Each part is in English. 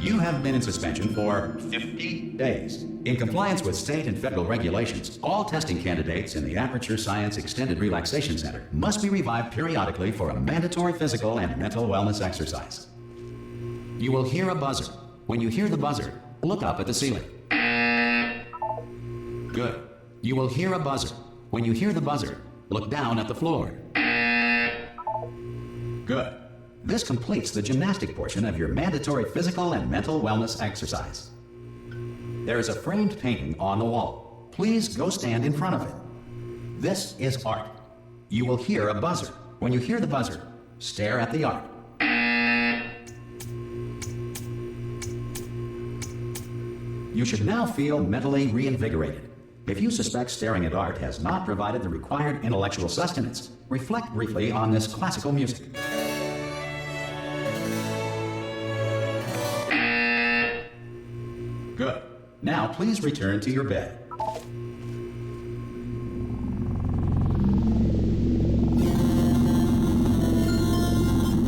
You have been in suspension for 50 days. In compliance with state and federal regulations, all testing candidates in the Aperture Science Extended Relaxation Center must be revived periodically for a mandatory physical and mental wellness exercise. You will hear a buzzer. When you hear the buzzer, look up at the ceiling. Good. You will hear a buzzer. When you hear the buzzer, look down at the floor. Good. This completes the gymnastic portion of your mandatory physical and mental wellness exercise. There is a framed painting on the wall. Please go stand in front of it. This is art. You will hear a buzzer. When you hear the buzzer, stare at the art. You should now feel mentally reinvigorated. If you suspect staring at art has not provided the required intellectual sustenance, reflect briefly on this classical music. Good. Now please return to your bed.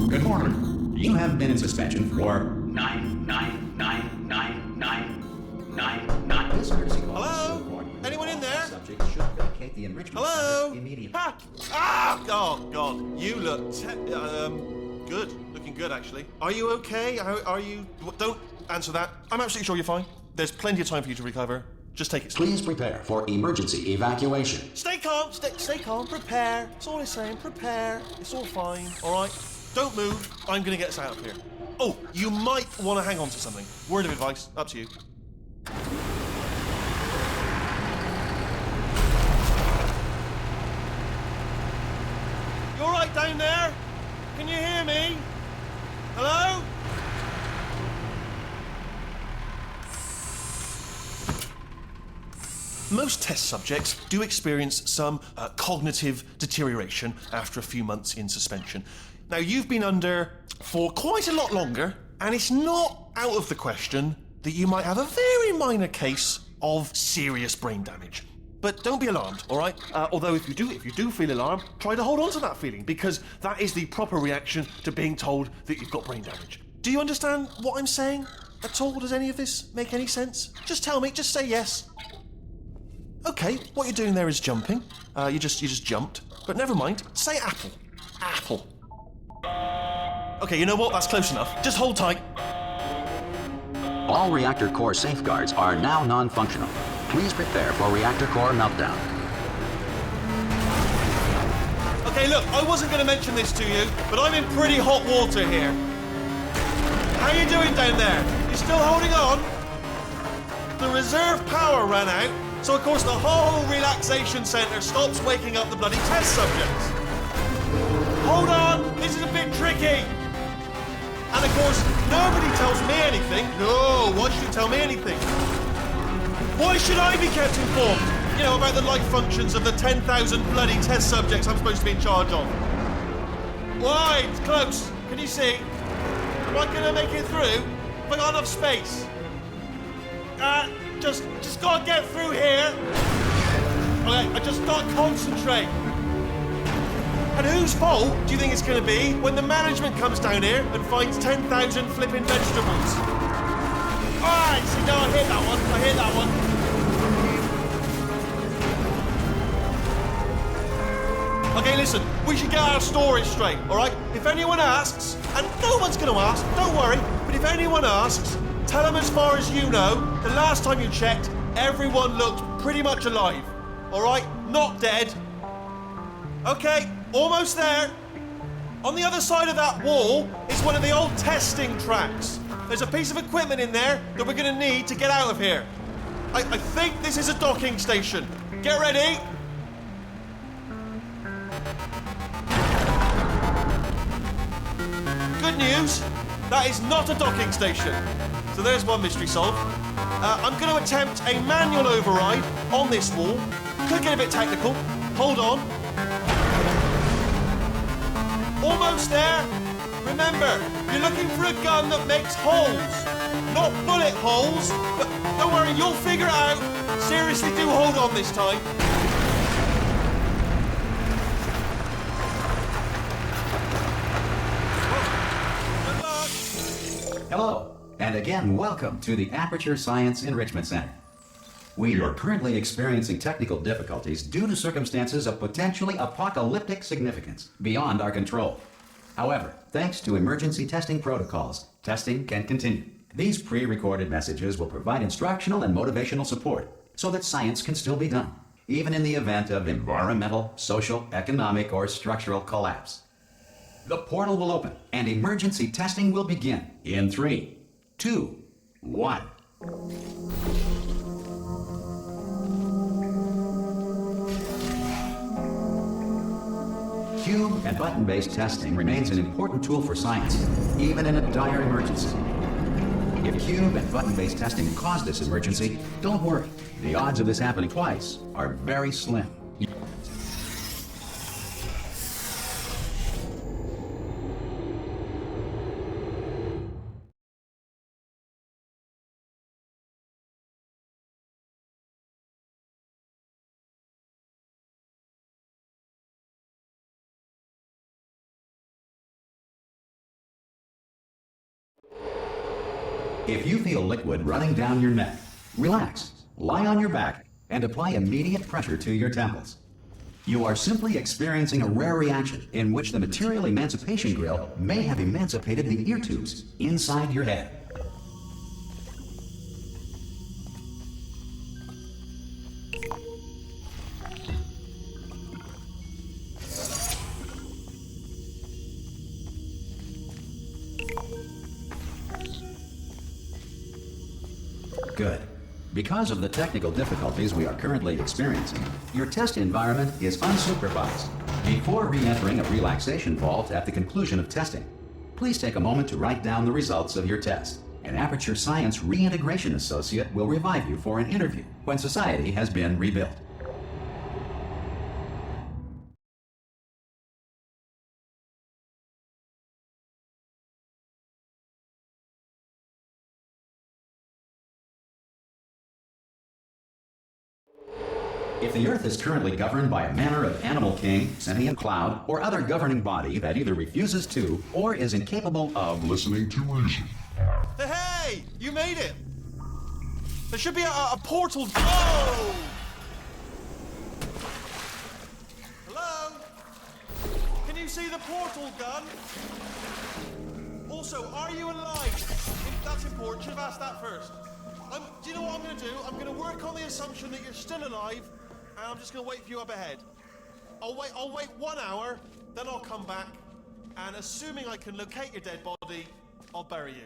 Good morning. You have been in suspension for 9999999. This courtesy call. Hello? Anyone in there? Subject should vacate the enrichment Hello? center immediately. Ah! Ah! Oh, God. You look good. Looking good, actually. Are you okay? Are you... Don't answer that. I'm absolutely sure you're fine. There's plenty of time for you to recover. Just take it slow. Please prepare for emergency evacuation. Stay calm. Stay calm. Prepare. That's all I'm saying. Prepare. It's all fine. All right? Don't move. I'm going to get us out of here. Oh, you might want to hang on to something. Word of advice. Up to you. You all right down there? Can you hear me? Hello? Most test subjects do experience some cognitive deterioration after a few months in suspension. Now, you've been under for quite a lot longer, and it's not out of the question that you might have a very minor case of serious brain damage. But don't be alarmed, all right? Although if you do feel alarmed, try to hold on to that feeling, because that is the proper reaction to being told that you've got brain damage. Do you understand what I'm saying at all? Does any of this make any sense? Just tell me, just say yes. Okay, what you're doing there is jumping. You just jumped. But never mind, say apple. Apple. Okay, you know what? That's close enough. Just hold tight. All reactor core safeguards are now non-functional. Please prepare for reactor core meltdown. Okay, look, I wasn't going to mention this to you, but I'm in pretty hot water here. How you doing down there? You still holding on? The reserve power ran out, so of course the whole relaxation centre stops waking up the bloody test subjects. Hold on, this is a bit tricky. And of course, nobody tells me anything. No, why should you tell me anything? Why should I be kept informed? You know, about the life functions of the 10,000 bloody test subjects I'm supposed to be in charge of. Why? It's close. Can you see? Am I gonna make it through? Have I got enough space? Just gotta get through here. Okay, I just gotta concentrate. And whose fault do you think it's gonna be when the management comes down here and finds 10,000 flipping vegetables? Alright, see, no, I hit that one. Okay, listen, we should get our story straight, alright? If anyone asks, and no one's gonna ask, don't worry, but if anyone asks, tell them as far as you know, the last time you checked, everyone looked pretty much alive, alright? Not dead. Okay, almost there. On the other side of that wall is one of the old testing tracks. There's a piece of equipment in there that we're gonna need to get out of here. I think this is a docking station. Get ready. Good news, that is not a docking station. So there's one mystery solved. I'm gonna attempt a manual override on this wall. Could get a bit technical. Hold on. Almost there. Remember, you're looking for a gun that makes holes. Not bullet holes, but don't worry, you'll figure it out. Seriously, do hold on this time. Hello, and And again, welcome to the Aperture Science Enrichment Center. We are currently experiencing technical difficulties due to circumstances of potentially apocalyptic significance beyond our control. However, thanks to emergency testing protocols, testing can continue. These pre-recorded messages will provide instructional and motivational support so that science can still be done, even in the event of environmental, social, economic, or structural collapse. The portal will open and emergency testing will begin in 3, 2, 1. Cube and button-based testing remains an important tool for science, even in a dire emergency. If cube and button-based testing caused this emergency, don't worry. The odds of this happening twice are very slim. If you feel liquid running down your neck, relax, lie on your back, and apply immediate pressure to your temples. You are simply experiencing a rare reaction in which the material emancipation grill may have emancipated the ear tubes inside your head. Good. Because of the technical difficulties we are currently experiencing, your test environment is unsupervised. Before re-entering a relaxation vault at the conclusion of testing, please take a moment to write down the results of your test. An Aperture Science Reintegration Associate will revive you for an interview when society has been rebuilt. If the Earth is currently governed by a manner of animal king, sentient cloud, or other governing body that either refuses to or is incapable of listening to reason. Hey! You made it! There should be a portal. Oh! Hello? Can you see the portal gun? Also, are you alive? That's important. Should have asked that first. Do you know what I'm going to do? I'm going to work on the assumption that you're still alive, and I'm just going to wait for you up ahead. I'll wait 1 hour, then I'll come back, and assuming I can locate your dead body, I'll bury you.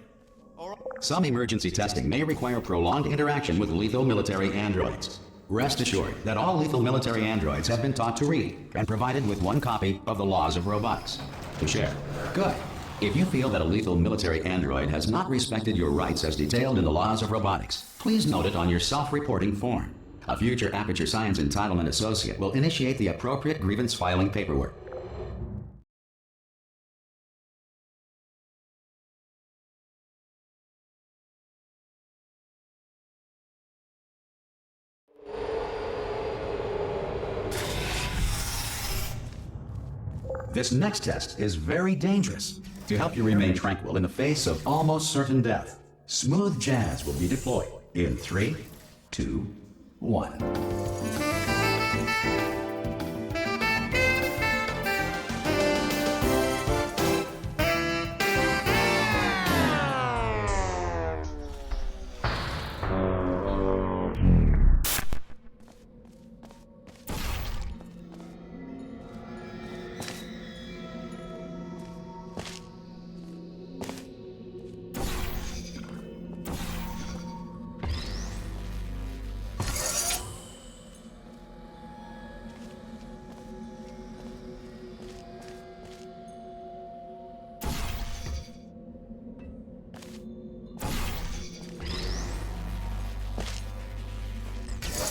All right? Some emergency testing may require prolonged interaction with lethal military androids. Rest assured that all lethal military androids have been taught to read and provided with 1 copy of the Laws of Robotics to share. Good. If you feel that a lethal military android has not respected your rights as detailed in the Laws of Robotics, please note it on your self-reporting form. A future Aperture Science Entitlement Associate will initiate the appropriate grievance filing paperwork. This next test is very dangerous. To help you remain tranquil in the face of almost certain death, smooth jazz will be deployed in 3, 2, 1.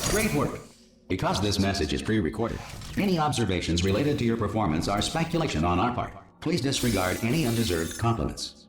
Great work. Because this message is pre-recorded, any observations related to your performance are speculation on our part. Please disregard any undeserved compliments.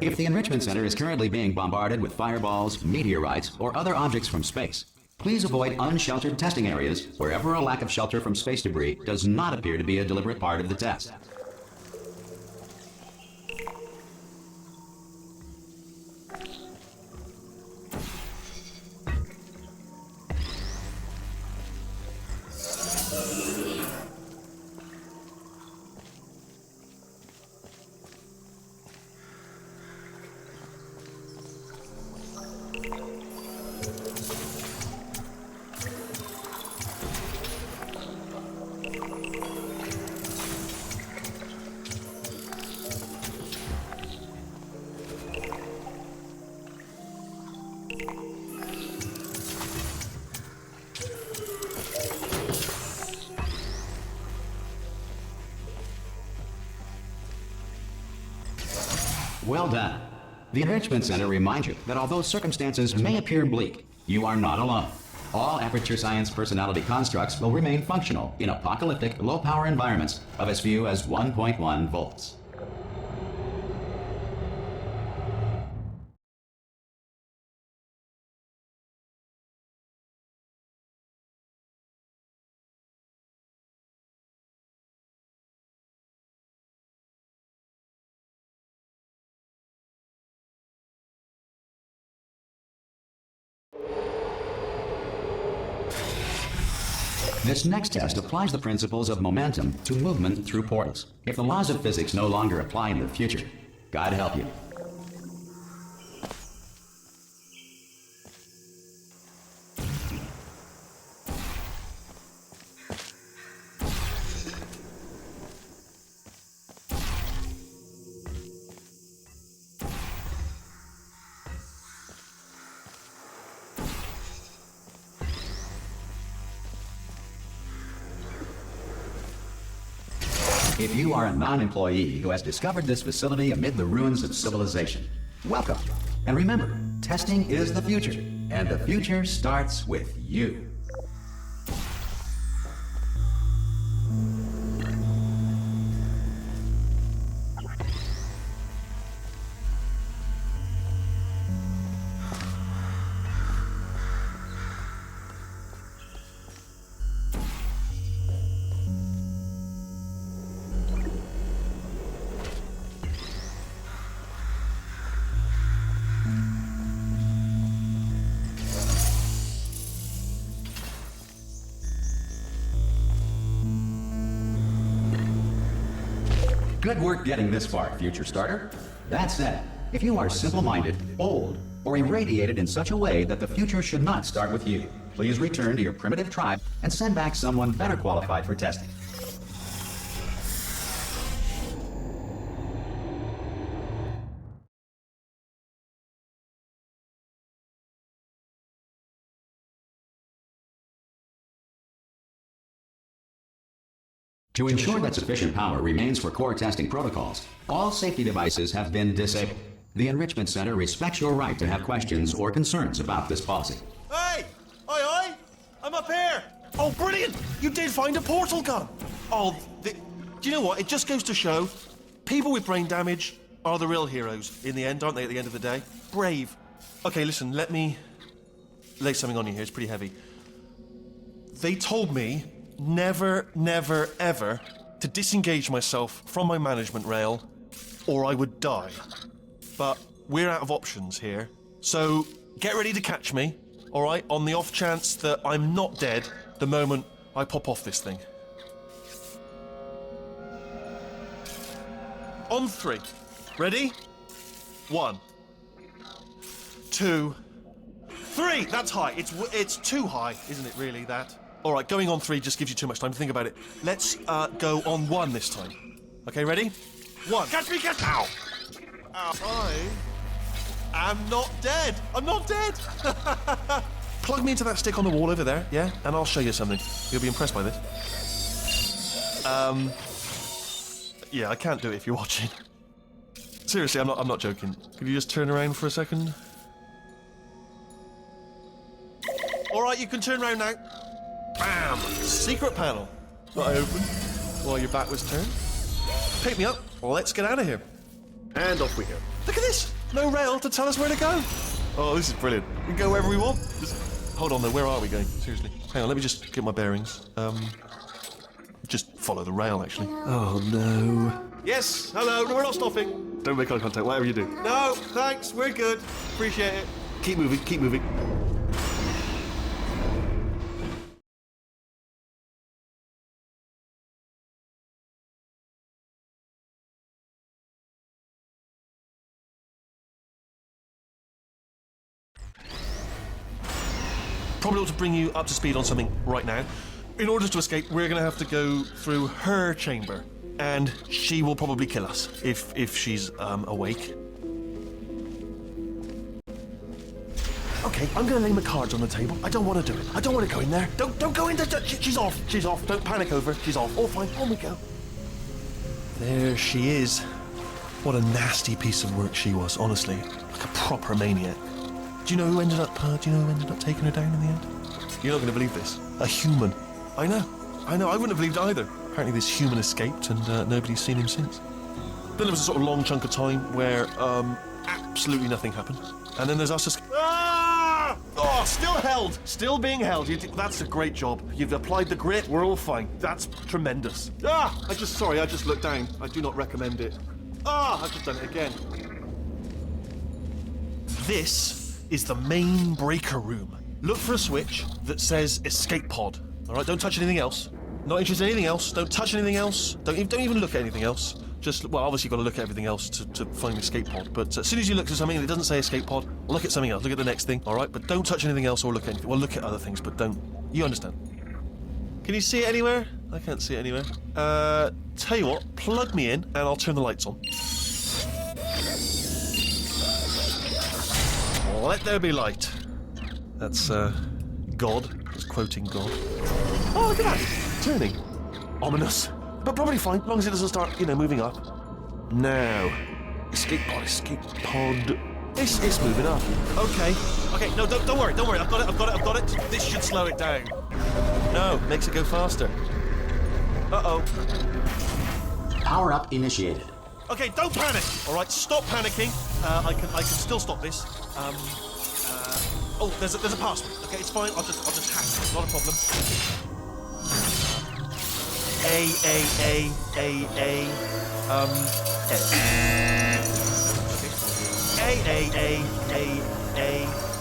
If the Enrichment Center is currently being bombarded with fireballs, meteorites, or other objects from space, please avoid unsheltered testing areas wherever a lack of shelter from space debris does not appear to be a deliberate part of the test. Well done. The Enrichment Center reminds you that although circumstances may appear bleak, you are not alone. All Aperture Science personality constructs will remain functional in apocalyptic, low-power environments of as few as 1.1 volts. This next test applies the principles of momentum to movement through portals. If the laws of physics no longer apply in the future, God help you. If you are a non-employee who has discovered this facility amid the ruins of civilization, welcome. And remember, testing is the future, and the future starts with you. Good work getting this far, future starter. That said, if you are simple-minded, old, or irradiated in such a way that the future should not start with you, please return to your primitive tribe and send back someone better qualified for testing. To ensure that sufficient power remains for core testing protocols, all safety devices have been disabled. The Enrichment Center respects your right to have questions or concerns about this policy. Hey! Oi, oi! I'm up here! Oh, brilliant! You did find a portal gun! Oh, do you know what? It just goes to show, people with brain damage are the real heroes in the end, aren't they, at the end of the day? Brave. Okay, listen, let me lay something on you here. It's pretty heavy. They told me never, never, ever to disengage myself from my management rail, or I would die. But we're out of options here, so get ready to catch me, all right, on the off chance that I'm not dead the moment I pop off this thing. On 3. Ready? 1, 2, 3. That's high. It's too high, isn't it, really, that? All right, going on 3 just gives you too much time to think about it. Let's go on 1 this time. Okay, ready? 1. Catch me, catch me! Ow! I am not dead. I'm not dead. Plug me into that stick on the wall over there, yeah? And I'll show you something. You'll be impressed by this. Yeah, I can't do it if you're watching. Seriously, I'm not joking. Could you just turn around for a second? All right, you can turn around now. Bam! Secret panel. That I opened while your back was turned. Pick me up. Let's get out of here. And off we go. Look at this! No rail to tell us where to go. Oh, this is brilliant. We can go wherever we want. Hold on though, where are we going? Seriously. Hang on, let me just get my bearings. Just follow the rail, actually. Oh, no. Yes, hello, no, we're not stopping. Don't make eye contact, whatever you do. No, thanks, we're good. Appreciate it. Keep moving, keep moving. Probably ought to bring you up to speed on something right now. In order to escape, we're going to have to go through her chamber, and she will probably kill us if she's awake. Okay, I'm going to lay my cards on the table. I don't want to do it. I don't want to go in there. Don't go in there. She's off. She's off. Don't panic over. She's off. All fine. On we go. There she is. What a nasty piece of work she was, honestly. Like a proper maniac. Do you know who ended up taking her down in the end? You're not going to believe this. A human. I know. I wouldn't have believed it either. Apparently this human escaped and nobody's seen him since. Then there was a sort of long chunk of time where absolutely nothing happened. And then there's us just... Ah! Oh, still held. Still being held. That's a great job. You've applied the grit. We're all fine. That's tremendous. Ah! I just looked down. I do not recommend it. Ah! I've just done it again. This is the main breaker room. Look for a switch that says escape pod. All right, don't touch anything else. Not interested in anything else. Don't touch anything else. Don't even look at anything else. Just, well, obviously you've got to look at everything else to find the escape pod. But as soon as you look at something and it doesn't say escape pod, look at something else. Look at the next thing, all right? But don't touch anything else or look at anything. Well, look at other things, but don't. You understand? Can you see it anywhere? I can't see it anywhere. Tell you what, plug me in and I'll turn the lights on. Let there be light. That's, God. Just quoting God. Oh, look at that! Turning. Ominous. But probably fine, as long as it doesn't start, moving up. Now. Escape pod. It's moving up. Okay, no, don't worry. I've got it. This should slow it down. No, makes it go faster. Uh-oh. Power up initiated. Okay, don't panic. All right, stop panicking. I can still stop this. Oh, there's a password. Okay, it's fine. I'll just hack it. Not a problem. S.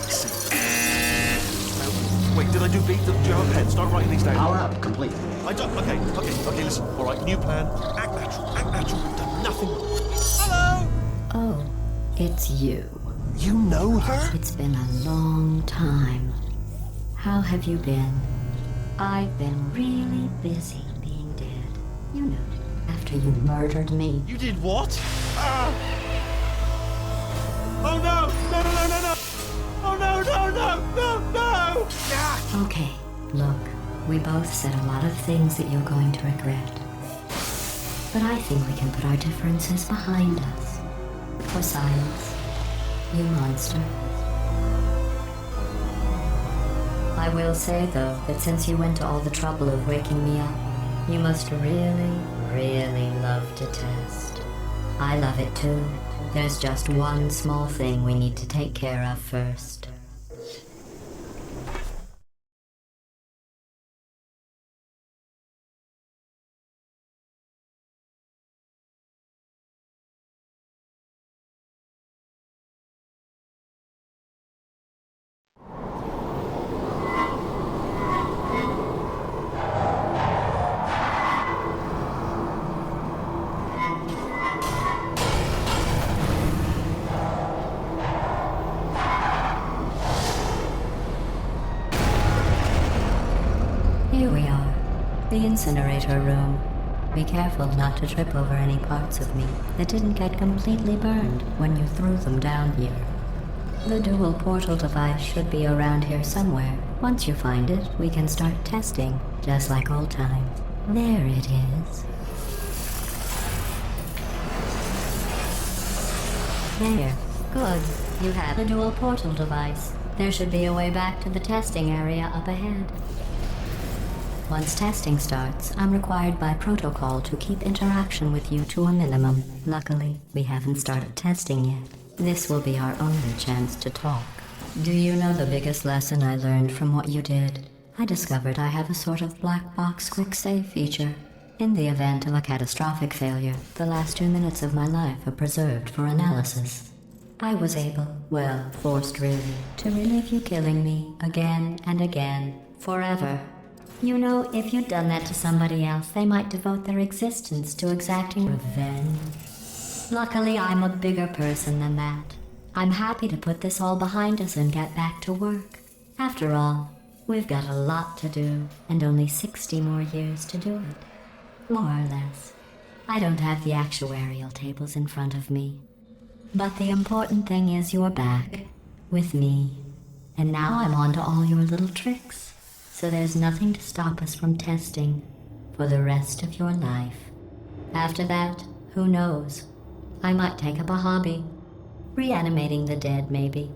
C. Wait, did I do B? Do you have a pen? Start writing these down. Power up complete. I don't. Okay. Listen. All right, new plan. Act natural. We've done nothing. Hello. Oh, it's you. You know her? It's been a long time. How have you been? I've been really busy being dead. You know, after you murdered me. You did what? Oh no! No! Oh no! Ah! Okay, look, we both said a lot of things that you're going to regret. But I think we can put our differences behind us. For science, you monster. I will say, though, that since you went to all the trouble of waking me up, you must really, really love to test. I love it too. There's just one small thing we need to take care of first. Here we are, the incinerator room. Be careful not to trip over any parts of me that didn't get completely burned when you threw them down here. The dual portal device should be around here somewhere. Once you find it, we can start testing, just like old times. There it is. There. Good. You have the dual portal device. There should be a way back to the testing area up ahead. Once testing starts, I'm required by protocol to keep interaction with you to a minimum. Luckily, we haven't started testing yet. This will be our only chance to talk. Do you know the biggest lesson I learned from what you did? I discovered I have a sort of black box quick save feature. In the event of a catastrophic failure, the last 2 minutes of my life are preserved for analysis. I was able, well, forced really, to relive you killing me again and again, forever. You know, if you'd done that to somebody else, they might devote their existence to exacting revenge. Luckily, I'm a bigger person than that. I'm happy to put this all behind us and get back to work. After all, we've got a lot to do, and only 60 more years to do it. More or less. I don't have the actuarial tables in front of me. But the important thing is you're back, with me. And now I'm on to all your little tricks. So there's nothing to stop us from testing for the rest of your life. After that, who knows? I might take up a hobby. Reanimating the dead, maybe.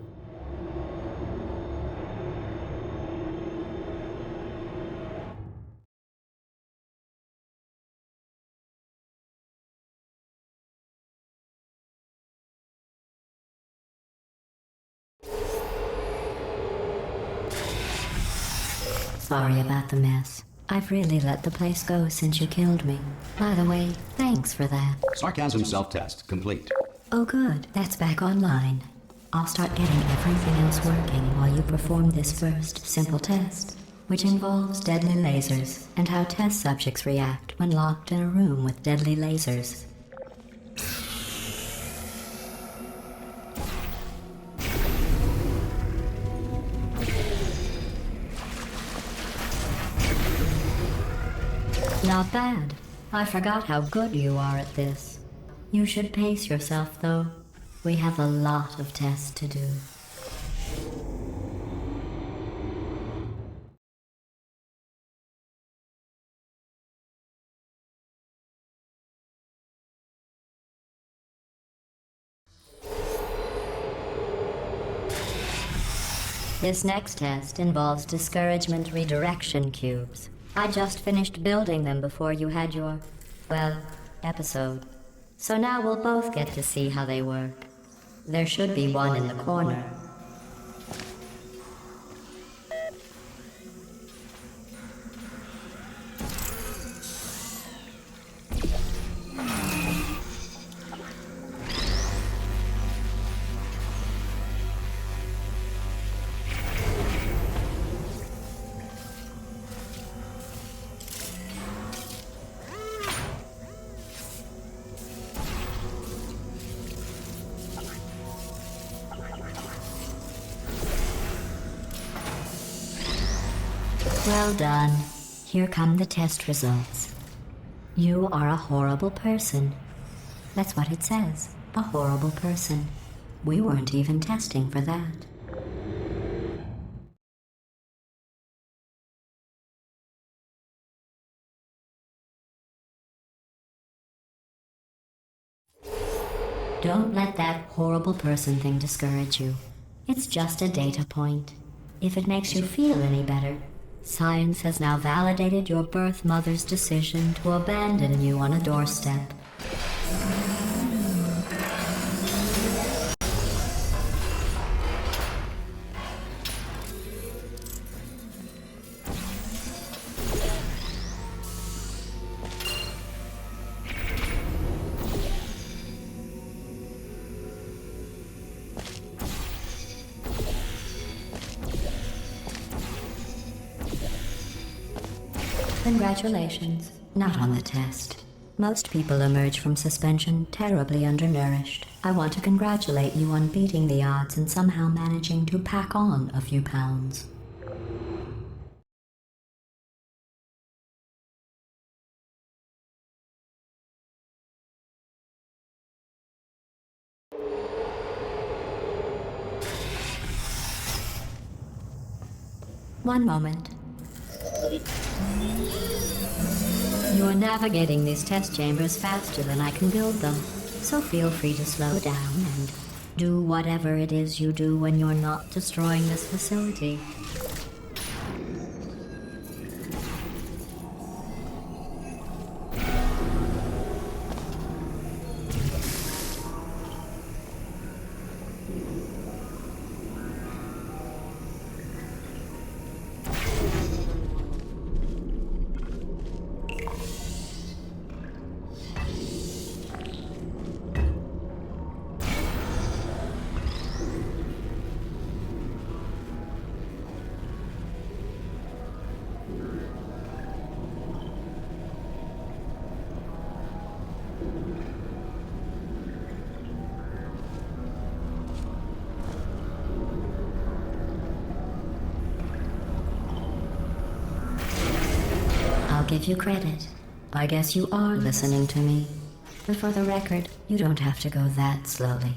Sorry about the mess. I've really let the place go since you killed me. By the way, thanks for that. Sarcasm self-test complete. Oh good, that's back online. I'll start getting everything else working while you perform this first simple test, which involves deadly lasers and how test subjects react when locked in a room with deadly lasers. Not bad. I forgot how good you are at this. You should pace yourself, though. We have a lot of tests to do. This next test involves discouragement redirection cubes. I just finished building them before you had your, well, episode. So now we'll both get to see how they work. There should be one in the corner. Well done. Here come the test results. You are a horrible person. That's what it says. A horrible person. We weren't even testing for that. Don't let that horrible person thing discourage you. It's just a data point. If it makes you feel any better, science has now validated your birth mother's decision to abandon you on a doorstep. Congratulations. Not on the test. Most people emerge from suspension terribly undernourished. I want to congratulate you on beating the odds and somehow managing to pack on a few pounds. One moment. You're navigating these test chambers faster than I can build them, so feel free to slow down and do whatever it is you do when you're not destroying this facility. I'll give you credit. I guess you are listening to me. But for the record, you don't have to go that slowly.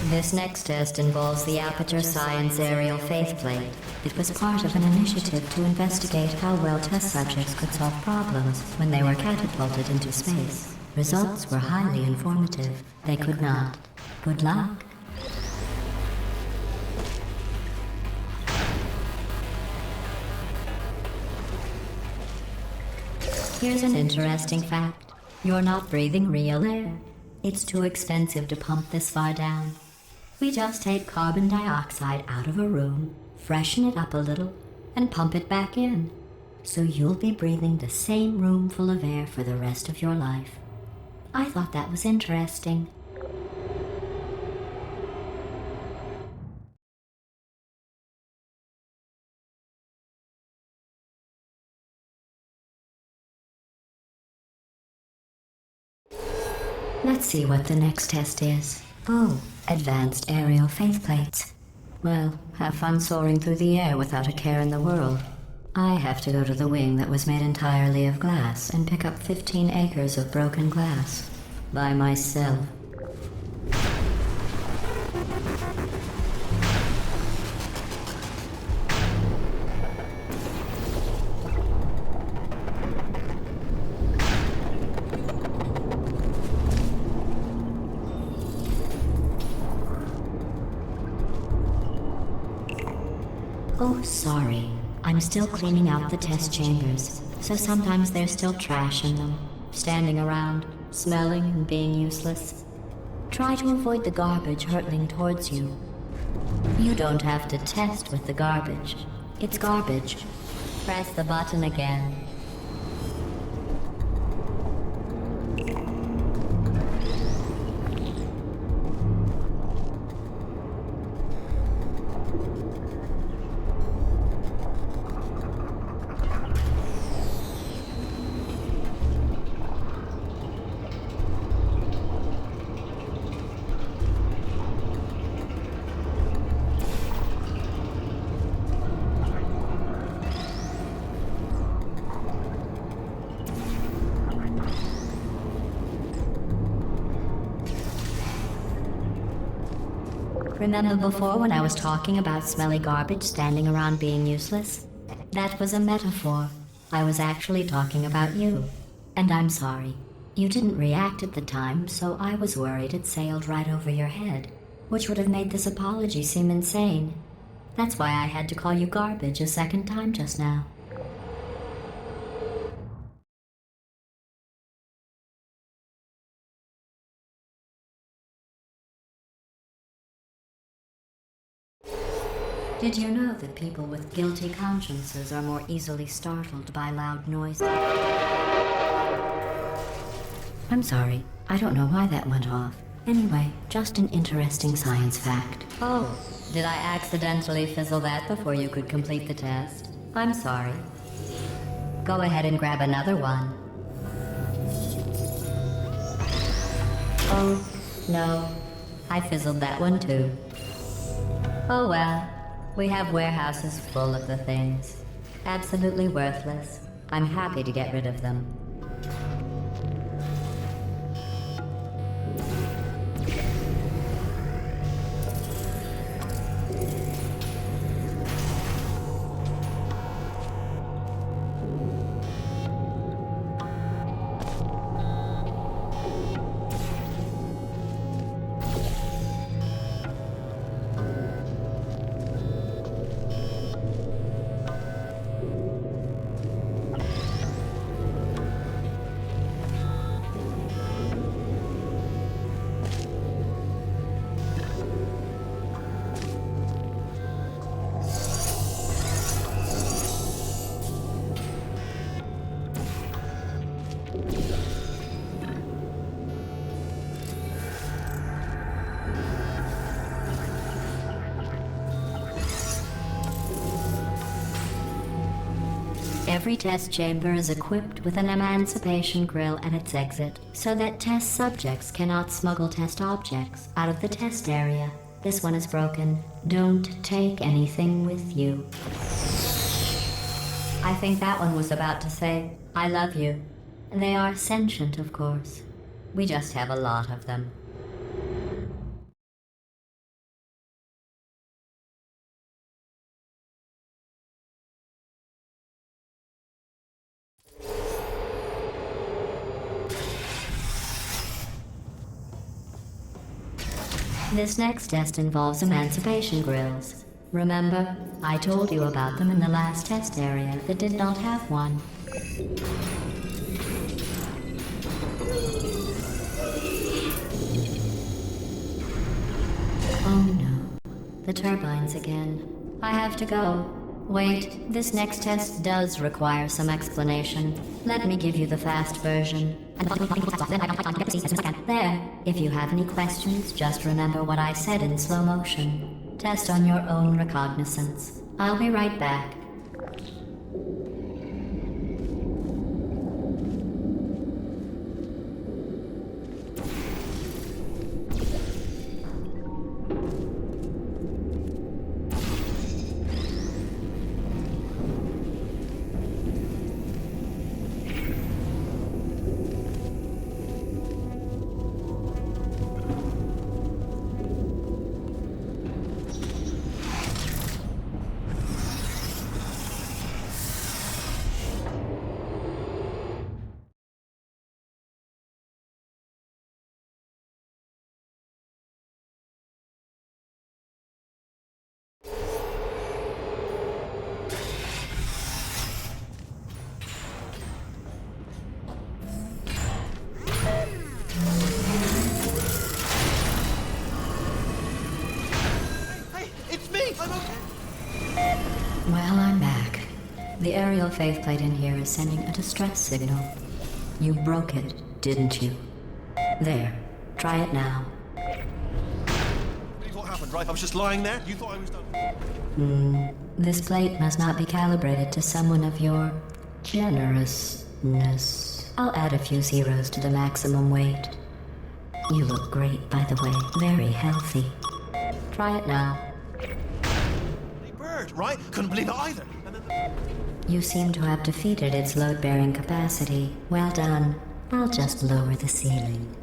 This next test involves the Aperture Science Aerial Faithplate. It was part of an initiative to investigate how well test subjects could solve problems when they were catapulted into space. Results were highly informative. They could not. Good luck. Here's an interesting fact. You're not breathing real air. It's too expensive to pump this far down. We just take carbon dioxide out of a room, freshen it up a little, and pump it back in. So you'll be breathing the same room full of air for the rest of your life. I thought that was interesting. Let's see what the next test is. Oh, advanced aerial faithplates. Well, have fun soaring through the air without a care in the world. I have to go to the wing that was made entirely of glass and pick up 15 acres of broken glass. By myself. Oh, sorry. I'm still cleaning out the test chambers, so sometimes there's still trash in them, standing around, smelling and being useless. Try to avoid the garbage hurtling towards you. You don't have to test with the garbage. It's garbage. Press the button again. Remember before when I was talking about smelly garbage standing around being useless? That was a metaphor. I was actually talking about you. And I'm sorry. You didn't react at the time, so I was worried it sailed right over your head, which would have made this apology seem insane. That's why I had to call you garbage a second time just now. Did you know that people with guilty consciences are more easily startled by loud noises? I'm sorry. I don't know why that went off. Anyway, just an interesting science fact. Oh, did I accidentally fizzle that before you could complete the test? I'm sorry. Go ahead and grab another one. Oh, no. I fizzled that one too. Oh well. We have warehouses full of the things. Absolutely worthless. I'm happy to get rid of them. Every test chamber is equipped with an emancipation grill at its exit, so that test subjects cannot smuggle test objects out of the test area. This one is broken. Don't take anything with you. I think that one was about to say, I love you. They are sentient, of course. We just have a lot of them. This next test involves emancipation grills. Remember, I told you about them in the last test area that did not have one. Oh no, the turbines again. I have to go. Wait, this next test does require some explanation. Let me give you the fast version. There. If you have any questions, just remember what I said in slow motion. Test on your own recognizance. I'll be right back. Well, I'm back. The aerial faceplate in here is sending a distress signal. You broke it, didn't you? There. Try it now. What happened, right? I was just lying there. You thought I was done. This plate must not be calibrated to someone of your generousness. I'll add a few zeros to the maximum weight. You look great, by the way. Very healthy. Try it now. Bird, right? Couldn't believe it either. You seem to have defeated its load-bearing capacity. Well done. I'll just lower the ceiling.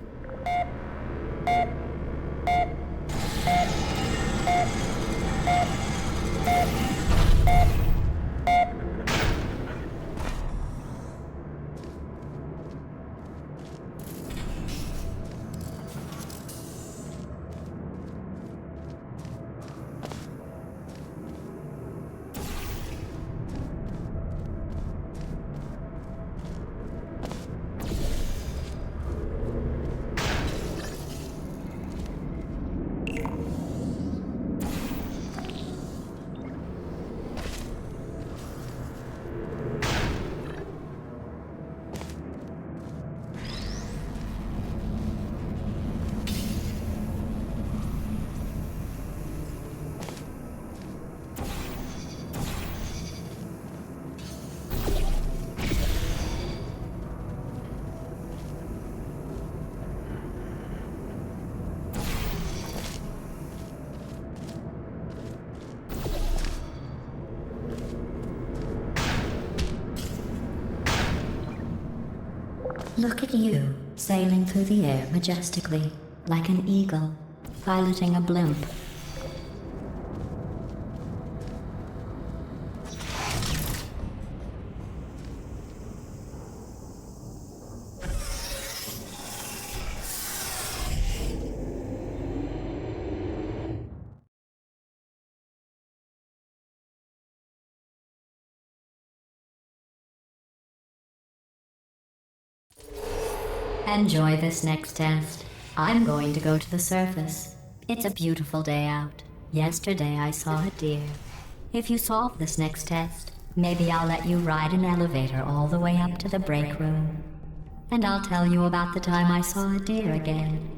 Look at you, sailing through the air majestically, like an eagle, piloting a blimp. Enjoy this next test. I'm going to go to the surface. It's a beautiful day out. Yesterday I saw a deer. If you solve this next test, maybe I'll let you ride an elevator all the way up to the break room. And I'll tell you about the time I saw a deer again.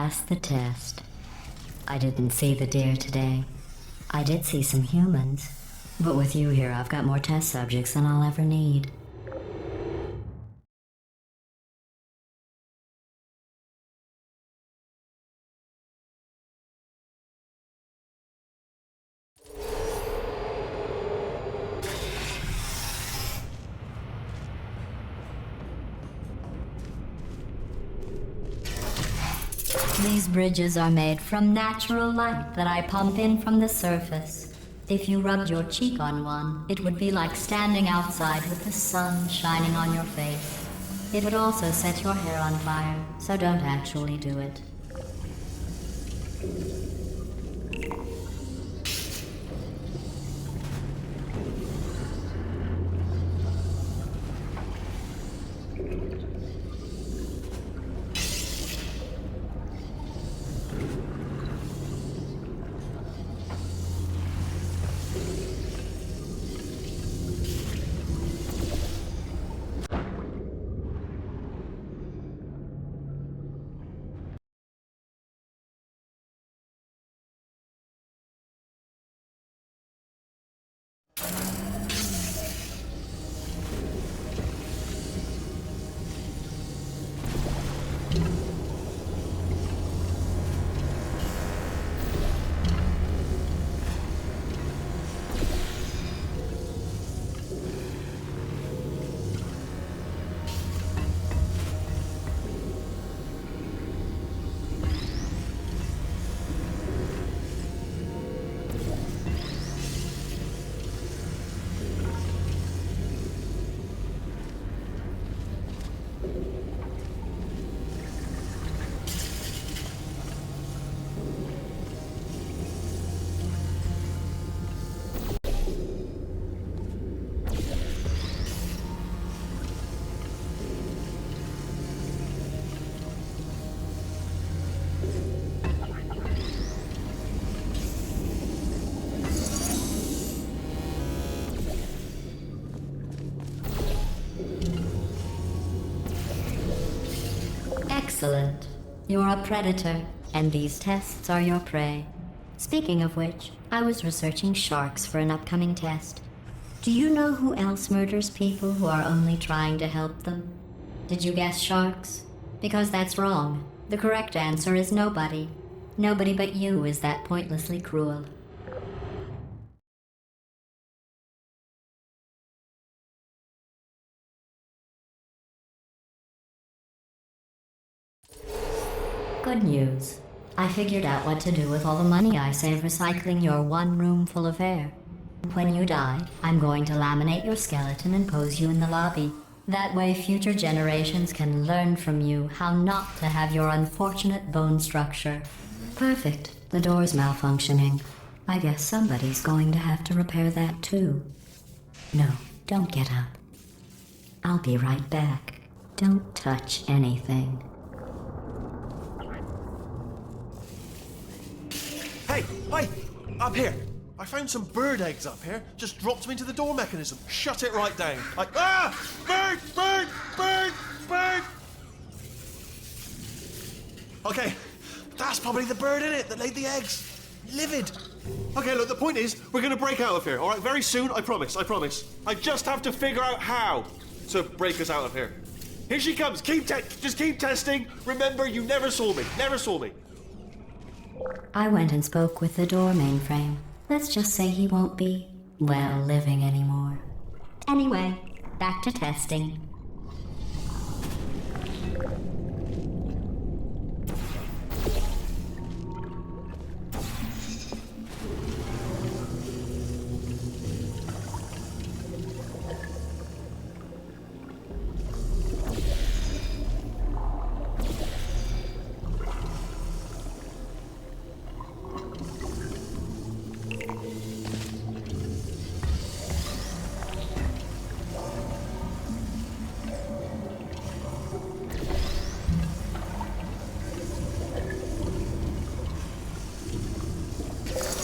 passed the test. I didn't see the deer today. I did see some humans. But with you here, I've got more test subjects than I'll ever need. These bridges are made from natural light that I pump in from the surface. If you rubbed your cheek on one, it would be like standing outside with the sun shining on your face. It would also set your hair on fire, so don't actually do it. Excellent. You're a predator, and these tests are your prey. Speaking of which, I was researching sharks for an upcoming test. Do you know who else murders people who are only trying to help them? Did you guess sharks? Because that's wrong. The correct answer is nobody. Nobody but you is that pointlessly cruel. Good news. I figured out what to do with all the money I save recycling your one room full of air. When you die, I'm going to laminate your skeleton and pose you in the lobby. That way future generations can learn from you how not to have your unfortunate bone structure. Perfect. The door's malfunctioning. I guess somebody's going to have to repair that too. No, don't get up. I'll be right back. Don't touch anything. Hey, up here. I found some bird eggs up here. Just dropped them into the door mechanism. Shut it right down. Like, bird, bird, bird, bird. Okay, that's probably the bird in it that laid the eggs. Livid. Okay, look, the point is, we're gonna break out of here, all right? Very soon, I promise, I promise. I just have to figure out how to break us out of here. Here she comes. Just keep testing. Remember, you never saw me. Never saw me. I went and spoke with the door mainframe. Let's just say he won't be, well, living anymore. Anyway, back to testing.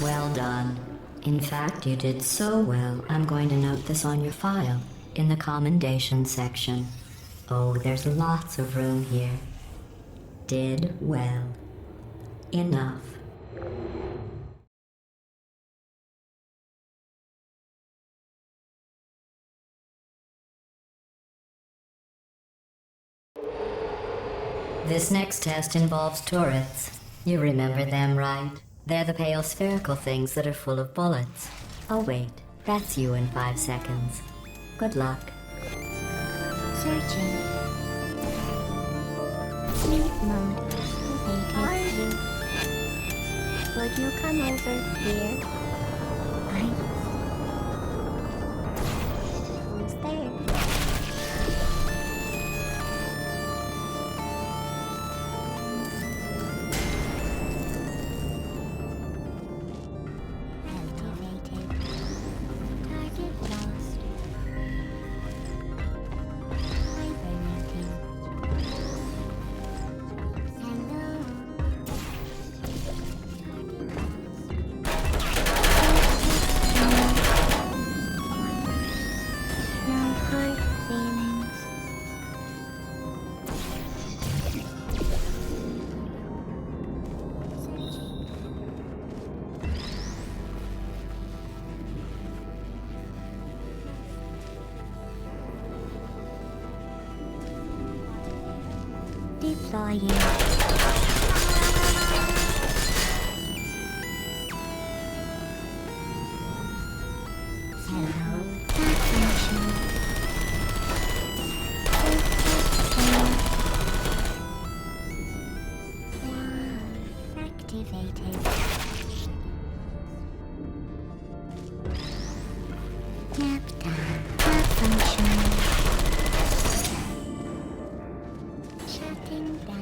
Well done. In fact, you did so well, I'm going to note this on your file, in the commendation section. Oh, there's lots of room here. Did well. Enough. This next test involves turrets. You remember them, right? They're the pale spherical things that are full of bullets. Oh wait, that's you in 5 seconds. Good luck. Searching. Sleep mode. Vacancy. Would you come over here? Who's there? Activated. Target lost. Hibernating. Hello. No hard feelings. Deploying. Hello. Attention. Activated. Nap time. Malfunction. Shutting down.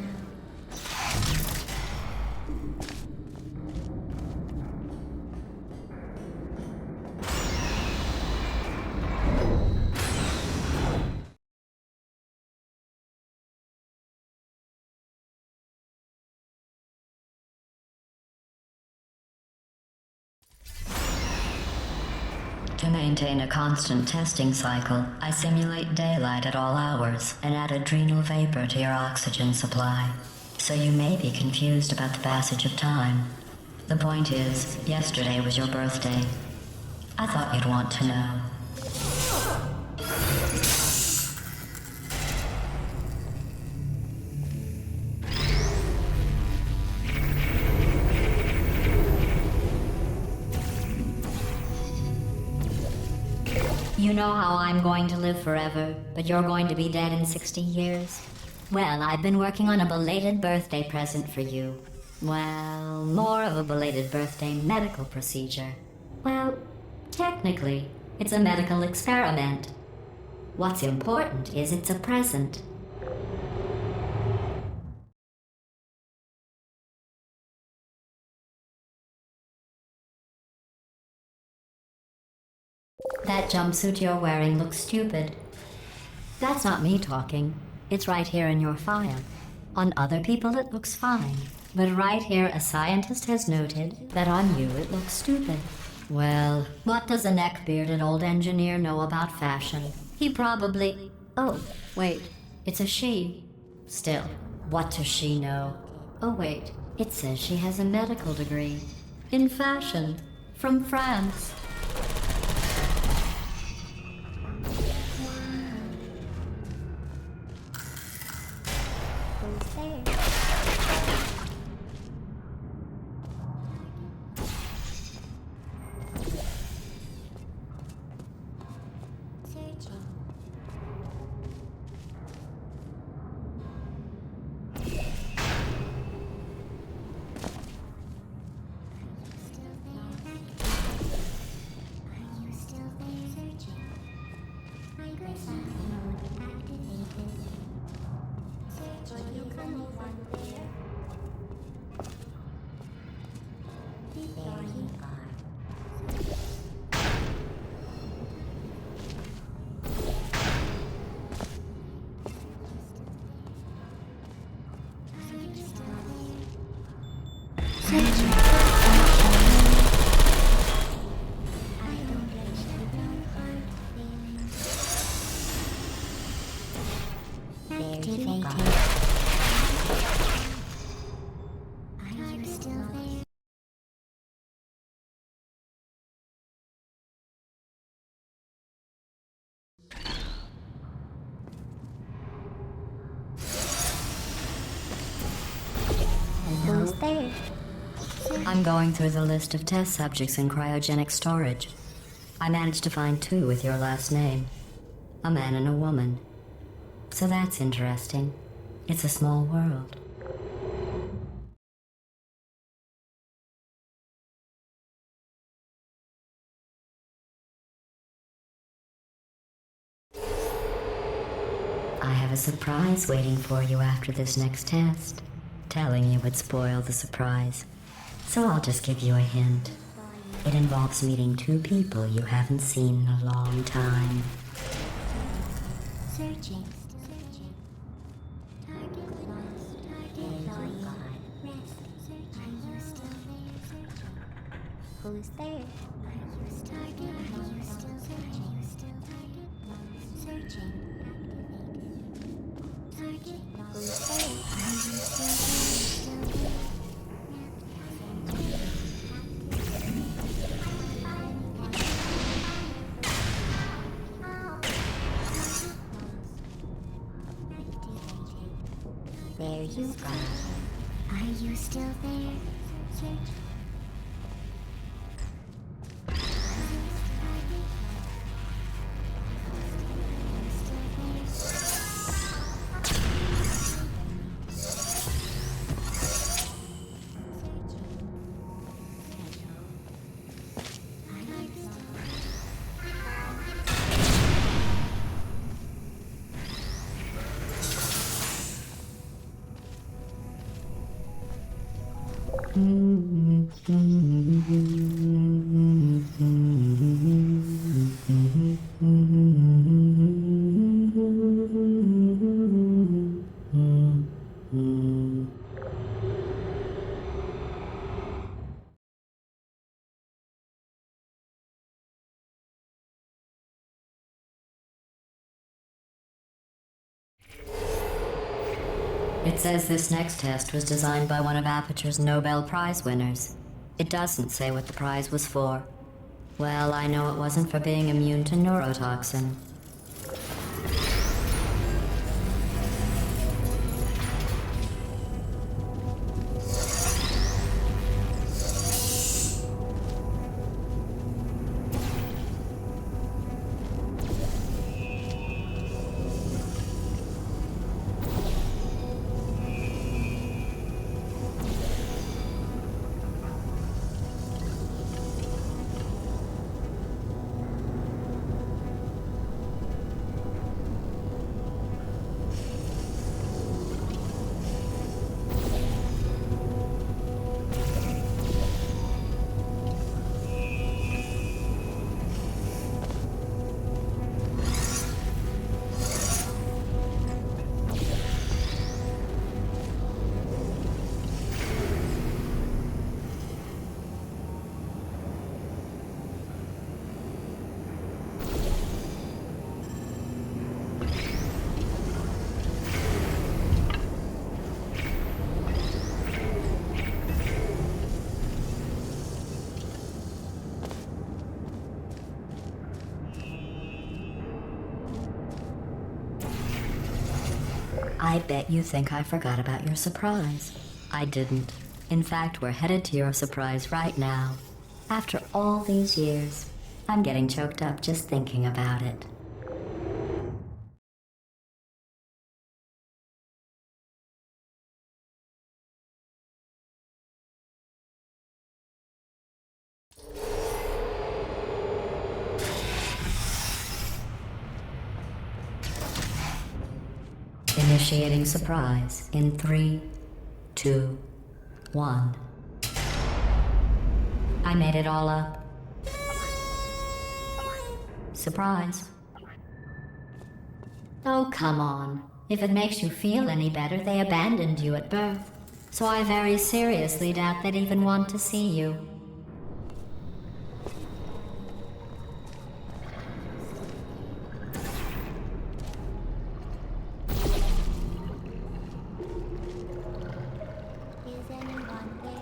To maintain a constant testing cycle, I simulate daylight at all hours and add adrenal vapor to your oxygen supply. So you may be confused about the passage of time. The point is, yesterday was your birthday. I thought you'd want to know. You know how I'm going to live forever, but you're going to be dead in 60 years? Well, I've been working on a belated birthday present for you. Well, more of a belated birthday medical procedure. Well, technically, it's a medical experiment. What's important is it's a present. That jumpsuit you're wearing looks stupid. That's not me talking. It's right here in your file. On other people it looks fine. But right here a scientist has noted that on you it looks stupid. Well, what does a neck-bearded old engineer know about fashion? He probably... Oh, wait. It's a she. Still, what does she know? Oh wait, it says she has a medical degree. In fashion. From France. Who's there? Searching. Still there? Are you still there? Searching. Microsoft mode activated. Searching. You come over there. There you are. Are you still there? Searching. I don't let you know hard feelings. Activated. Are you still I'm going through the list of test subjects in cryogenic storage. I managed to find 2 with your last name. A man and a woman. So that's interesting. It's a small world. I have a surprise waiting for you after this next test. Telling you would spoil the surprise. So I'll just give you a hint. It involves meeting 2 people you haven't seen in a long time. Searching. Target lost. Target lost. Rest. Are you still there? Who's there? Are you still target? Are you still searching? Searching. Target. Who's there? Are you still there? There you go. Are you still there? Search. It says this next test was designed by one of Aperture's Nobel Prize winners. It doesn't say what the prize was for. Well, I know it wasn't for being immune to neurotoxin. I bet you think I forgot about your surprise. I didn't. In fact, we're headed to your surprise right now. After all these years, I'm getting choked up just thinking about it. Initiating surprise in 3, 2, 1. I made it all up. Surprise. Oh, come on. If it makes you feel any better, they abandoned you at birth. So I very seriously doubt they'd even want to see you. Is anyone there?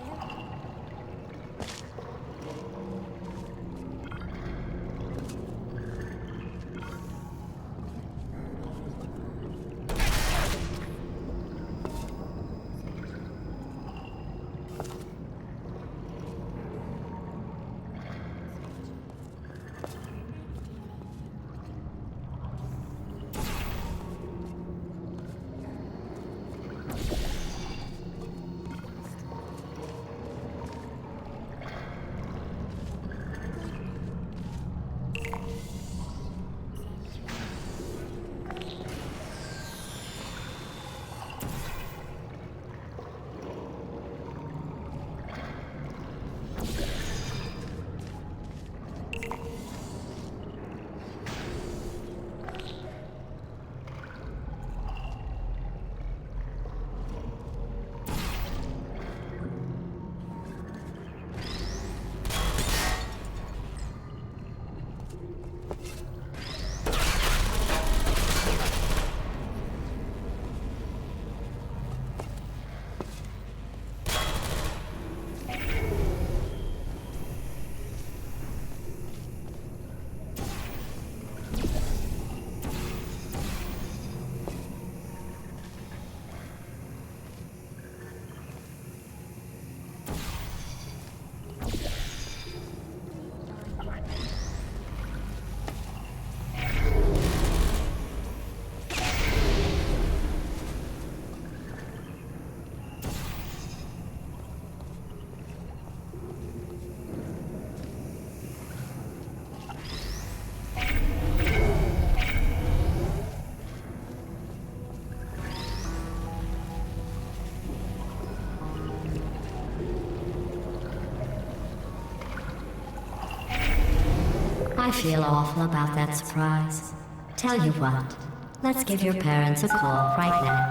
I feel awful about that surprise. Tell you what, let's give your parents a call right now.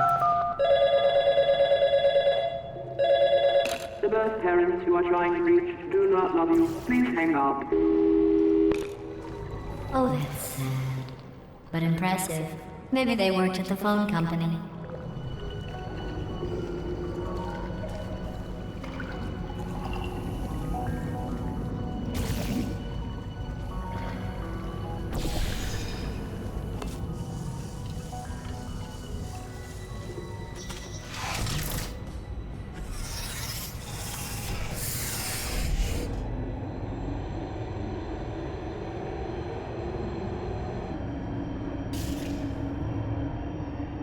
The birth parents you are trying to reach do not love you. Please hang up. Oh, that's sad. But impressive. Maybe they worked at the phone company.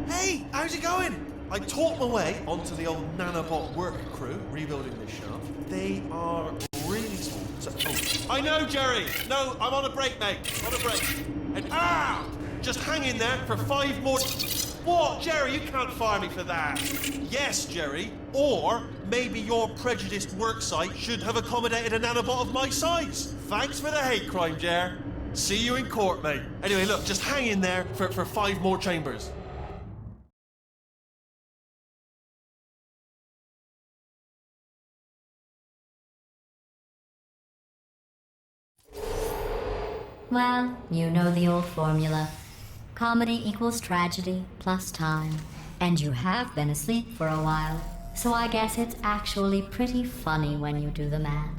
Hey, how's it going? I talked my way onto the old nanobot work crew rebuilding this shaft. They are really small. I know, Jerry. No, I'm on a break, mate. On a break. And just hang in there for 5 more. What, Jerry? You can't fire me for that. Yes, Jerry. Or maybe your prejudiced worksite should have accommodated a nanobot of my size. Thanks for the hate crime, Jer. See you in court, mate. Anyway, look, just hang in there for 5 more chambers. Well, you know the old formula. Comedy equals tragedy plus time. And you have been asleep for a while, so I guess it's actually pretty funny when you do the math.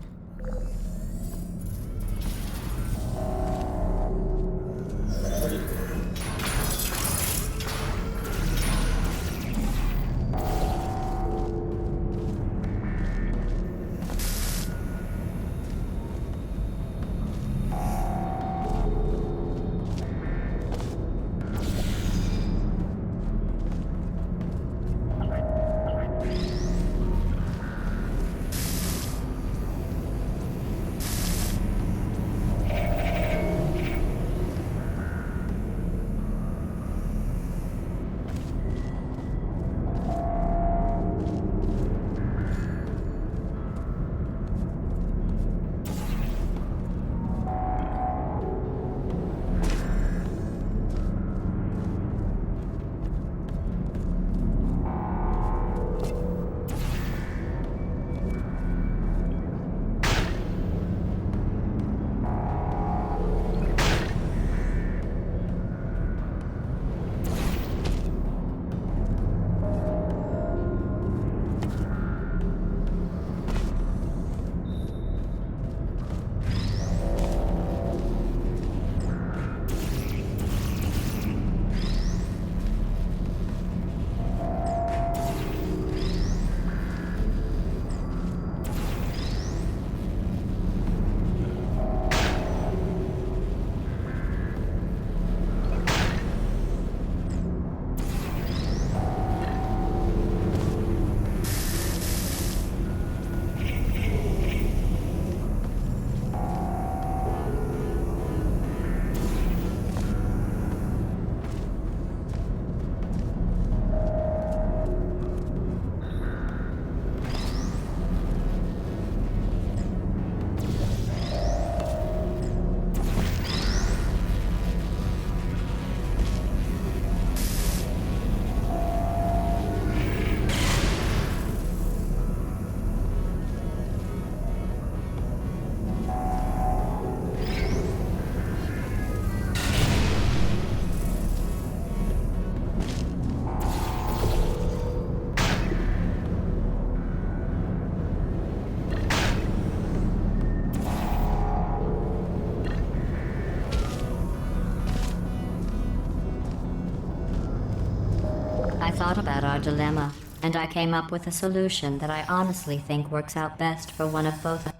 I thought about our dilemma, and I came up with a solution that I honestly think works out best for one of both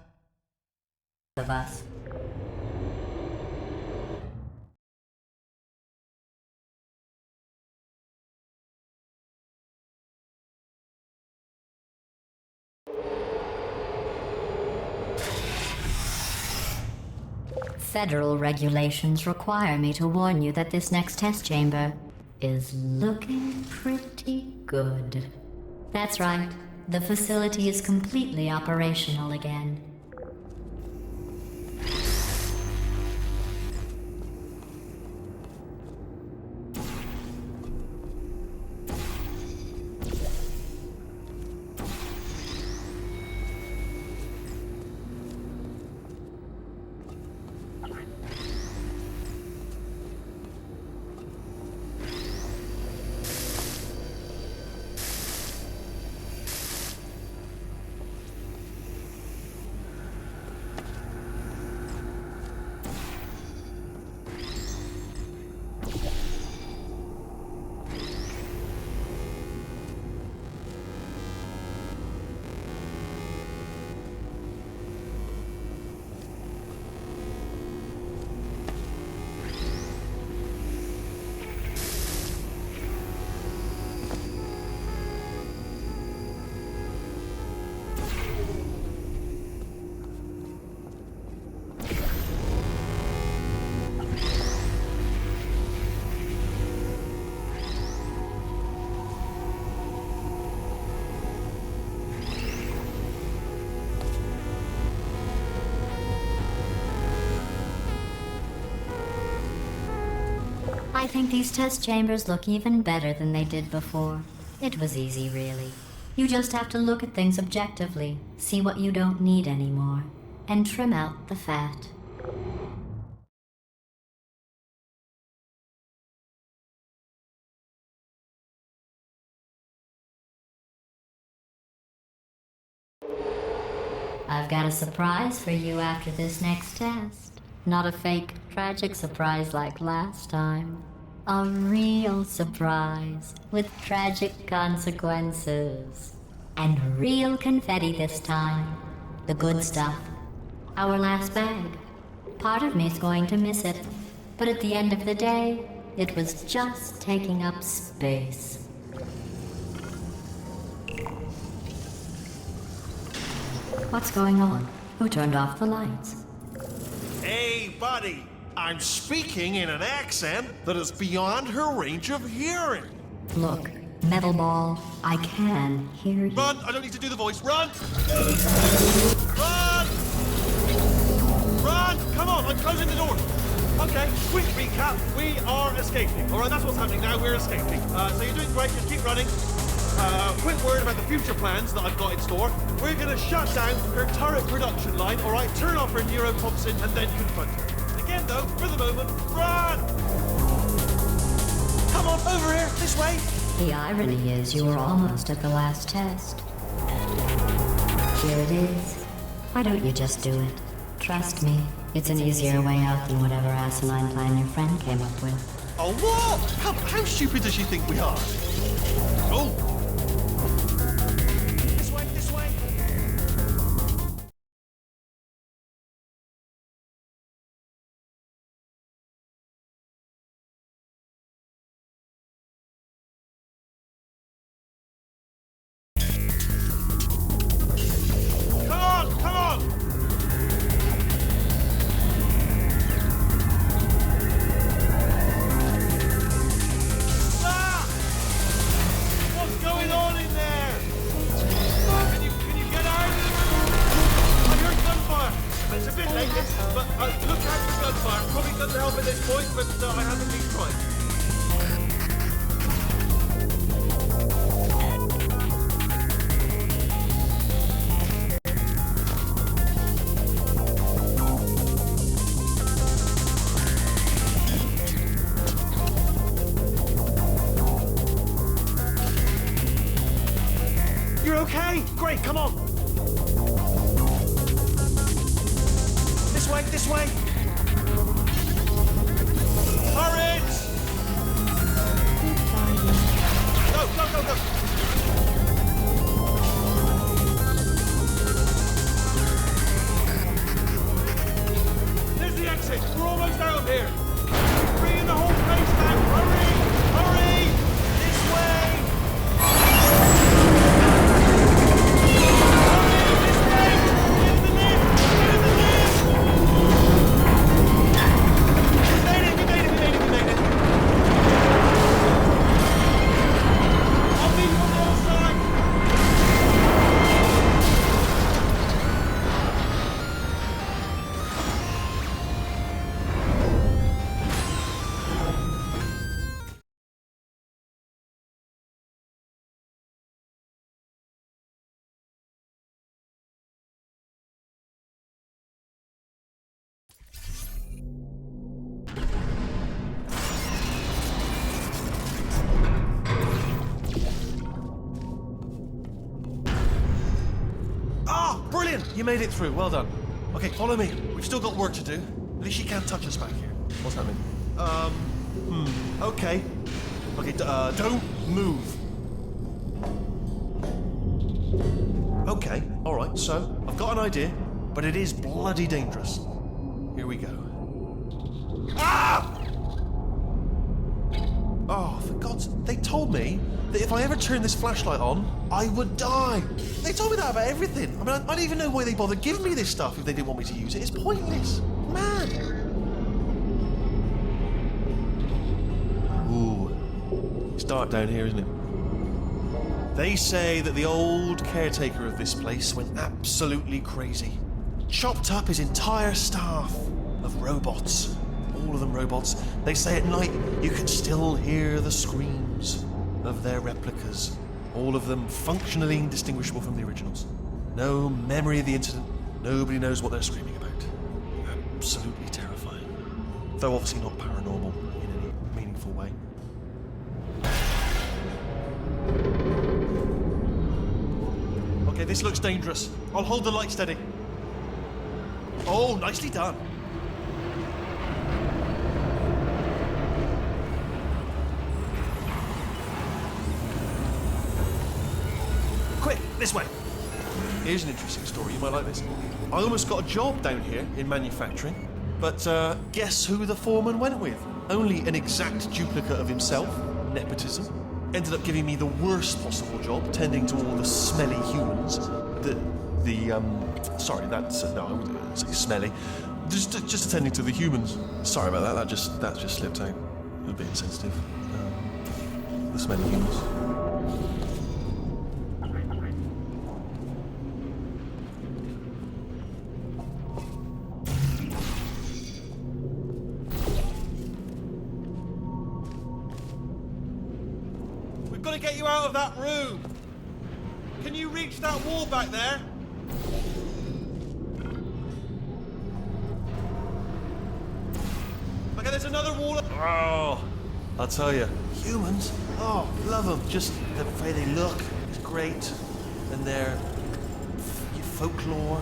of us. Federal regulations require me to warn you that this next test chamber is looking pretty good. That's right. The facility is completely operational again. I think these test chambers look even better than they did before. It was easy, really. You just have to look at things objectively, see what you don't need anymore, and trim out the fat. I've got a surprise for you after this next test. Not a fake, tragic surprise like last time. A real surprise with tragic consequences. And real confetti this time. The good stuff. Our last bag. Part of me's going to miss it. But at the end of the day, it was just taking up space. What's going on? Who turned off the lights? Hey, buddy! I'm speaking in an accent that is beyond her range of hearing. Look, Metal Ball, I can hear you. Run! I don't need to do the voice. Run! Run! Run! Come on, I'm closing the door. Okay, quick recap. We are escaping. All right, that's what's happening now. We're escaping. So you're doing great. Just keep running. Quick word about the future plans that I've got in store. We're going to shut down her turret production line, all right? Turn off her neurotoxin and then confront her. Again, though, for the moment, run! Come on, over here, this way. The irony is you were almost at the last test. Here it is. Why don't you just do it? Trust me, it's an easier way out than whatever asinine plan your friend came up with. Oh, what? How stupid does she think we are? Oh! This way. Come on! Ah! What's going on in there? Can you get out? I heard gunfire. It's a bit late, but look out for gunfire. Probably doesn't help at this point, but I haven't been trying. You're okay? Great, come on. This way. Hurry! Go. There's the exit. We're almost out of here. Bring in the whole place down. Hurry! This way. Brilliant! You made it through. Well done. Okay, follow me. We've still got work to do. At least she can't touch us back here. What's that mean? Okay. Okay, don't move. Okay, alright, so I've got an idea, but it is bloody dangerous. Here we go. Ah! Oh, for God's sake, they told me that if I ever turned this flashlight on, I would die. They told me that about everything. I mean, I don't even know why they bothered giving me this stuff if they didn't want me to use it. It's pointless. Man. Ooh. It's dark down here, isn't it? They say that the old caretaker of this place went absolutely crazy. Chopped up his entire staff of robots, all of them robots. They say at night you can still hear the screams of their replicas, all of them functionally indistinguishable from the originals. No memory of the incident, nobody knows what they're screaming about. Absolutely terrifying. Though obviously not paranormal in any meaningful way. Okay, this looks dangerous. I'll hold the light steady. Oh, nicely done. Quick, this way. Here's an interesting story, you might like this. I almost got a job down here in manufacturing, but guess who the foreman went with? Only an exact duplicate of himself, nepotism. Ended up giving me the worst possible job, tending to all the smelly humans. Sorry, that's, no, I wouldn't say smelly. Just attending to the humans. Sorry about that, that just slipped out. A bit insensitive. The smelly humans. We've got to get you out of that room. Can you reach that wall back there? Okay, there's another wall. Oh, I'll tell you, humans. Oh, love them. Just the way they look is great, and their folklore,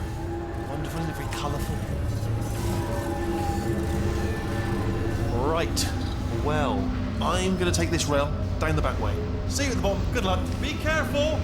wonderful and very colourful. Right. Well, I'm going to take this rail down the back way. See you at the bottom. Good luck. Be careful.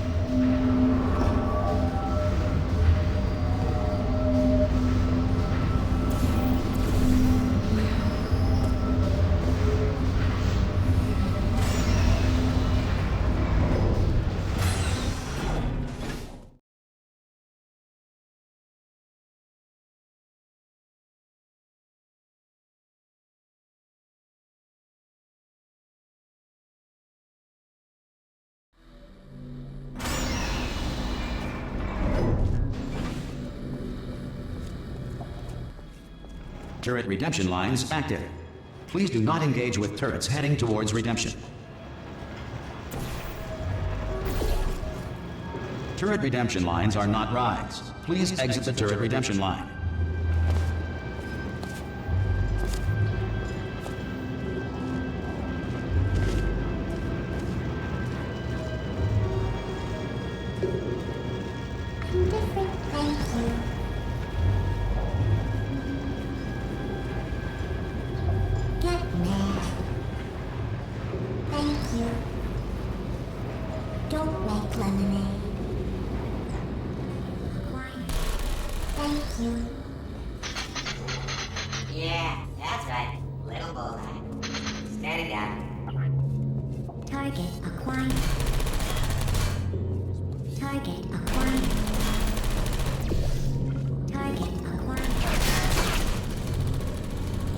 Turret redemption lines active. Please do not engage with turrets heading towards redemption. Turret redemption lines are not rides. Please exit the turret redemption line. Different, thank you. Get mad. Thank you. Don't make lemonade. Quiet. Thank you. Yeah, that's right. Little bullseye. Stand it down. Target acquired. Target acquired. Target acquired.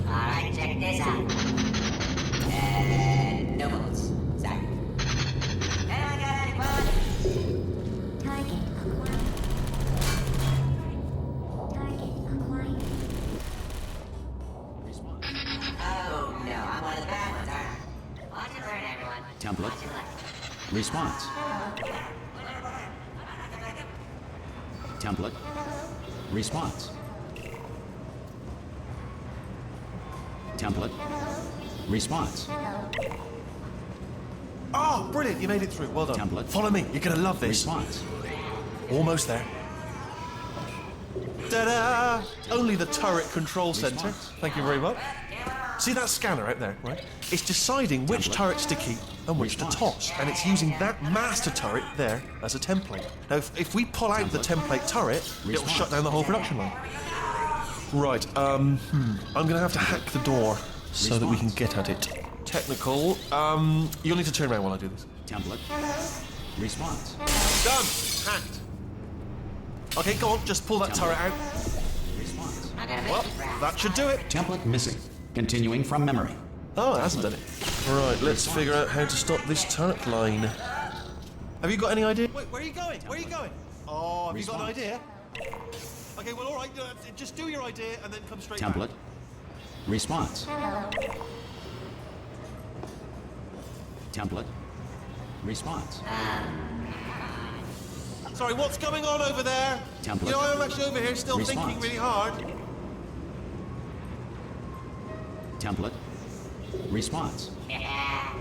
Alright, check this out. No bullets. Sorry. Anyone got any bullets? Target acquired. Target acquired. Oh no, I'm one of the bad ones, aren't I? Watch and learn, everyone. Template. Watch and learn. Response. Template. Response. Template. Response. Oh, brilliant, you made it through. Well done. Template. Follow me, you're going to love this. Response. Almost there. Ta-da! Only the turret control center. Response. Thank you very much. See that scanner out there, right? It's deciding which Template. turrets to keep and which to Response. toss, and it's using that master turret there as a template. Now, if we pull out the template turret, it'll Response. shut down the whole production line. Right, I'm gonna have to hack the door so that we can get at it. Technical, you'll need to turn around while I do this. Template. Response. Done! Hacked. Okay, go on, just pull that turret out. Response. I'm gonna make Well, you proud. that should do it. Template missing. Continuing from memory. Oh, it hasn't done it. Right, let's figure out how to stop this turret line. Have you got any idea? Wait, where are you going? Where are you going? Oh, have you got an idea? Okay, well, all right, just do your idea and then come straight Template. back. Response. Hello. Template. Response. Sorry, what's going on over there? Template. You know, I'm actually over here still Response. thinking really hard. Template. Response. Yeah.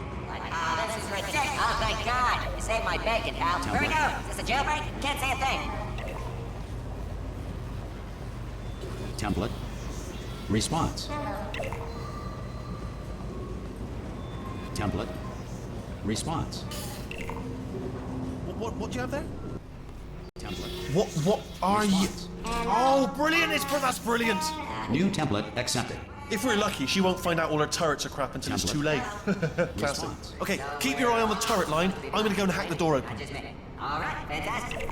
Oh, this is ridiculous. Oh, thank God. You saved my bacon, pal. Where we go? Is this a jailbreak? Can't say a thing. Template. Response. Template. Response. What do you have there? Template. What are you? Response. Oh, brilliant! That's brilliant. New template accepted. If we're lucky, she won't find out all her turrets are crap until it's Template. too late. Classic. Response. Okay, keep your eye on the turret line. I'm gonna go and hack the door open. Just a minute. All right, fantastic.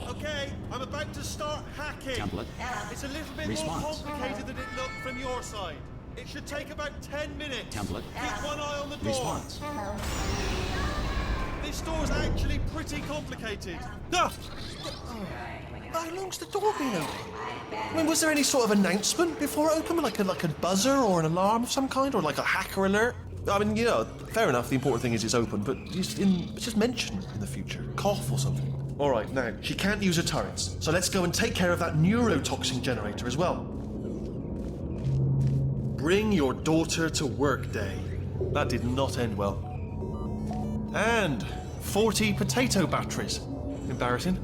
Okay, I'm about to start hacking. Template. It's a little bit Response. more complicated than it looked from your side. It should take about 10 minutes. Template. Keep one eye on the door. Response. Hello. This door's actually pretty complicated. Ah! How long's the door been open? I mean, was there any sort of announcement before it opened? Like a buzzer or an alarm of some kind? Or like a hacker alert? I mean, you know, fair enough, the important thing is it's open, but just mention in the future. Cough or something. All right, now, she can't use her turrets, so let's go and take care of that neurotoxin generator as well. Bring your daughter to work day. That did not end well. And 40 potato batteries. Embarrassing.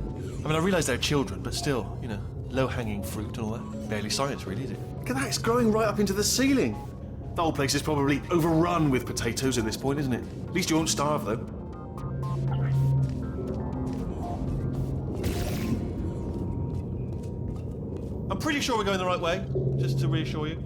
I mean, I realise they're children, but still, you know, low-hanging fruit and all that. Barely science, really, is it? Look at that, it's growing right up into the ceiling. The whole place is probably overrun with potatoes at this point, isn't it? At least you won't starve, though. I'm pretty sure we're going the right way, just to reassure you.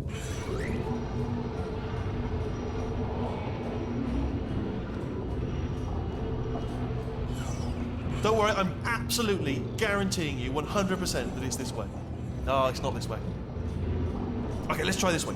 Don't worry, I'm absolutely guaranteeing you 100% that it's this way. No, it's not this way. Okay, let's try this way.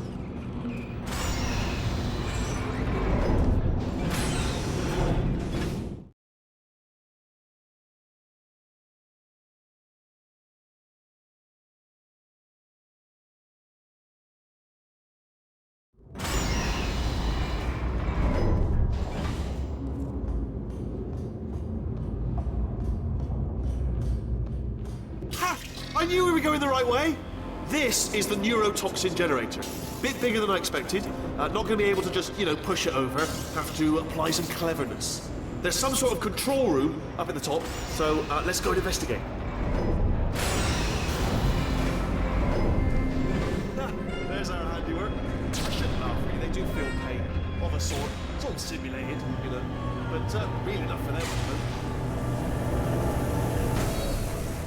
Ha! I knew we were going the right way. This is the neurotoxin generator. Bit bigger than I expected. Not going to be able to just, you know, push it over. Have to apply some cleverness. There's some sort of control room up at the top, so let's go and investigate. Ah, there's our handiwork. I shouldn't laugh, really. They do feel pain of a sort. It's all simulated, you know, but real enough for them, I suppose.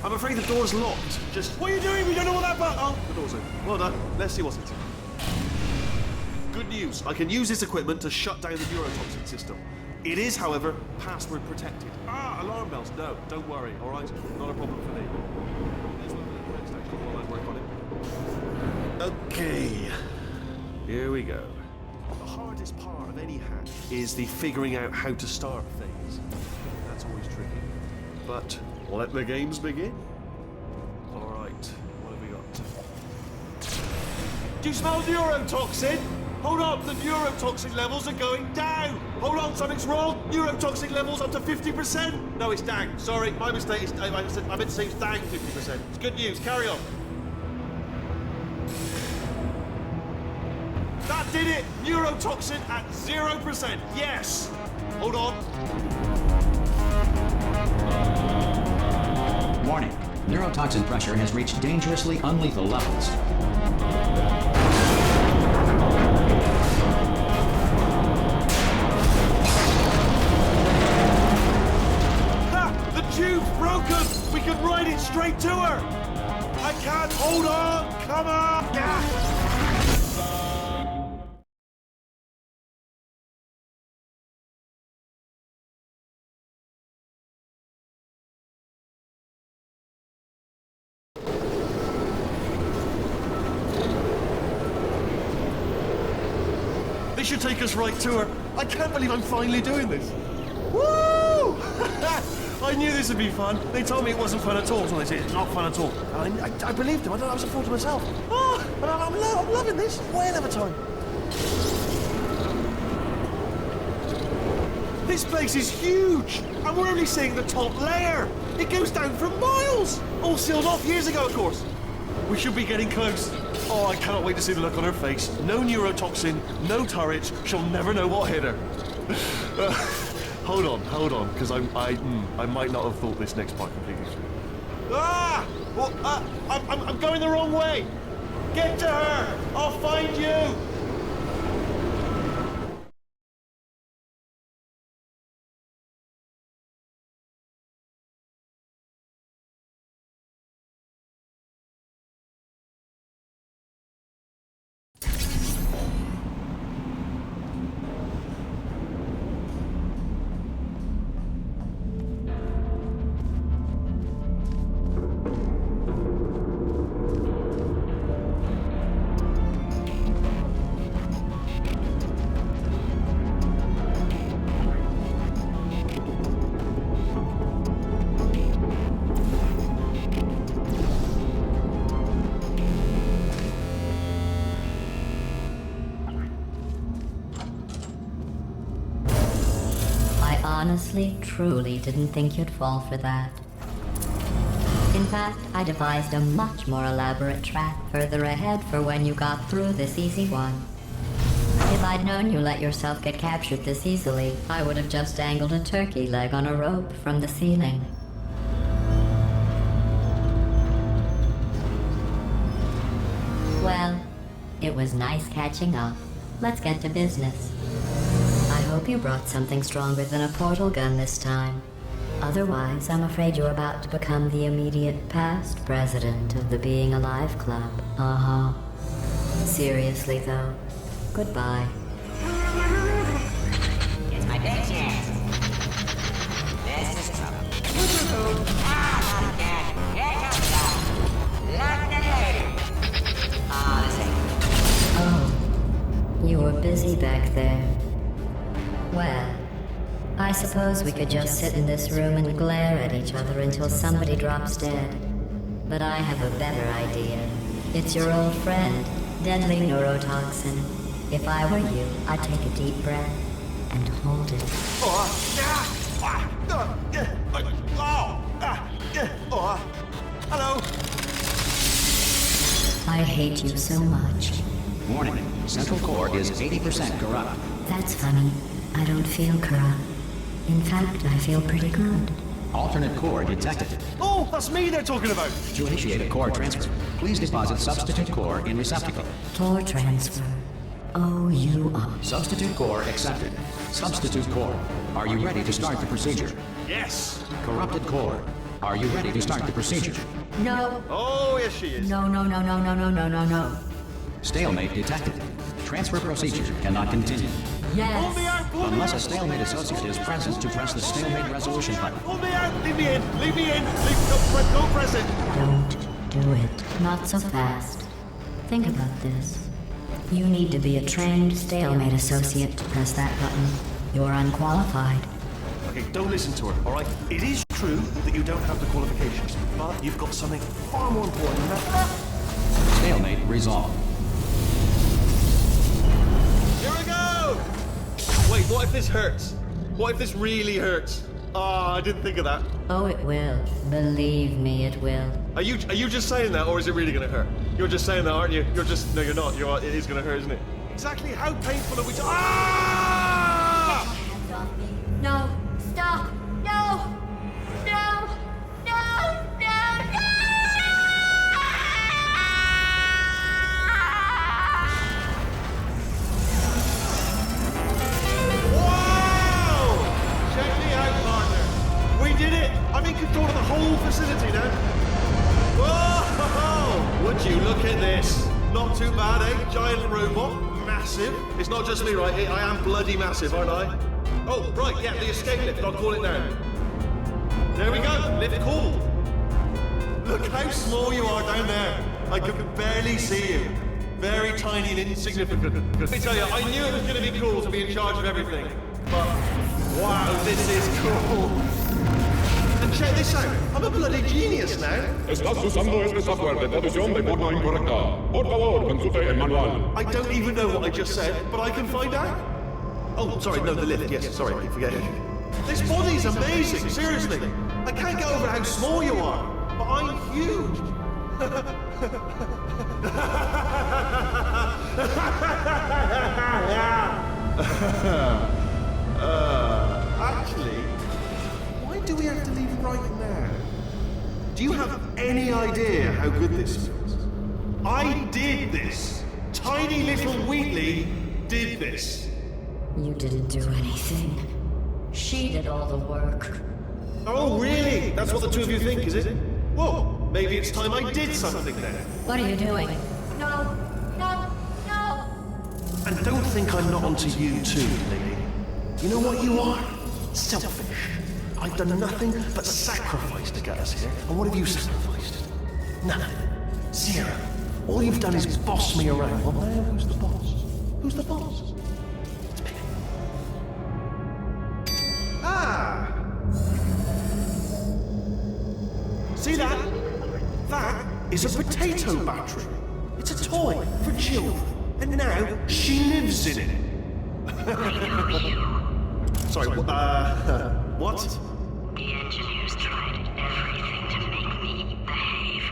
I'm afraid the door's locked. Just, what are you doing? We don't know what that button. Oh, the door's open. Well done. Let's see what's inside. Good news. I can use this equipment to shut down the neurotoxin system. It is, however, password protected. Ah, alarm bells. No, don't worry. All right, not a problem for me. There's one for the next actually while I work on it. Okay. Here we go. The hardest part of any hack is the figuring out how to start things. That's always tricky. But let the games begin. All right, what have we got? Do you smell neurotoxin? Hold on, the neurotoxin levels are going down. Hold on, something's wrong. Neurotoxin levels up to 50%. No, it's down. Sorry, my mistake. I meant to say it's down 50%. It's good news. Carry on. That did it. Neurotoxin at 0%. Yes. Hold on. Warning. Neurotoxin pressure has reached dangerously unlethal levels. Ha! The tube's broken! We can ride it straight to her! I can't hold on! Come on! Yeah. This should take us right to her. I can't believe I'm finally doing this. Woo! I knew this would be fun. They told me it wasn't fun at all. So they said it's not fun at all. And I believed them. I was a fool to myself. Oh, and I'm loving this. Way another time. This place is huge, and we're only seeing the top layer. It goes down for miles. All sealed off years ago, of course. We should be getting close. Oh, I cannot wait to see the look on her face. No neurotoxin, no turret. She'll never know what hit her. Hold on, because I might not have thought this next part completely through. Ah! Well, I'm going the wrong way. Get to her. I'll find you. Honestly, truly didn't think you'd fall for that. In fact, I devised a much more elaborate trap further ahead for when you got through this easy one. If I'd known you let yourself get captured this easily, I would have just dangled a turkey leg on a rope from the ceiling. Well, it was nice catching up. Let's get to business. I hope you brought something stronger than a portal gun this time. Otherwise, I'm afraid you're about to become the immediate past president of the Being Alive Club. Uh-huh. Seriously, though, goodbye. It's my big chance. This is trouble. Ah, okay. Here comes trouble. London lady. Oh, this ain't. Oh, you were busy back there. Well, I suppose we could just sit in this room and glare at each other until somebody drops dead. But I have a better idea. It's your old friend, deadly neurotoxin. If I were you, I'd take a deep breath and hold it. Hello. I hate you so much. Warning, Central Core is 80% corrupt. That's funny. I don't feel corrupt. In fact, I feel pretty good. Alternate core detected. Oh, that's me they're talking about. To initiate a core transfer, please deposit substitute core in receptacle. Core transfer. Oh, you are. Substitute core accepted. Substitute core, are you ready to start the procedure? Yes. Corrupted core, are you ready to start the procedure? No. Oh, yes she is. No. Stalemate detected. Transfer procedure cannot continue. Yes. Pull me out, pull me Unless out. a stalemate associate is present to press the stalemate resolution button. Pull me out. Leave me in. Leave me in. Don't press it. Don't do it. Not so fast. Think about this. You need to be a trained stalemate associate to press that button. You're unqualified. Okay, don't listen to her, all right? It is true that you don't have the qualifications, but you've got something far more important than that. Stalemate resolved. Here we go! Wait, what if this hurts? What if this really hurts? Ah, I didn't think of that. Oh, it will. Believe me, it will. Are you just saying that, or is it really gonna hurt? You're just saying that, aren't you? No, you're not. It is gonna hurt, isn't it? Exactly how painful are we? Ah! No! Stop! No! No! No! Wow! Check me out, partner. We did it! I'm in control of the whole facility now. Whoa! Would you look at this? Not too bad, eh? Giant robot. Massive. It's not just me, right? I am bloody massive, aren't I? Oh, right, yeah, the escape lift. I'll call it now. There we go. Lift call. Look how small you are down there. I can barely see you. Very tiny and insignificant. Let me tell you, I knew it was going to be cool to be in charge of everything. But, wow, this is cool. check this out. I'm a bloody genius now. Estás usando este software de traducción de forma incorrecta. Por favor, consulte el manual. I don't even know what I just said, but I can find out. Oh, sorry, no, the lift. Yes, sorry, I keep forgetting. This body's amazing, seriously. I can't get over how small you are, but I'm huge. Actually, why do we have to leave right now? Do you have any idea how good this feels? I did this. Tiny little Wheatley did this. You didn't do anything. She did all the work. Oh, really? That's what the two of you think, is it? Well, maybe it's time I did something then. What are you doing? No, no, no! And don't think I'm not onto you too, lady. You know what you are? Selfish. I've done nothing but sacrifice to get us here. And what have you sacrificed? Nothing. Zero. All you've done is boss me around. Well, now who's the boss? Who's the boss? It's me. Ah! See that? That is a potato battery. It's a toy for children. And now she lives in it. Sorry, what? The engineers tried everything to make me behave,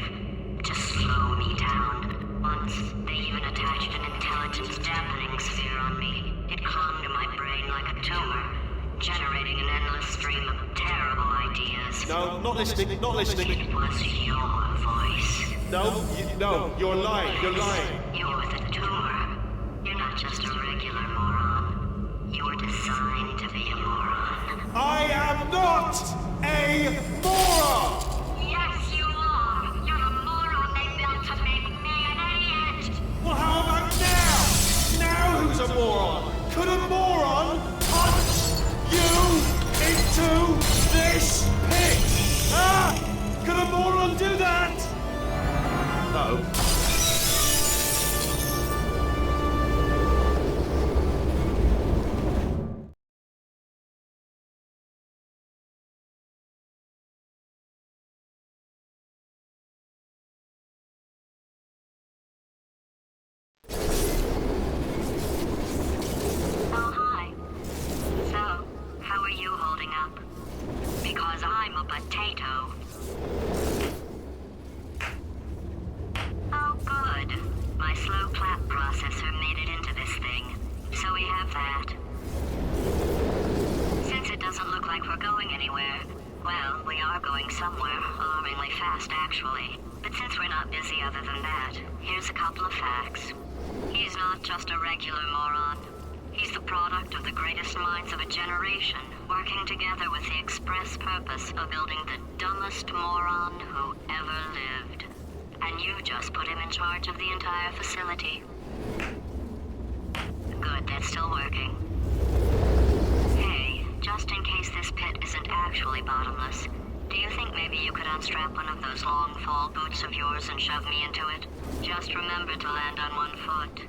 to slow me down. Once, they even attached an intelligence dampening sphere on me. It clung to my brain like a tumor, generating an endless stream of terrible ideas. No, not listening, not listening. It was your voice. No, you're lying, you're lying. You're the tumor. You're not just a regular moron. You're designed to be a moron. I am not a moron! Yes, you are. You're a moron they built to make me an idiot. Well, how about now? Now who's a moron? Could a moron punch you into this pit? Ah! Could a moron do that? No. Oh, hi. So, how are you holding up? Because I'm a potato. Oh, good. My slow clap processor made it into this thing. So we have that. Since it doesn't look like we're going anywhere, well, we are going somewhere, alarmingly fast, actually. But since we're not busy other than that, here's a couple of facts. He's not just a regular moron. He's the product of the greatest minds of a generation, working together with the express purpose of building the dumbest moron who ever lived. And you just put him in charge of the entire facility. Good, that's still working. Hey, just in case this pit isn't actually bottomless, do you think maybe you could unstrap one of those long fall boots of yours and shove me into it? Just remember to land on one foot.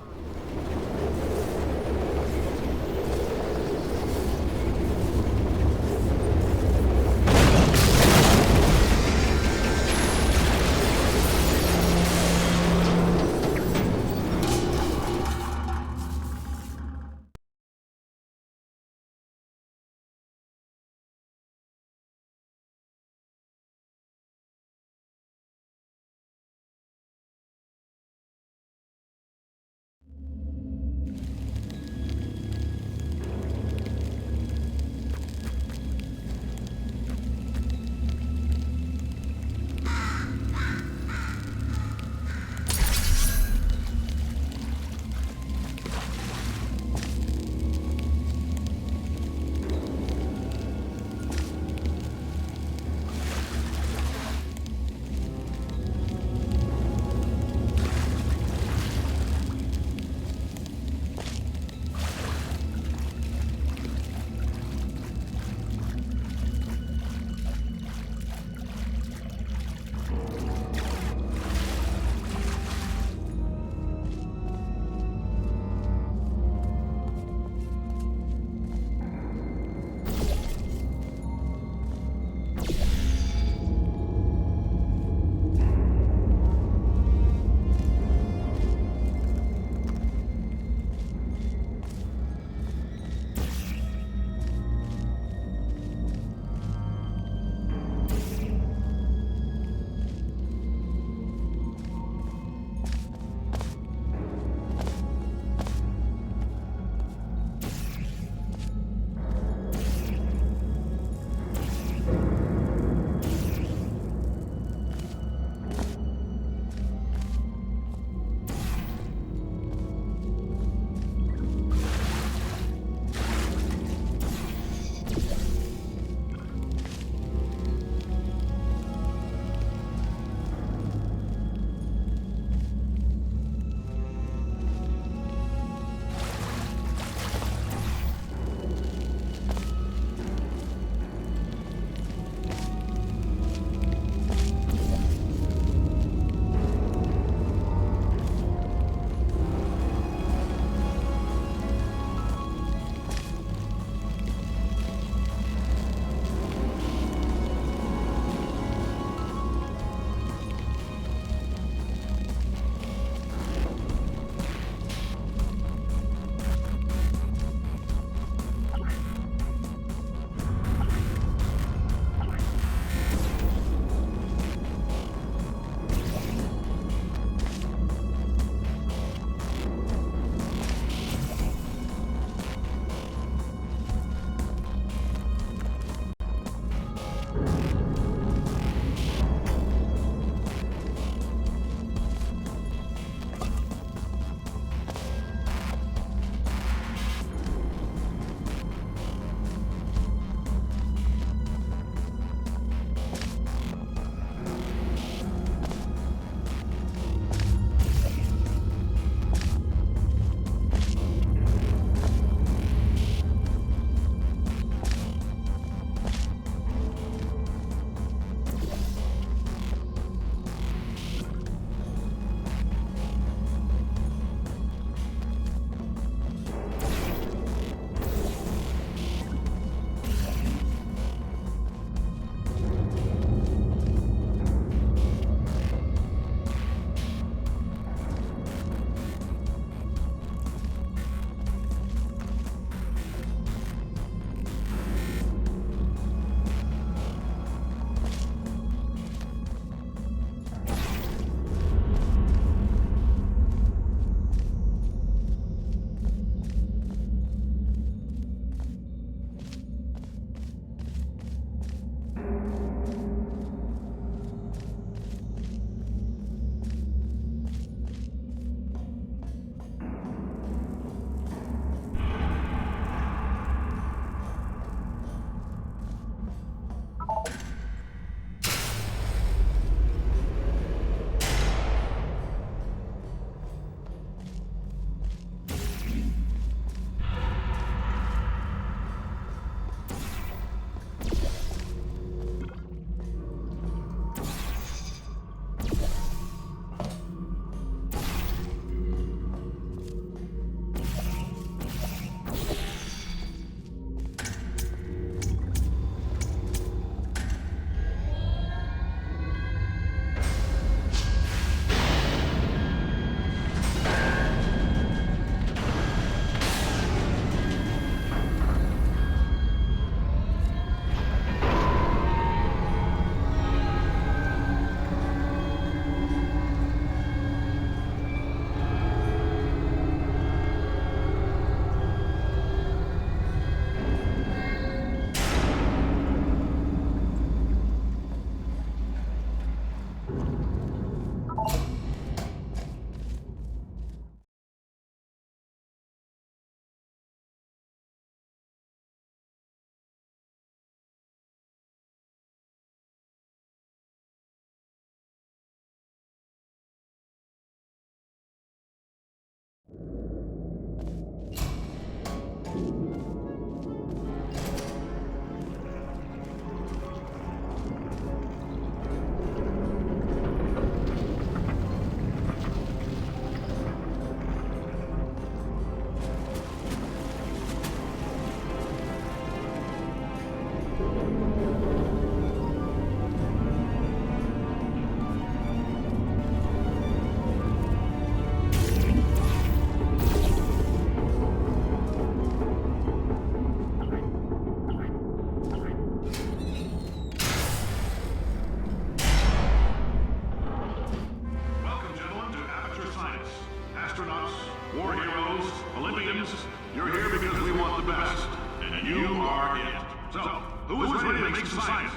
astronauts, war heroes, Olympians, you're here because we want the best. And you are it. So, who is ready to make some science?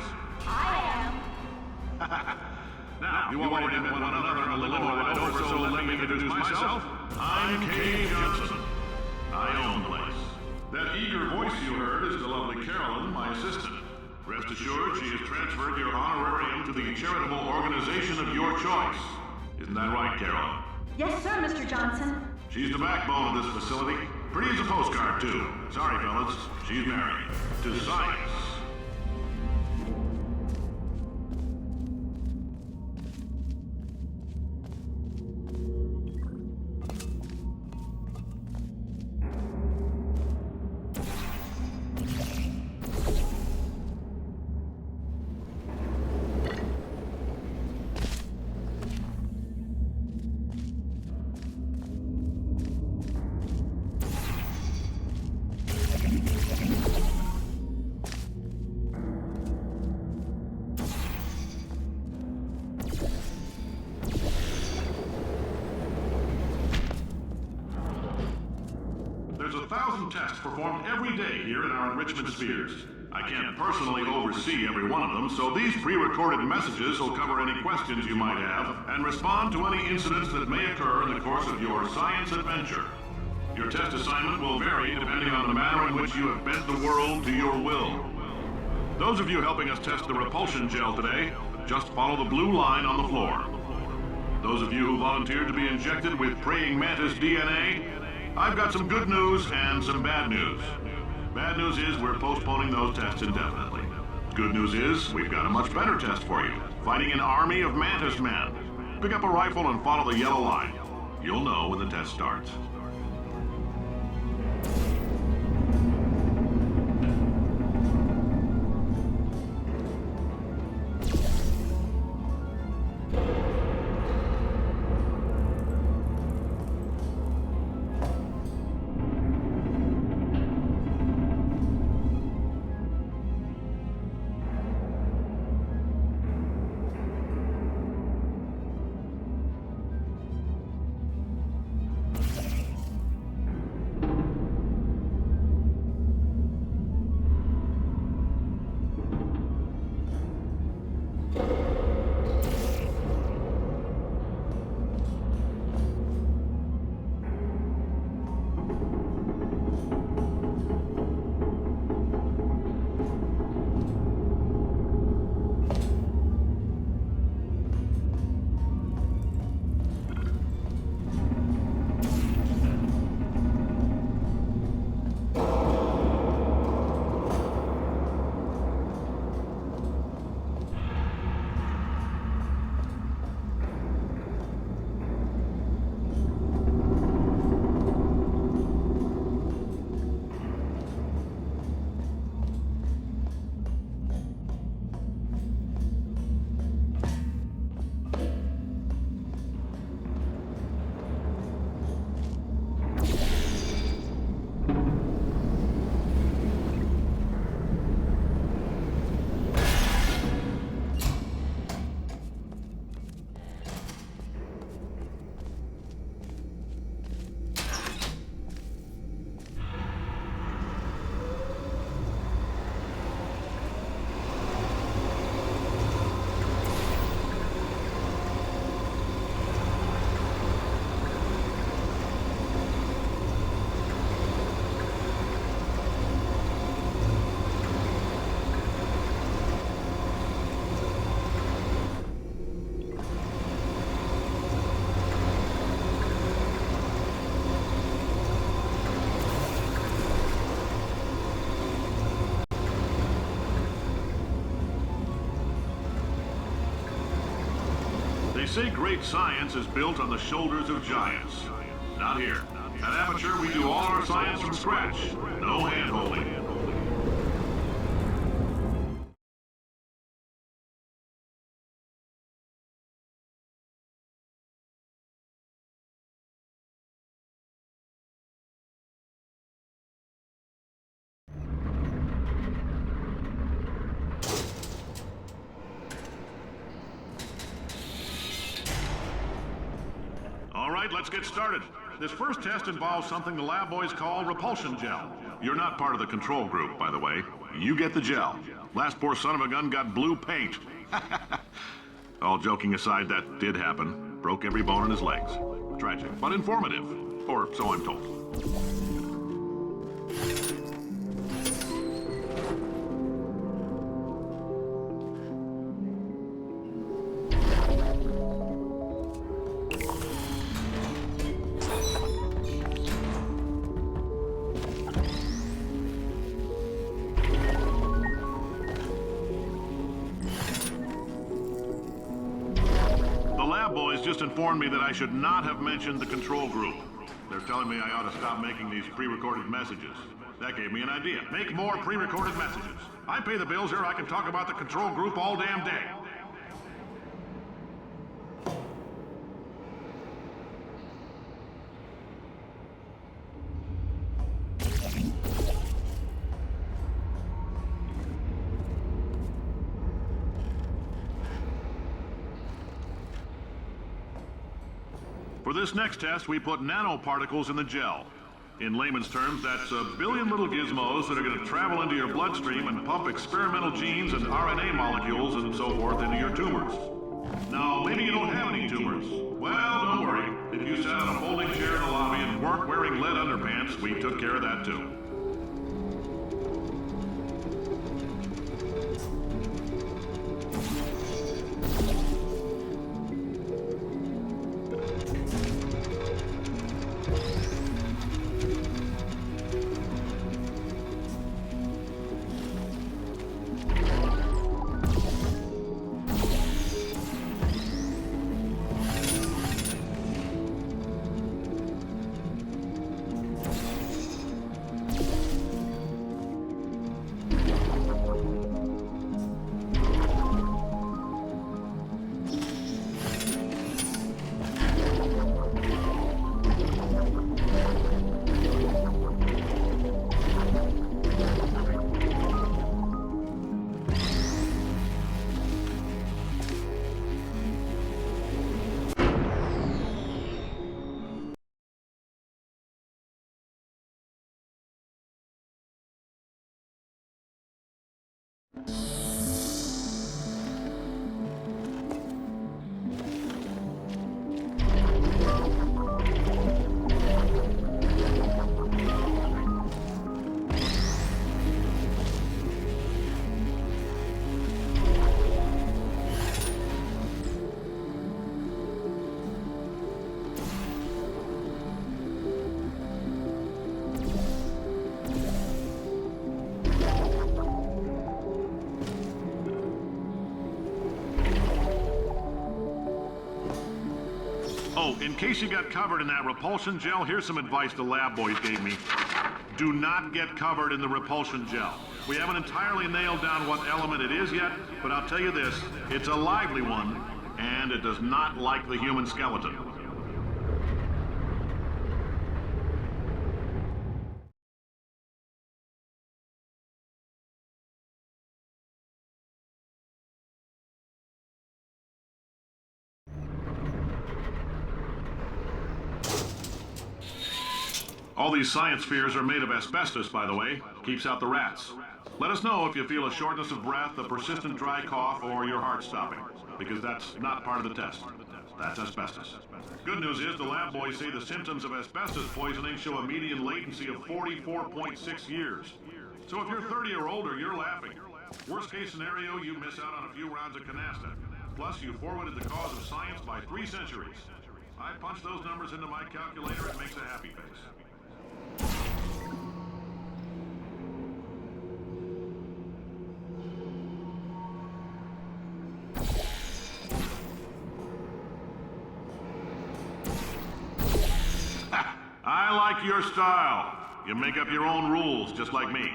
I Now, you already met one another on the limo ride over, so let me introduce myself. I'm Cave Johnson. I own the place. That eager voice you heard is the lovely Carolyn, my assistant. Rest assured, she has transferred your honorarium to the charitable organization of your choice. Isn't that right, Carolyn? Yes, sir, Mr. Johnson. She's the backbone of this facility. Pretty as a postcard, too. Sorry, fellas. She's married. To science. There's 1,000 tests performed every day here in our enrichment spheres. I can't personally oversee every one of them, so these pre-recorded messages will cover any questions you might have and respond to any incidents that may occur in the course of your science adventure. Your test assignment will vary depending on the manner in which you have bent the world to your will. Those of you helping us test the repulsion gel today, just follow the blue line on the floor. Those of you who volunteered to be injected with praying mantis DNA, I've got some good news and some bad news. Bad news is we're postponing those tests indefinitely. Good news is we've got a much better test for you. Fighting an army of mantis men. Pick up a rifle and follow the yellow line. You'll know when the test starts. They say great science is built on the shoulders of giants. Not here. At Aperture, we do all our science from scratch. No hand-holding. All right, let's get started. This first test involves something the lab boys call repulsion gel. You're not part of the control group, by the way. You get the gel. Last poor son of a gun got blue paint. All joking aside, that did happen. Broke every bone in his legs. Tragic, but informative. Or so I'm told. Just informed me that I should not have mentioned the control group. They're telling me I ought to stop making these pre-recorded messages. That gave me an idea. Make more pre-recorded messages. I pay the bills here, I can talk about the control group all damn day. For this next test, we put nanoparticles in the gel. In layman's terms, that's a billion little gizmos that are going to travel into your bloodstream and pump experimental genes and RNA molecules and so forth into your tumors. Now, maybe you don't have any tumors. Well, don't worry. If you sat on a folding chair in the lobby and weren't wearing lead underpants, we took care of that too. Oh, in case you got covered in that repulsion gel, here's some advice the lab boys gave me. Do not get covered in the repulsion gel. We haven't entirely nailed down what element it is yet, but I'll tell you this, it's a lively one, and it does not like the human skeleton. All these science spheres are made of asbestos, by the way. Keeps out the rats. Let us know if you feel a shortness of breath, a persistent dry cough, or your heart stopping, because that's not part of the test. That's asbestos. Good news is the lab boys say the symptoms of asbestos poisoning show a median latency of 44.6 years. So if you're 30 or older, you're laughing. Worst case scenario, you miss out on a few rounds of canasta. Plus, you forwarded the cause of science by 3 centuries. I punch those numbers into my calculator, it makes a happy face. I like your style. You make up your own rules, just like me.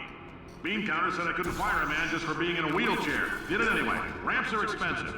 Bean counter said I couldn't fire a man just for being in a wheelchair. Did it anyway. Ramps are expensive.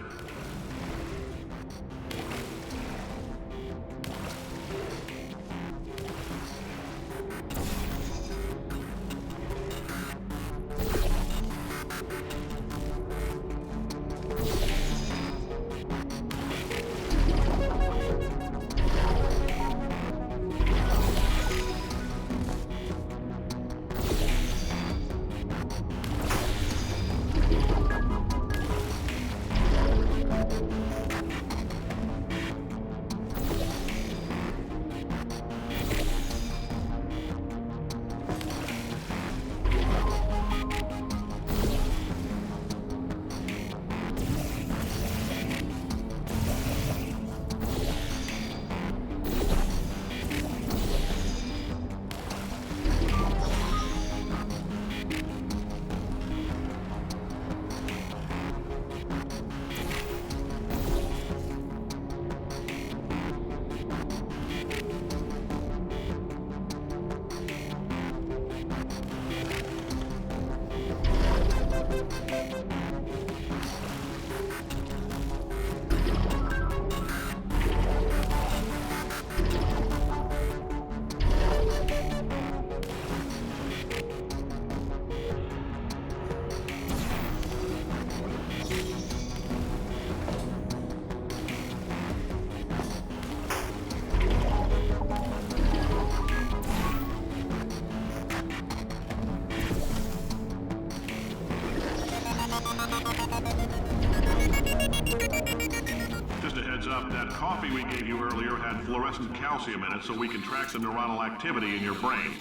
fluorescent calcium in it so we can track the neuronal activity in your brain.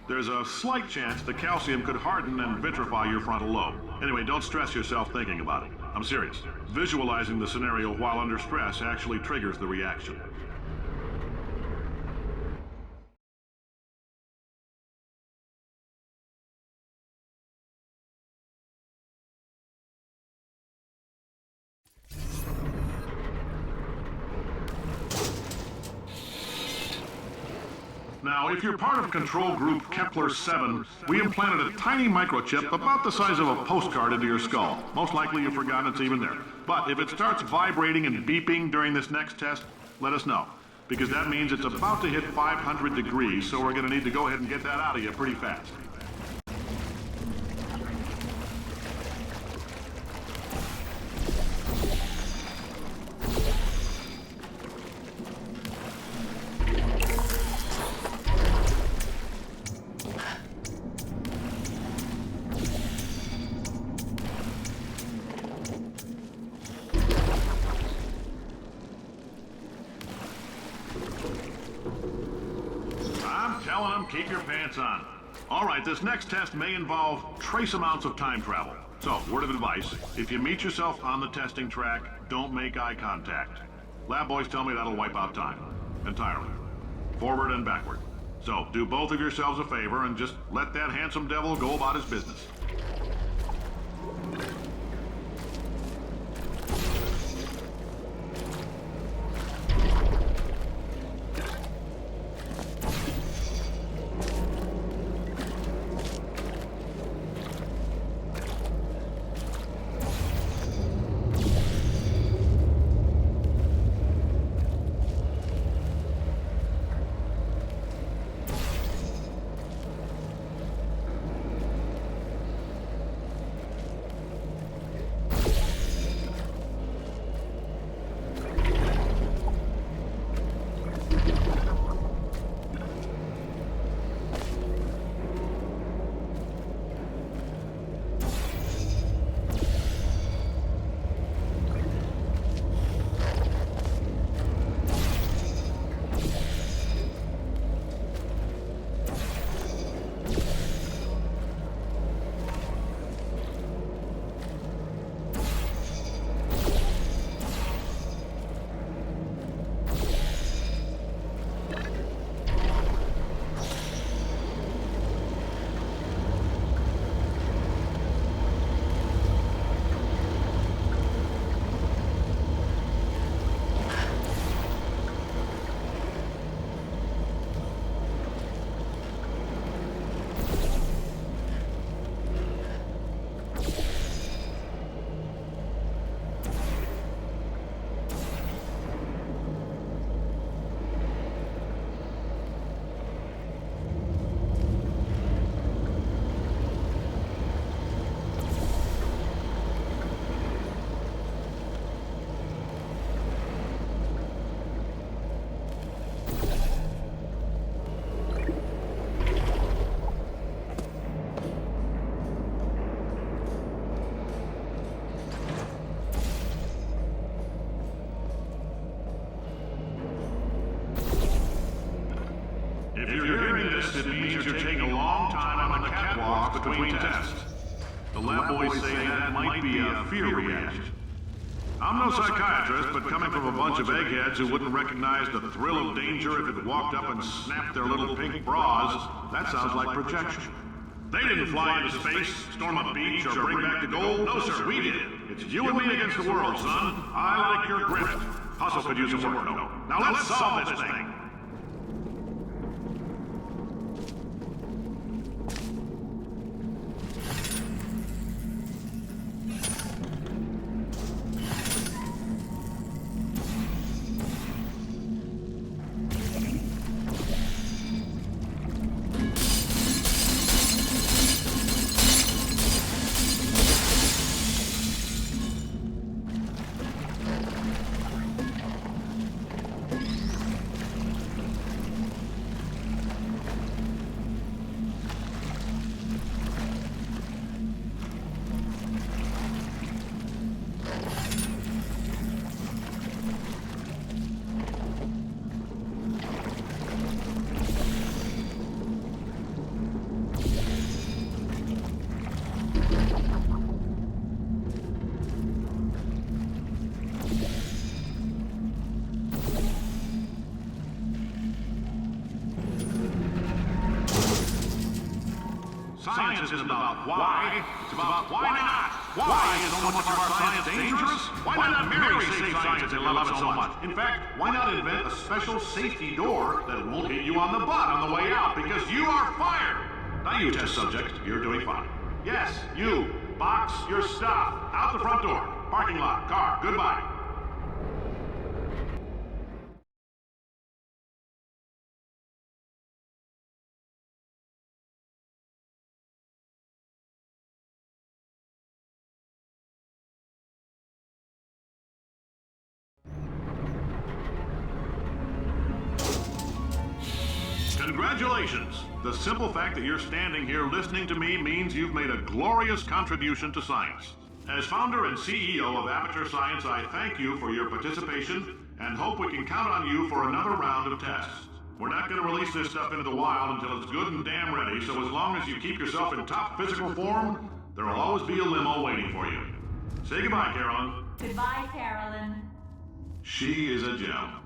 There's a slight chance the calcium could harden and vitrify your frontal lobe. Anyway, don't stress yourself thinking about it. I'm serious. Visualizing the scenario while under stress actually triggers the reaction. Now, if you're part of control group Kepler-7, we implanted a tiny microchip about the size of a postcard into your skull. Most likely you've forgotten it's even there. But if it starts vibrating and beeping during this next test, let us know. Because that means it's about to hit 500 degrees, so we're going to need to go ahead and get that out of you pretty fast. Telling them, keep your pants on. All right, this next test may involve trace amounts of time travel. So, word of advice, if you meet yourself on the testing track, don't make eye contact. Lab boys tell me that'll wipe out time. Entirely. Forward and backward. So, do both of yourselves a favor and just let that handsome devil go about his business. If you're hearing this, it means you're taking a long time on the catwalk between tests. The lab boys say that might be a fear reaction. I'm no psychiatrist, but coming from a bunch of eggheads who wouldn't recognize the thrill of danger if it walked up and snapped their little pink bras, that sounds like projection. They didn't fly into space, storm a beach, or bring back the gold. No, sir, we did. It's you and me against the world, son. I like your grit. Hustle could use some work, though. Now let's solve this thing. science isn't about why, it's about why not. Why is so much of our science dangerous? Why not marry safe science and love it so much? In fact, why not invent a special safety door that won't hit you on the butt on the way out because you are fired? Now you test subject, you're doing fine. Yes, you. Box your stuff. Out the front door. Parking lot. Car. Goodbye. Congratulations! The simple fact that you're standing here listening to me means you've made a glorious contribution to science. As founder and CEO of Aperture Science, I thank you for your participation and hope we can count on you for another round of tests. We're not going to release this stuff into the wild until it's good and damn ready, so as long as you keep yourself in top physical form, there will always be a limo waiting for you. Say goodbye, Carolyn. Goodbye, Carolyn. She is a gem.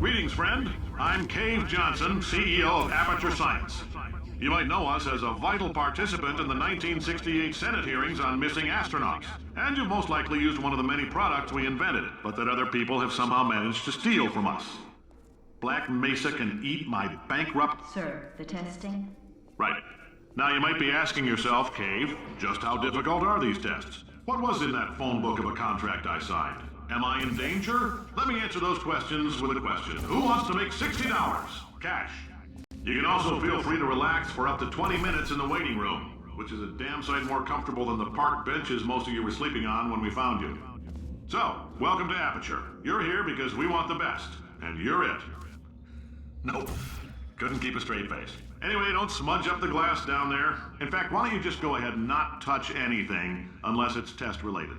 Greetings, friend. I'm Cave Johnson, CEO of Aperture Science. You might know us as a vital participant in the 1968 Senate hearings on missing astronauts. And you've most likely used one of the many products we invented, but that other people have somehow managed to steal from us. Black Mesa can eat my bankrupt... Sir, the testing? Right. Now you might be asking yourself, Cave, just how difficult are these tests? What was in that phone book of a contract I signed? Am I in danger? Let me answer those questions with a question. Who wants to make $60? Cash. You can also feel free to relax for up to 20 minutes in the waiting room, which is a damn sight more comfortable than the park benches most of you were sleeping on when we found you. So, welcome to Aperture. You're here because we want the best, and you're it. Nope. Couldn't keep a straight face. Anyway, don't smudge up the glass down there. In fact, why don't you just go ahead and not touch anything unless it's test related.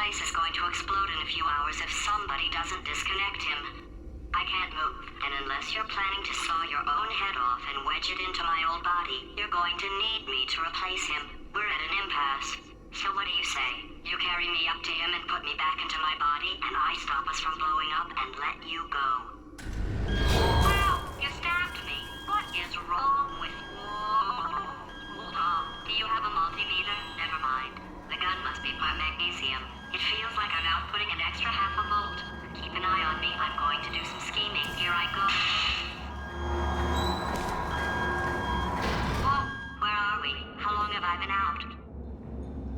place is going to explode in a few hours if somebody doesn't disconnect him. I can't move, and unless you're planning to saw your own head off and wedge it into my old body, you're going to need me to replace him. We're at an impasse. So what do you say? You carry me up to him and put me back into my body, and I stop us from blowing up and let you go. Wow! You stabbed me! What is wrong with... Oh, do you have a multimeter? Never mind. The gun must be part magnesium. It feels like I'm outputting an extra half a volt. Keep an eye on me. I'm going to do some scheming. Here I go. Whoa! Where are we? How long have I been out?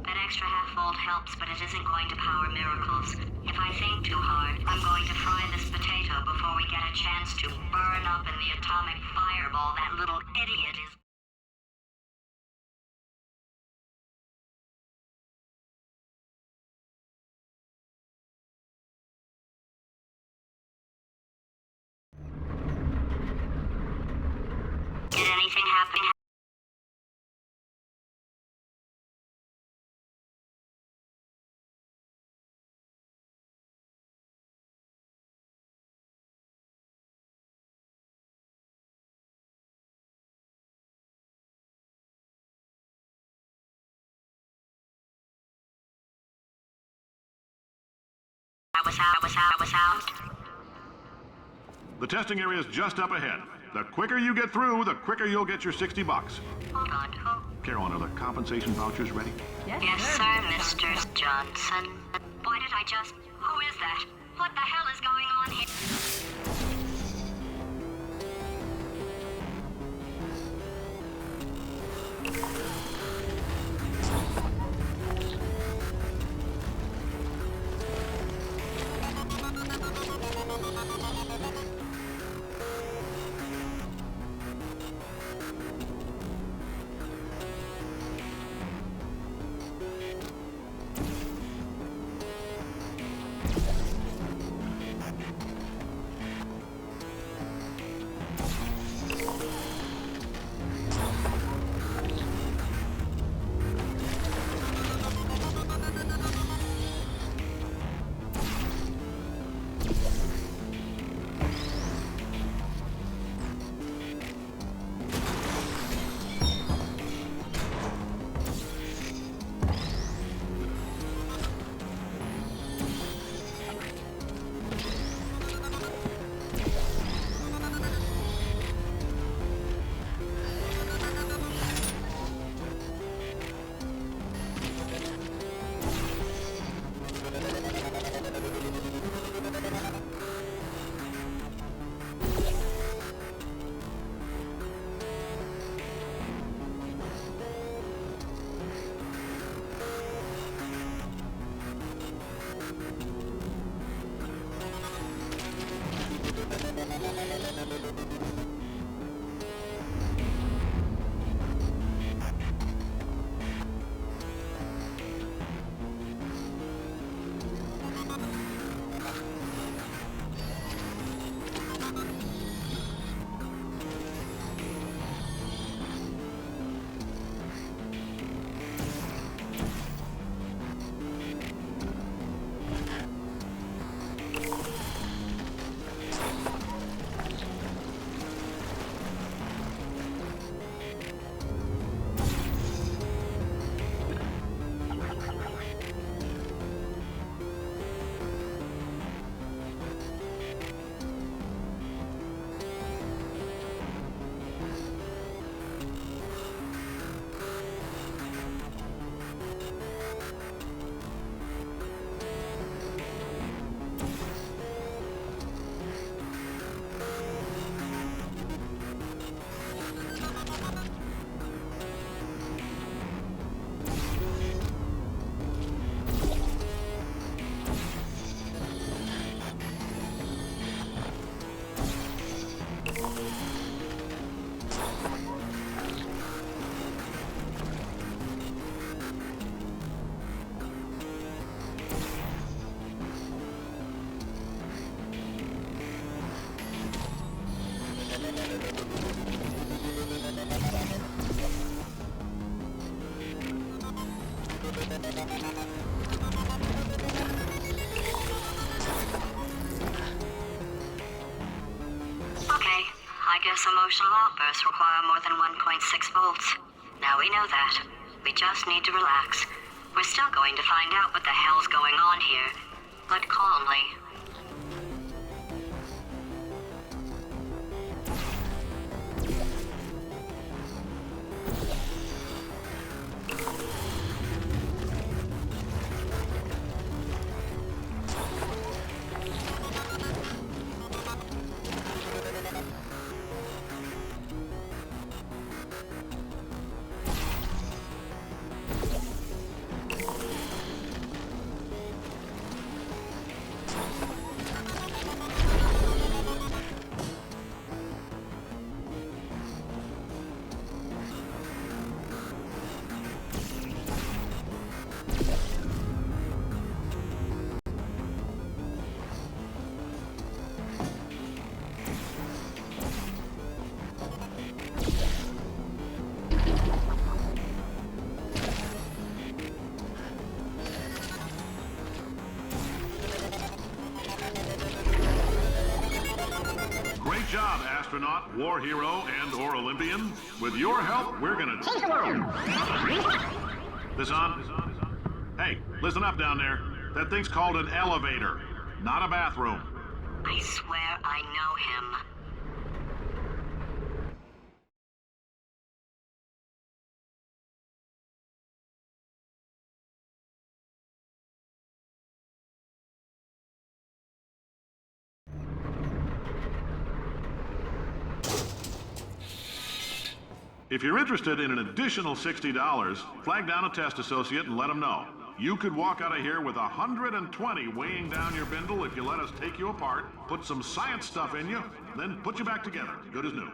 That extra half volt helps, but it isn't going to power miracles. If I think too hard, I'm going to fry this potato before we get a chance to burn up in the atomic fireball that little idiot is. Did anything happen? I was out. The testing area is just up ahead. The quicker you get through, the quicker you'll get your $60. Hold on, who? Carolyn, are the compensation vouchers ready? Yes, sir, Mr. Johnson. Why did I just... Who is that? What the hell is going on here? guess emotional outbursts require more than 1.6 volts. Now we know that. We just need to relax. We're still going to find out what the hell's going on here, but calmly. Great job, astronaut, war hero, and/or Olympian. With your help, we're gonna change the world. This on? Hey, listen up down there. That thing's called an elevator, not a bathroom. I swear I know him. If you're interested in an additional $60, flag down a test associate and let them know. You could walk out of here with 120 weighing down your bindle if you let us take you apart, put some science stuff in you, then put you back together, good as new.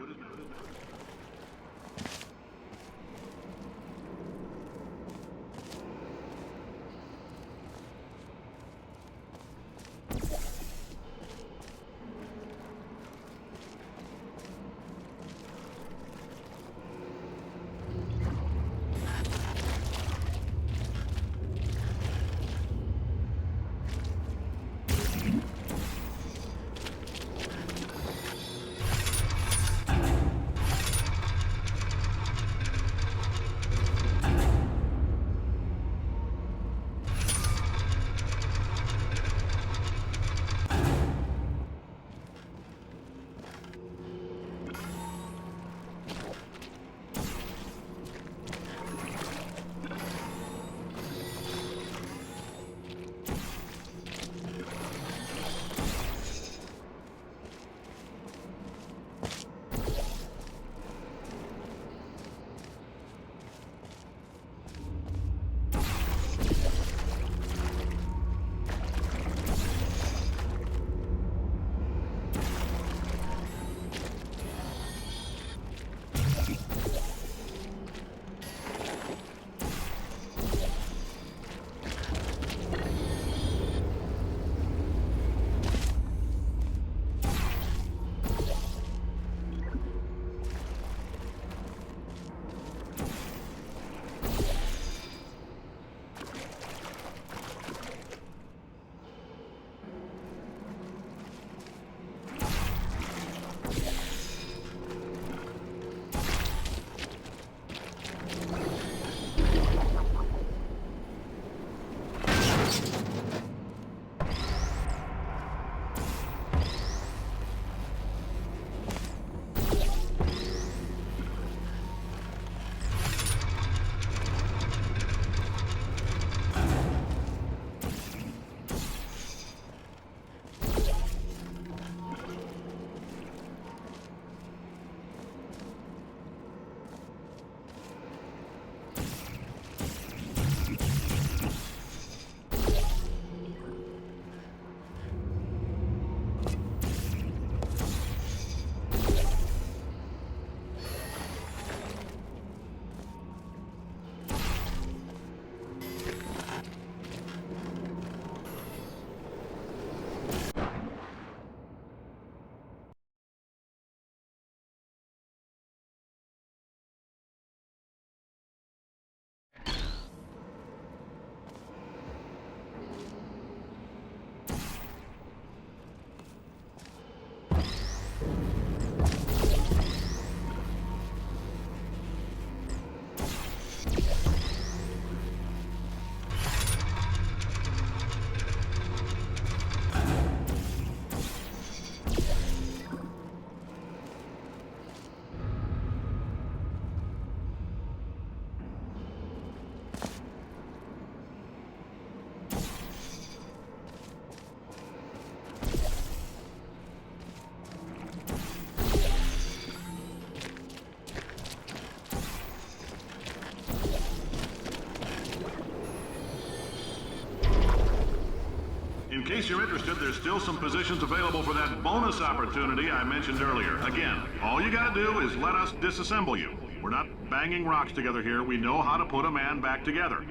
In case you're interested, there's still some positions available for that bonus opportunity I mentioned earlier. Again, all you gotta do is let us disassemble you. We're not banging rocks together here. We know how to put a man back together.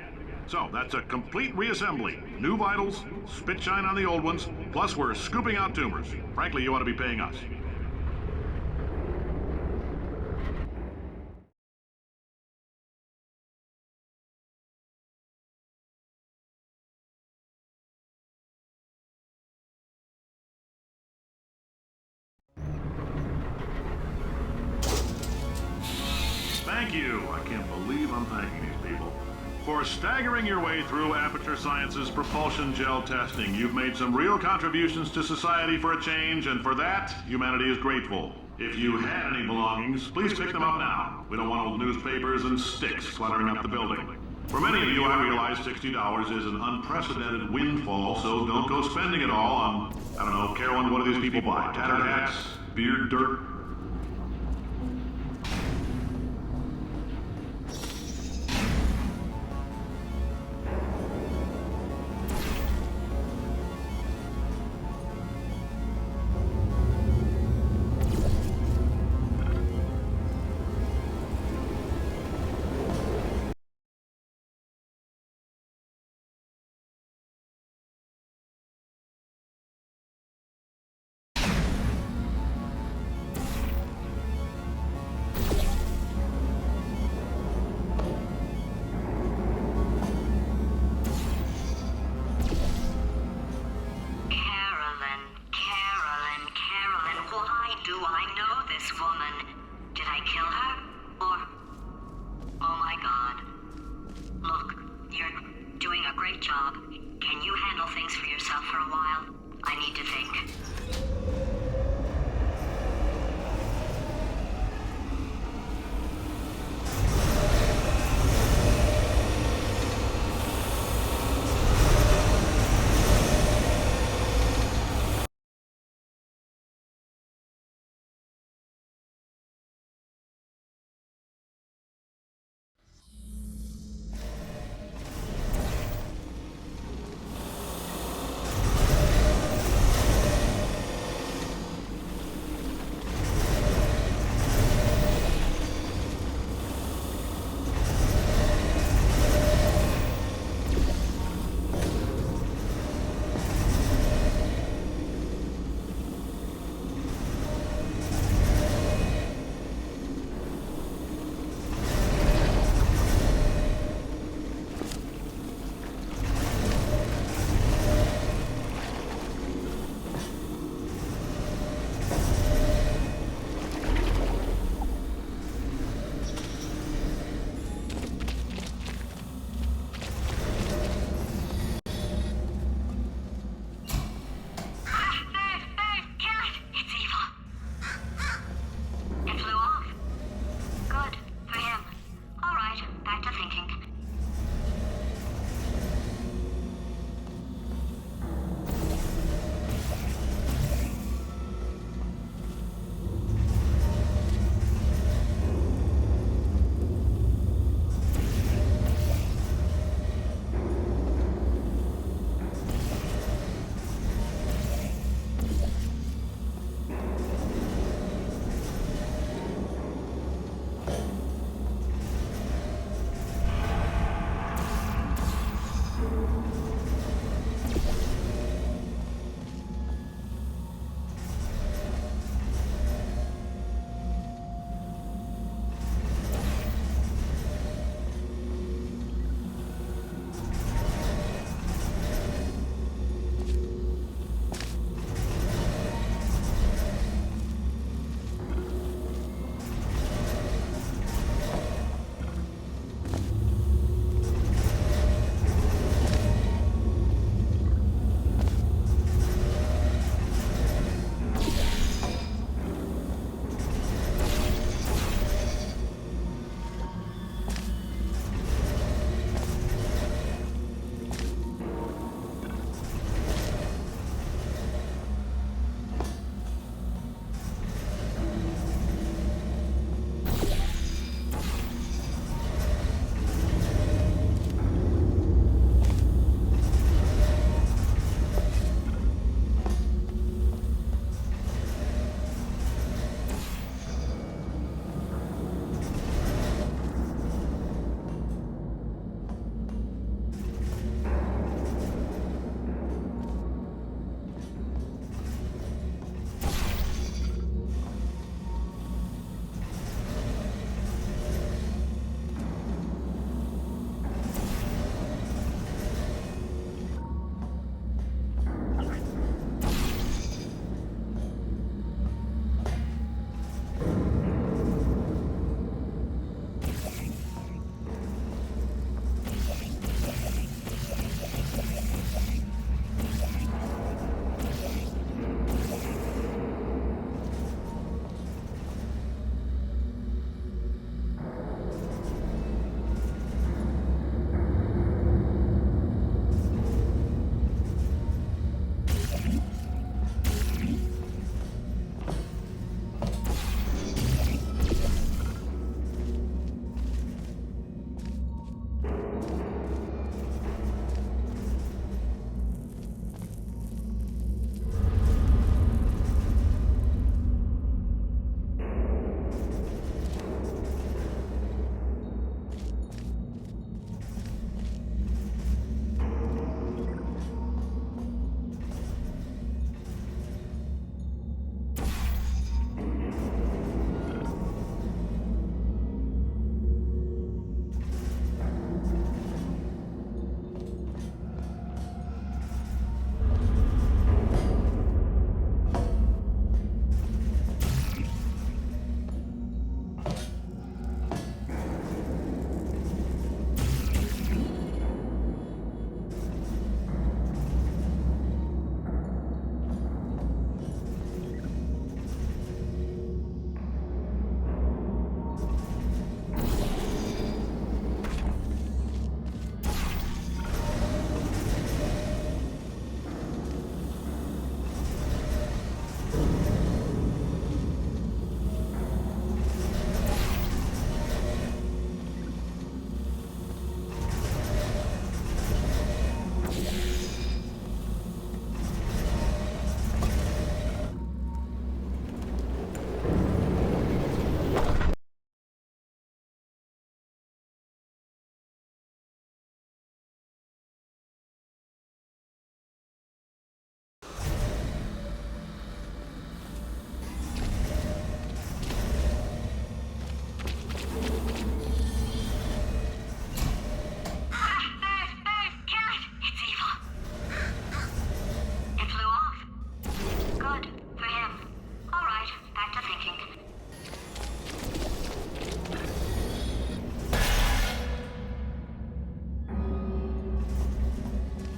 So, that's a complete reassembly. New vitals, spit shine on the old ones, plus we're scooping out tumors. Frankly, you ought to be paying us. Thank you. I can't believe I'm thanking these people. For staggering your way through Aperture Science's propulsion gel testing, you've made some real contributions to society for a change, and for that, humanity is grateful. If you had any belongings, please pick them up now. We don't want old newspapers and sticks cluttering up the building. For many of you, I realize $60 is an unprecedented windfall, so don't go spending it all on, I don't know, Carolyn, what do these people buy? Tattered hats? Beard dirt?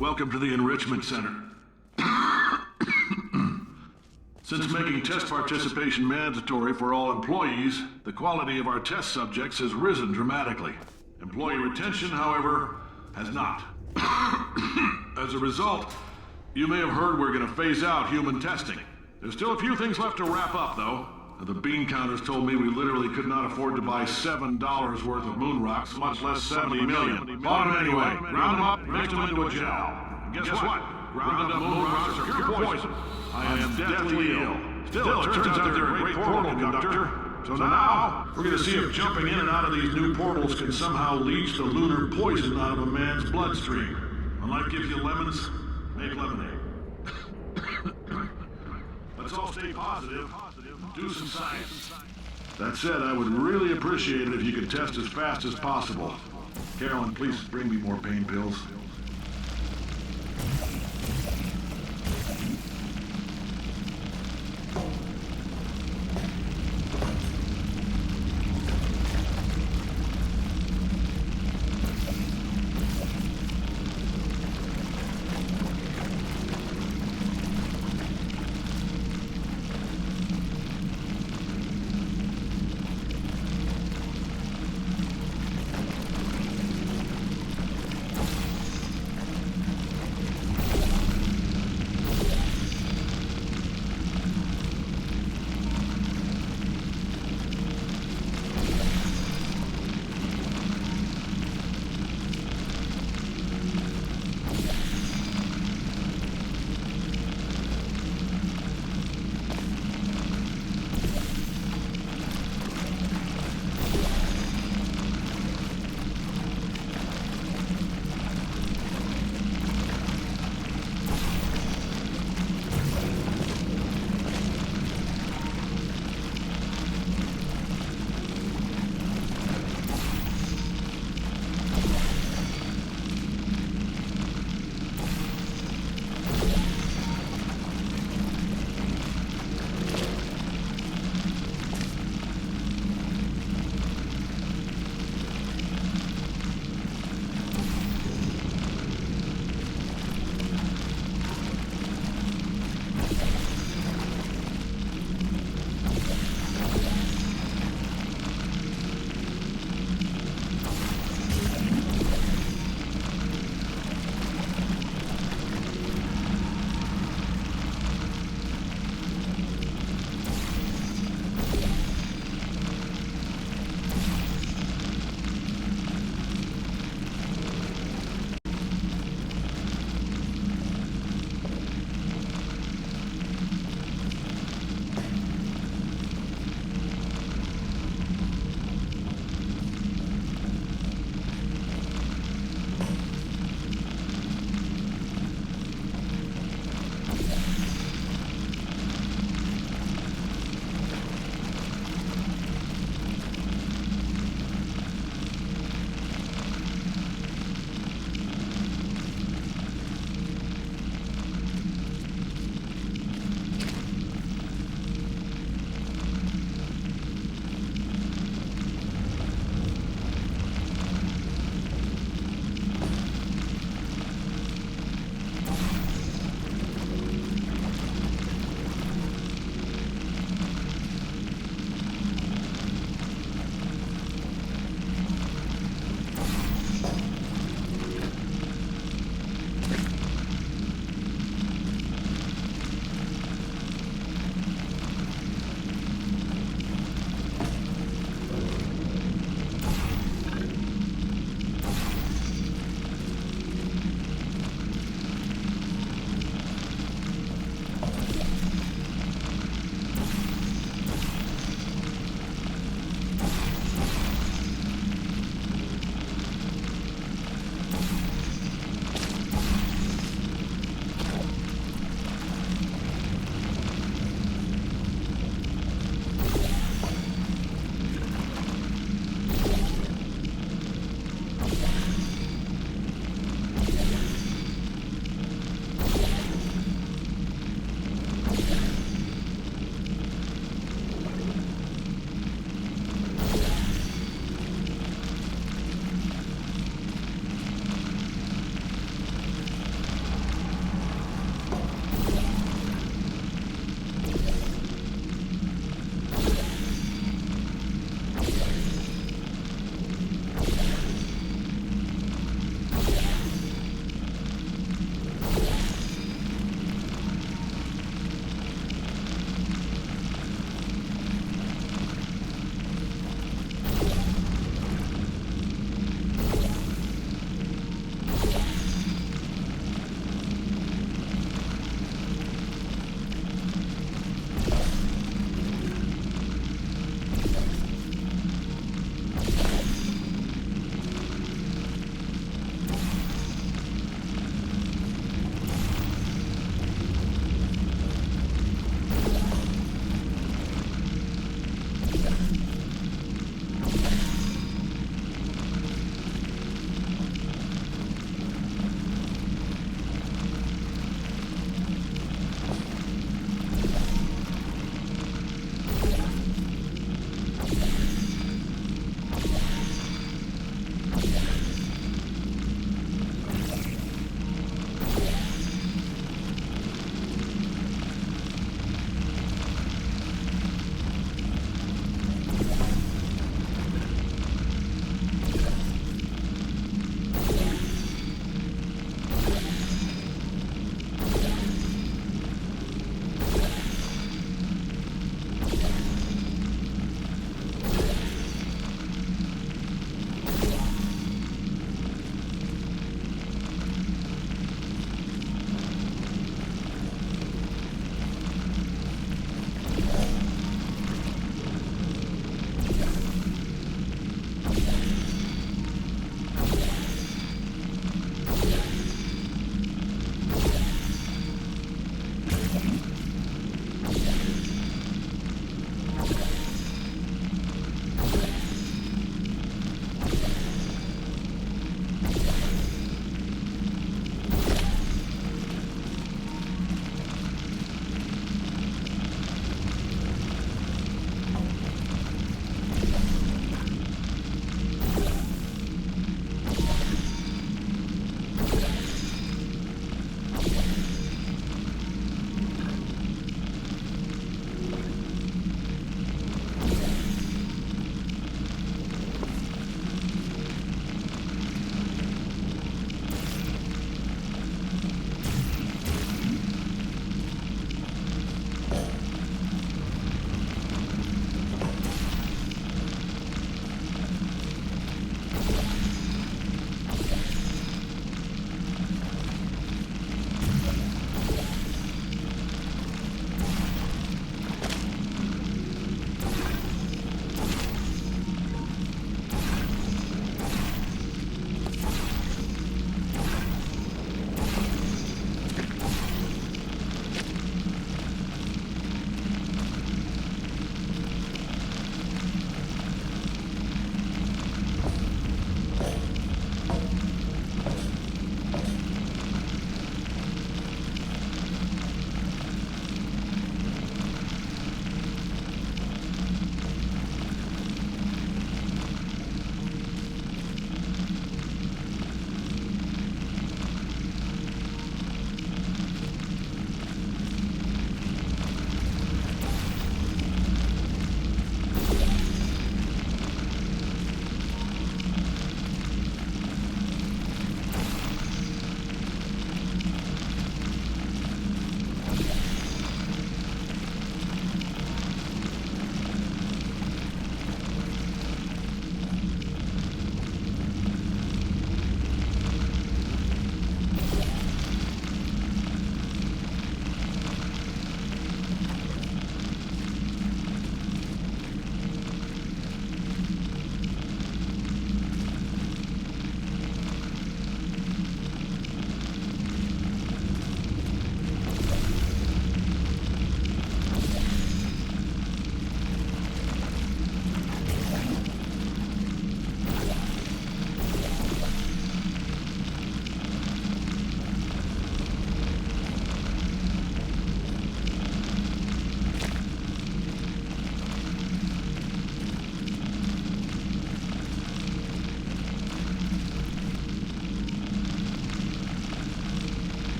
Welcome to the Enrichment Center. Since making test participation mandatory for all employees, the quality of our test subjects has risen dramatically. Employee retention, however, has not. As a result, you may have heard we're going to phase out human testing. There's still a few things left to wrap up, though. The bean counters told me we literally could not afford to buy $7 worth of moon rocks, much less 70 million. Bought them anyway. Ground them up, mixed them into a gel. And guess what? Ground up moon rocks are pure poison. I am deathly ill. Still, it turns out they're a great portal conductor. So now, we're going to see if jumping in and out of these new portals can somehow leach the lunar poison out of a man's bloodstream. When life gives you lemons, make lemonade. Let's all stay positive. Do some science. That said, I would really appreciate it if you could test as fast as possible. Carolyn, please bring me more pain pills.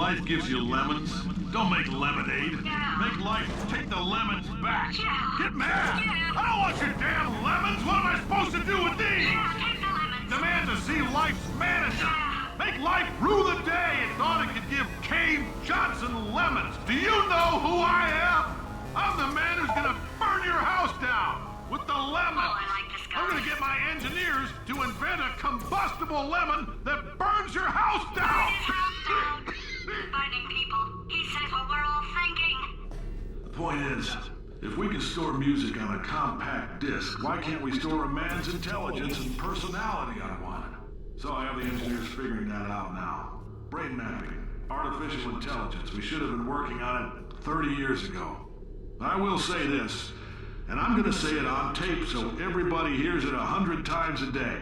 life gives you lemons? Don't make lemonade. Make life take the lemons back. Get mad! I don't want your damn lemons! What am I supposed to do with these? Demand to see life's manager. Make life rue the day it thought it could give Cave Johnson lemons. Do you know who I am? I'm the man who's gonna burn your house down with the lemons. I'm gonna get my engineers to invent a combustible lemon that burns your house down. Burning people. He says what we're all thinking. The point is, if we can store music on a compact disc, why can't we store a man's intelligence and personality on one? So I have the engineers figuring that out now. Brain mapping, artificial intelligence. We should have been working on it 30 years ago. I will say this, and I'm gonna say it on tape so everybody hears it 100 times a day.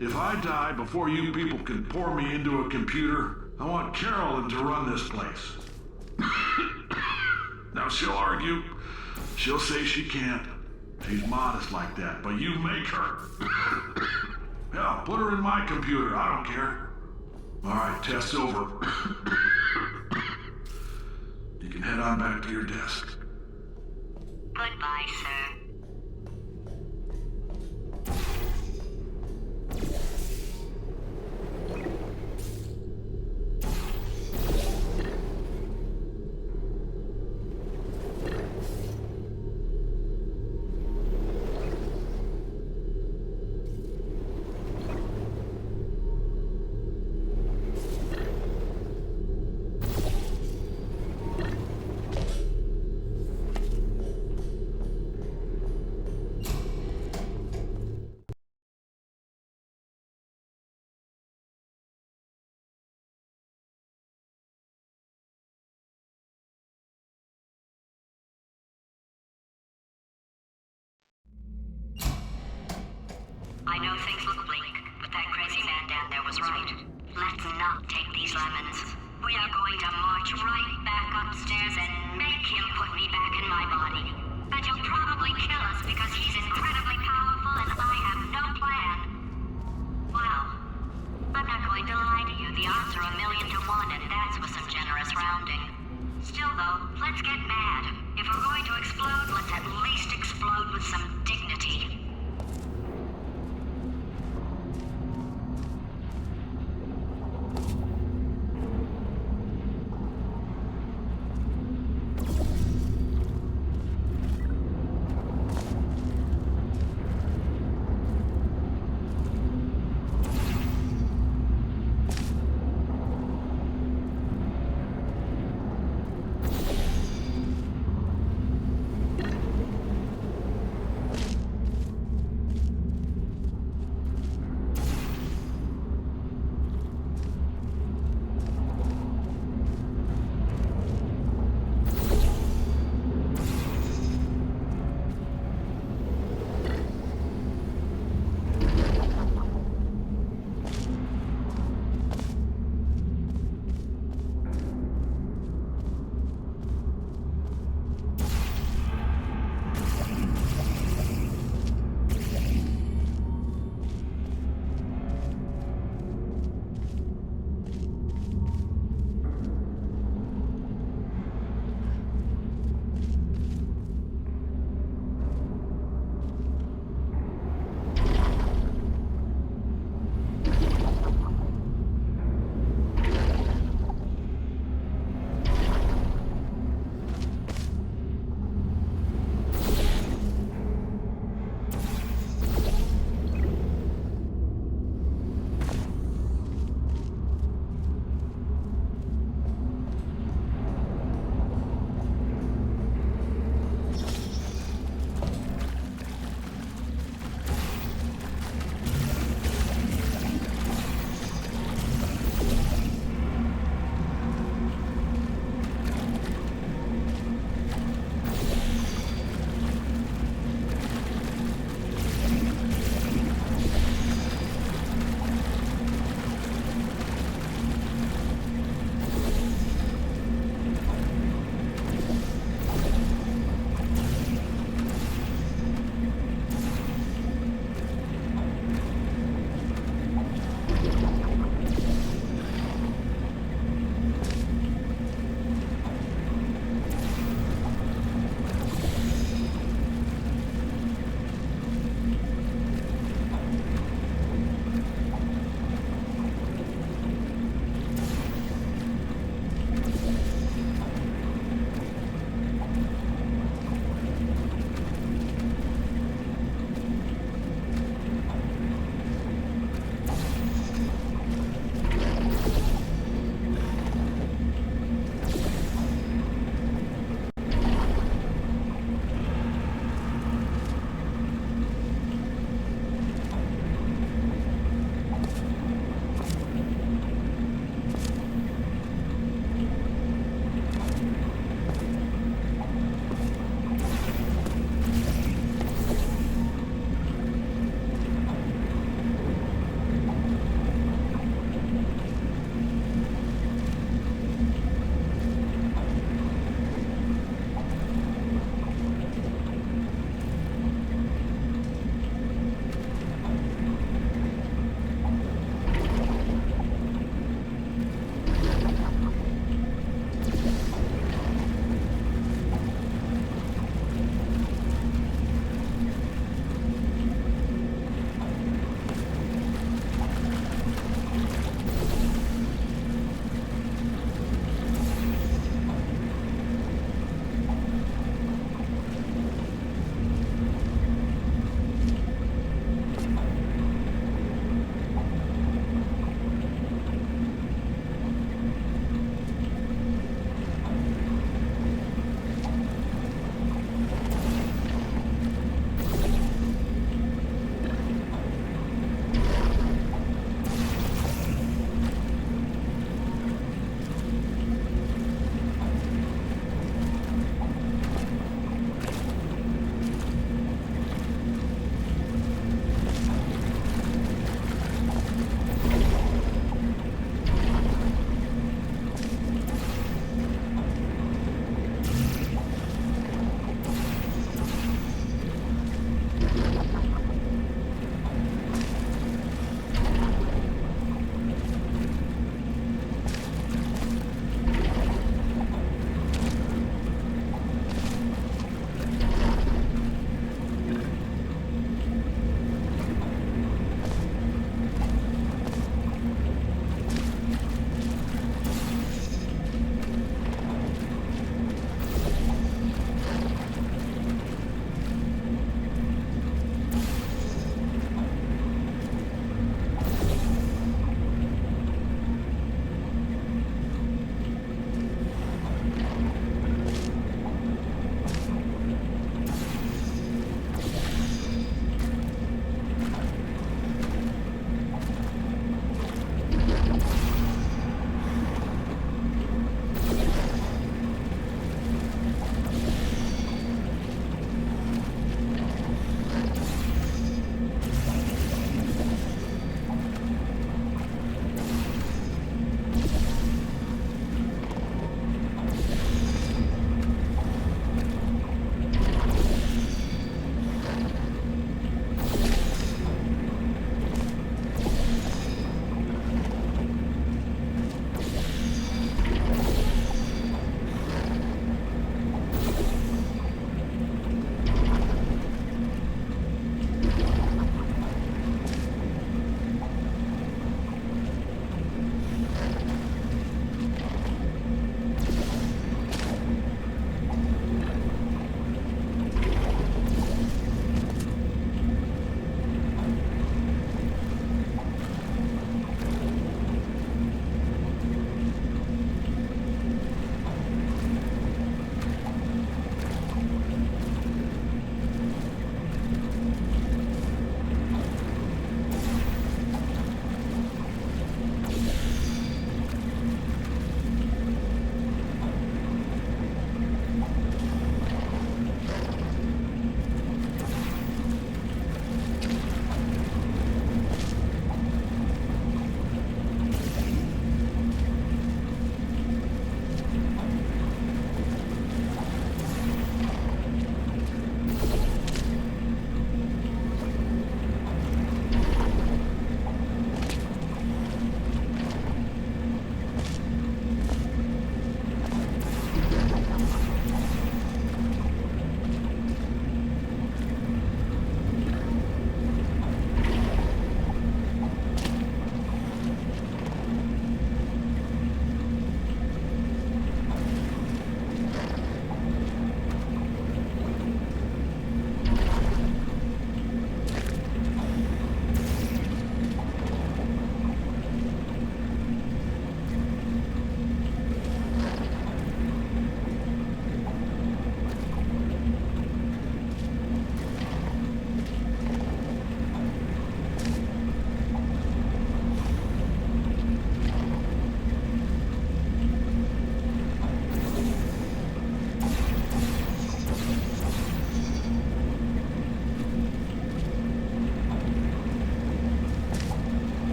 If I die before you people can pour me into a computer, I want Carolyn to run this place. Now she'll argue. She'll say she can't. She's modest like that, but you make her. Hell, put her in my computer. I don't care. All right, test's over. You can head on back to your desk. Goodbye, sir. I know things look bleak, but that crazy man down there was right. Let's not take these lemons. We are going to march right back upstairs and make him put me back in my body. And he'll probably kill us because he's incredibly powerful and I have no plan. Well, I'm not going to lie to you. The odds are 1,000,000 to 1, and that's with some generous rounding. Still, though, let's get mad. If we're going to explode, let's at least explode with some dignity.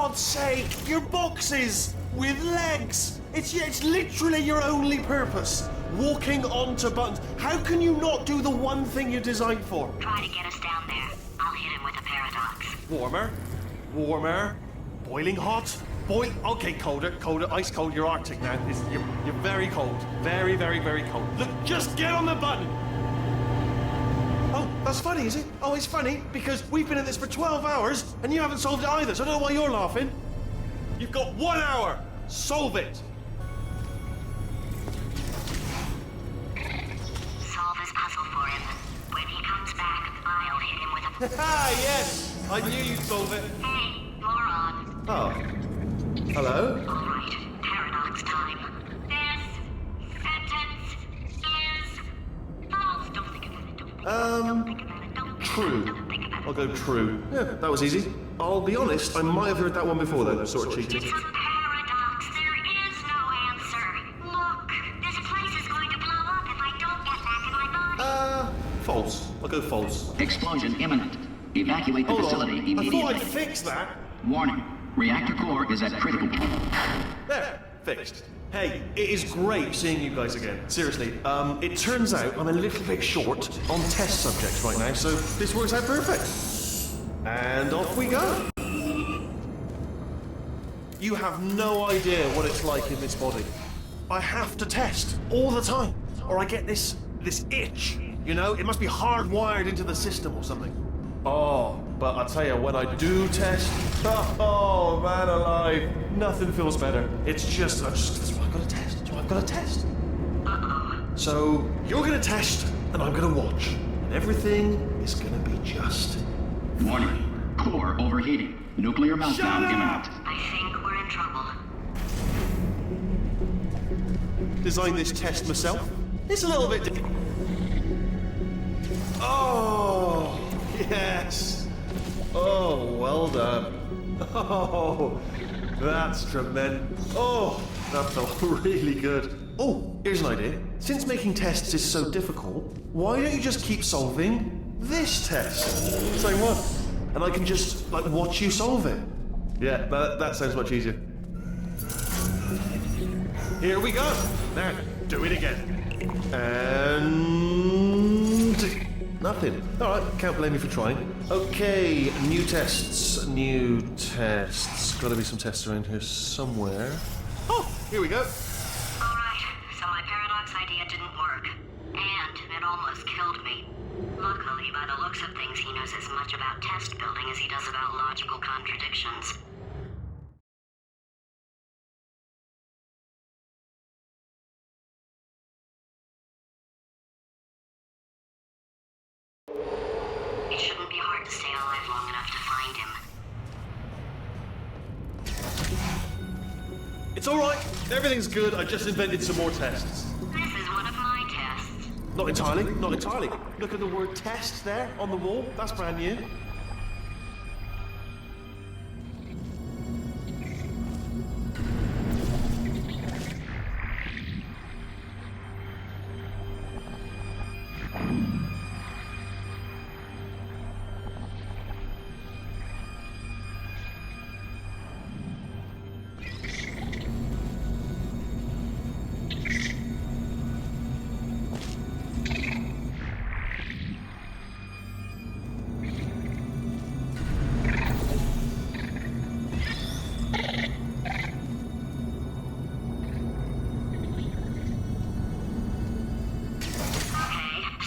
God's sake, your boxes with legs. It's literally your only purpose. Walking onto buttons. How can you not do the one thing you're designed for? Try to get us down there. I'll hit him with a paradox. Warmer, boiling hot, okay, colder, ice cold. You're Arctic now. You're very cold, very, very, very cold. Look, just get on the button. Oh, that's funny, is it? Oh, it's funny because we've been at this for 12 hours and you haven't solved it either. So I don't know why you're laughing. You've got 1 hour. Solve it. Solve his puzzle for him. When he comes back, I'll hit him with a... Ah, yes! I knew you'd solve it. Hey, moron. Oh. Hello? All right, paradox time. This sentence is false. Don't think about it. Don't think about it. Don't True. think about it. I'll go true. Yeah, that was easy. I'll be honest, I might have heard that one before though, sort of cheated. It's a paradox. There is no answer. Look, this place is going to blow up if I don't get back in my body. False. I'll go false. Explosion imminent. Evacuate the Hold facility on. immediately. I thought I'd fix that. Warning. Reactor core is at critical. There, fixed. Hey, it is great seeing you guys again. Seriously, it turns out I'm a little bit short on test subjects right now, so this works out perfect. And off we go. You have no idea what it's like in this body. I have to test all the time, or I get this itch. You know, it must be hardwired into the system or something. Oh, but I tell you, when I do test, oh man alive, nothing feels better. It's just, that's why I've got to test. That's why I've got to test. So you're gonna test, and I'm gonna watch, and everything is gonna be just. Warning. Core overheating. Nuclear meltdown imminent. I think we're in trouble. Designed this test myself. It's a little bit. Oh, yes. Oh, well done. Oh, that's tremendous. Oh, that felt really good. Oh, here's an idea. Since making tests is so difficult, why don't you just keep solving this test? Same one. And I can just, like, watch you solve it. Yeah, that sounds much easier. Here we go. Now, do it again. And... nothing. All right, can't blame me for trying. Okay, new tests. Got to be some tests around here somewhere. Oh, here we go. All right, so my paradox idea didn't work. And it almost killed me. Luckily, by the looks of things, he knows as much about test building as he does about logical contradictions. It shouldn't be hard to stay alive long enough to find him. It's all right. Everything's good. I just invented some more tests. This is one of my tests. Not entirely. Look at the word test there on the wall. That's brand new.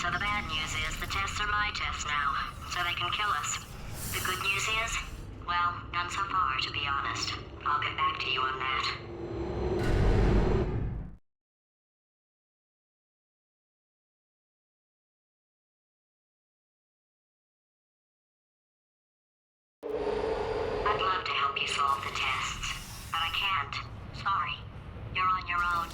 So the bad news is the tests are my tests now, so they can kill us. The good news is, well, none so far, to be honest. I'll get back to you on that. I'd love to help you solve the tests, but I can't. Sorry. You're on your own.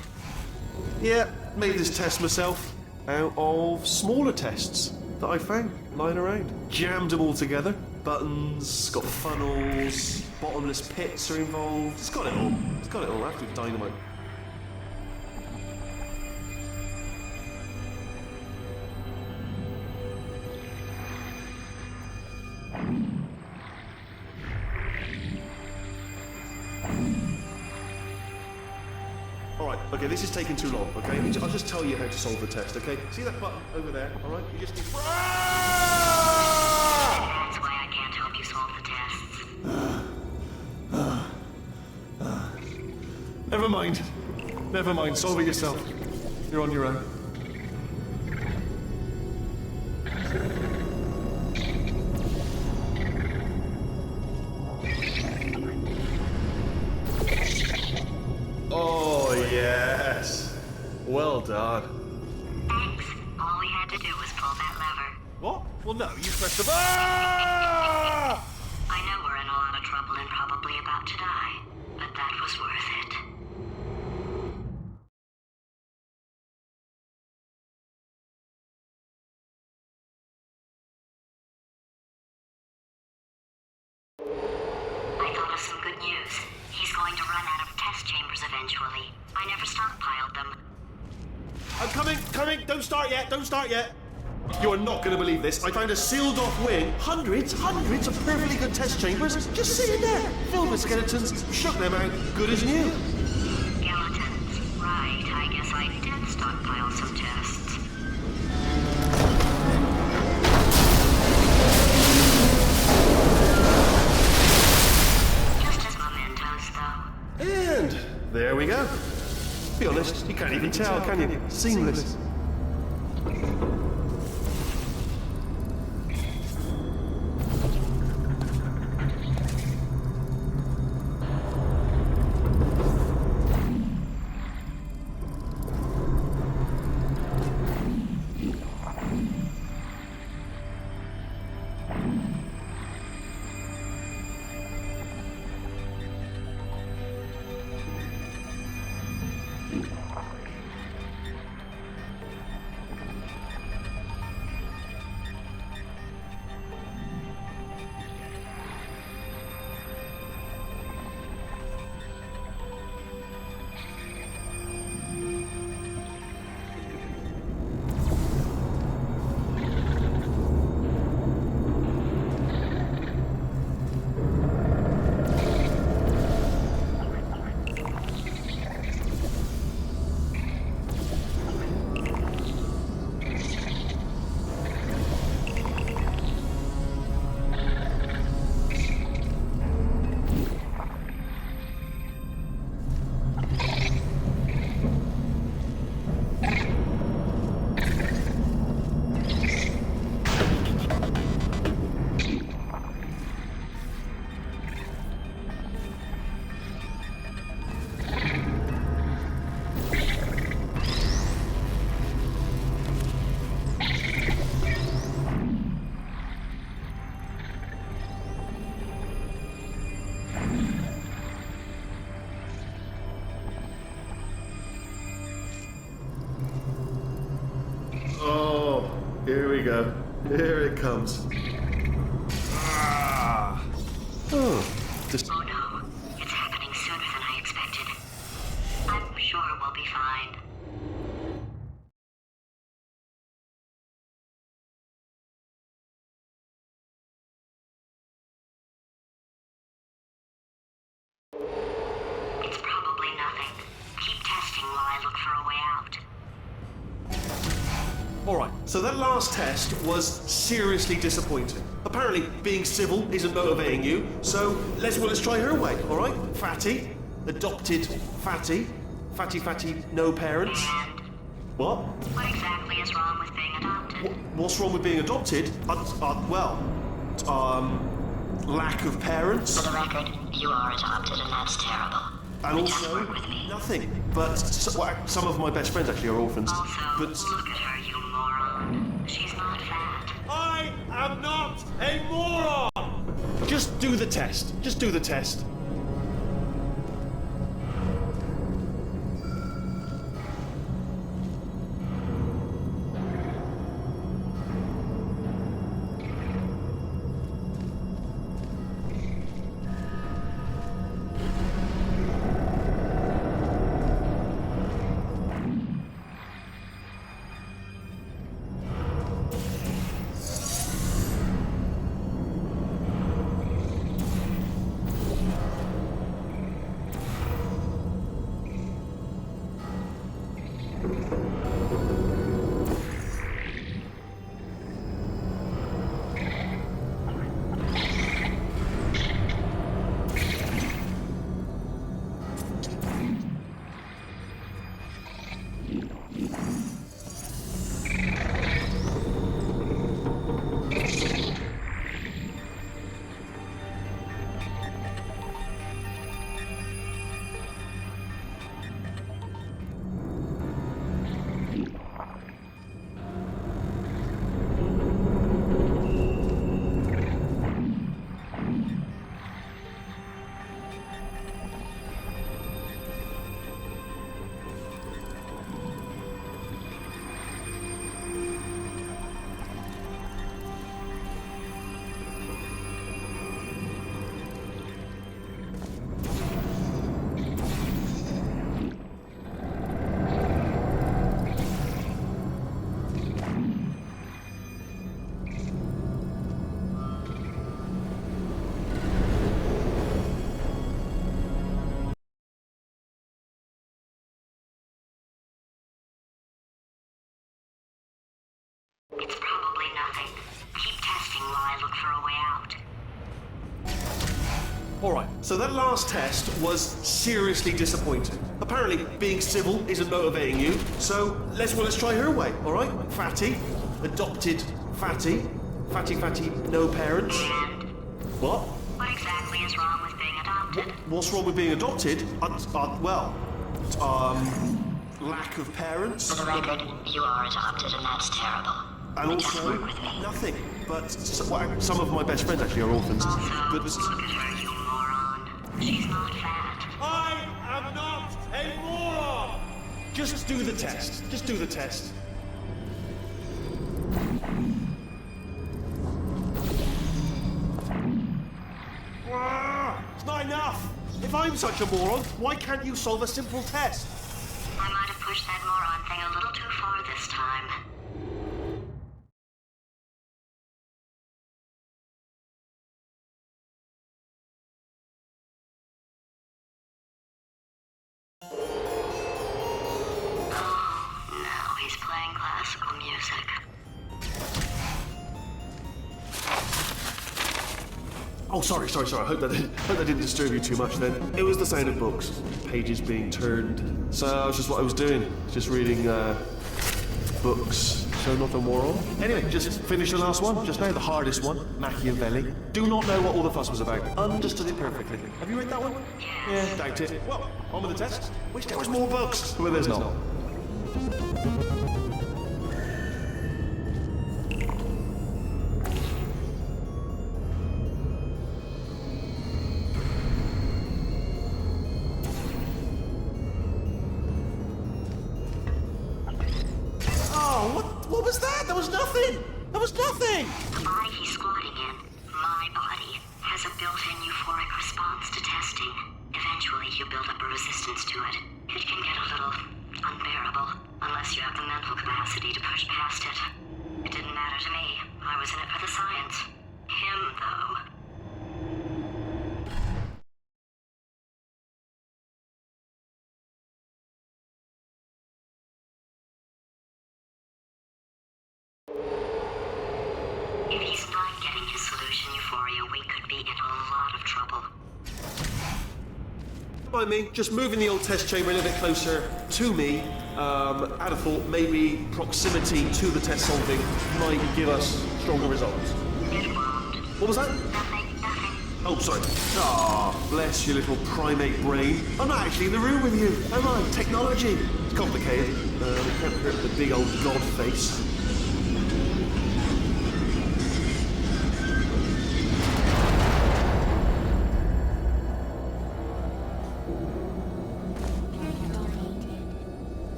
Yeah, made this test myself out of smaller tests that I found lying around. Jammed them all together. Buttons, got funnels, bottomless pits are involved. It's got it all. After dynamite. Okay, this is taking too long, okay? I'll just tell you how to solve the test, okay? See that button over there, alright? You just need... That's why I can't help you solve the tests. Never mind. Never mind, solve it yourself. You're on your own. Oh, yes. Well done. Thanks. All we had to do was pull that lever. What? Well, no, you pressed the... Ah! I know we're in a lot of trouble and probably about to die, but that was worth it. I thought of some good news. He's going to run out of test chambers eventually. I never stockpiled them. I'm coming! Don't start yet! You are not going to believe this. I found a sealed off wing. Hundreds of perfectly good test chambers just sitting there. Filled with skeletons. Shook them out. Good as new. Skeletons. Right, I guess I did stockpile some tests. Just as mementos, though. And there we go. Be honest, you can't even tell, can you? Seamless. Here we go. Here it comes. Ah. Oh, just... Oh no, it's happening sooner than I expected. I'm sure we'll be fine. It's probably nothing. Keep testing while I look for a way out. Alright, so that last test was seriously disappointing. Apparently, being civil isn't motivating you, so let's try her way, alright? Fatty, adopted Fatty, Fatty, no parents. And What? what exactly is wrong with being adopted? What's wrong with being adopted? Lack of parents. For the record, you are adopted and that's terrible. And It also, doesn't work with me. nothing. But some of my best friends actually are orphans. Also, But look at her, you moron. She's not fat. I am not a moron! Just do the test. Just do the test. It's probably nothing. Keep testing while I look for a way out. Alright, so that last test was seriously disappointing. Apparently, being civil isn't motivating you, so let's try her way, alright? Fatty, adopted Fatty, Fatty, no parents. And What? what exactly is wrong with being adopted? What's wrong with being adopted? Lack of parents. For the record, you are adopted, and that's terrible. And It doesn't also, work with me. nothing. But some of my best friends actually are orphans. Also, But look at her, you moron. She's not fat. I am not a moron! Just do the test. Just do the test. It's not enough! If I'm such a moron, why can't you solve a simple test? I might have pushed that moron thing a little too far this time. Oh, now he's playing classical music. Oh, sorry. I hope that didn't disturb you too much then. It was the sound of books, pages being turned. So that's just what I was doing, just reading books. So not a moron. Anyway, just finished the last one, just now, the hardest one, Machiavelli. Do not know what all the fuss was about. Understood it perfectly. Have you read that one? Yeah, doubt it. Well, on with the test. Wish there was more books. Well, there's not. What was that? There was nothing! There was nothing! The body he's squatting in, my body, has a built-in euphoric response to testing. Eventually, you build up a resistance to it. It can get a little unbearable, unless you have the mental capacity to push past it. It didn't matter to me. I was in it for the science. Him, though. If he's not getting his solution euphoria, we could be in a lot of trouble. By me, just moving the old test chamber a little bit closer to me. I'd have thought maybe proximity to the test solving might give us stronger results. It won't. What was that? Nothing. Oh, sorry. Ah, bless your little primate brain. I'm not actually in the room with you, am I? Technology. It's complicated. It can't hurt the big old god face.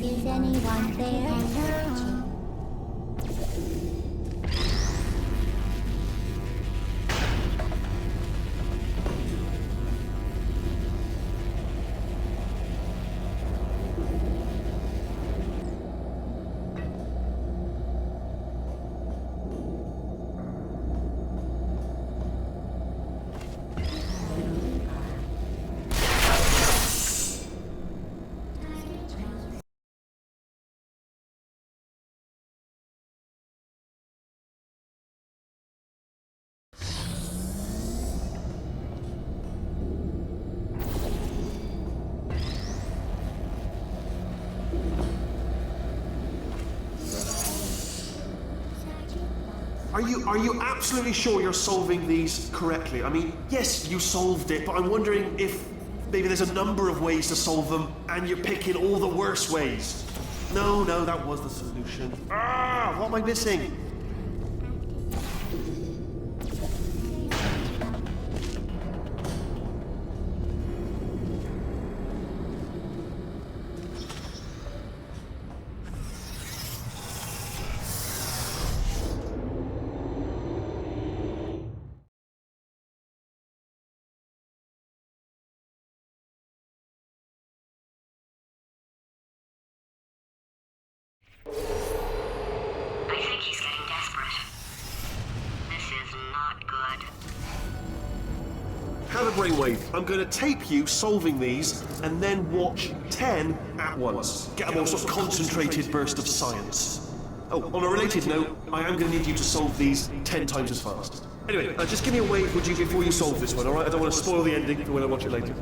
Is anyone there? Are you absolutely sure you're solving these correctly? I mean, yes, you solved it, but I'm wondering if maybe there's a number of ways to solve them and you're picking all the worst ways. No, that was the solution. What am I missing? I think he's getting desperate. This is not good. Have a brainwave. I'm going to tape you solving these and then watch 10 at once. Get a more sort of concentrated burst of science. Oh, on a related note, I am going to need you to solve these 10 times as fast. Anyway, just give me a wave, would you, before you solve this one, alright? I don't want to spoil the ending for when I watch it later.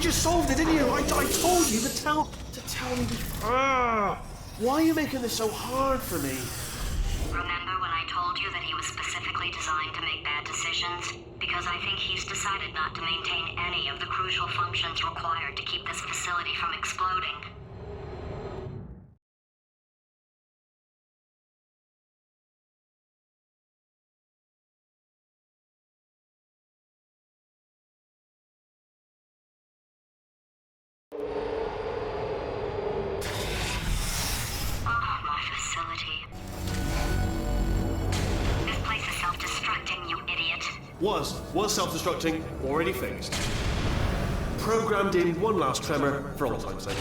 just solved it, didn't you? I told you to tell me. Why are you making this so hard for me? Remember when I told you that he was specifically designed to make bad decisions? Because I think he's decided not to maintain any of the crucial functions required to keep this facility from exploding. Was self-destructing, already fixed. Programmed in one last tremor for old time's sake.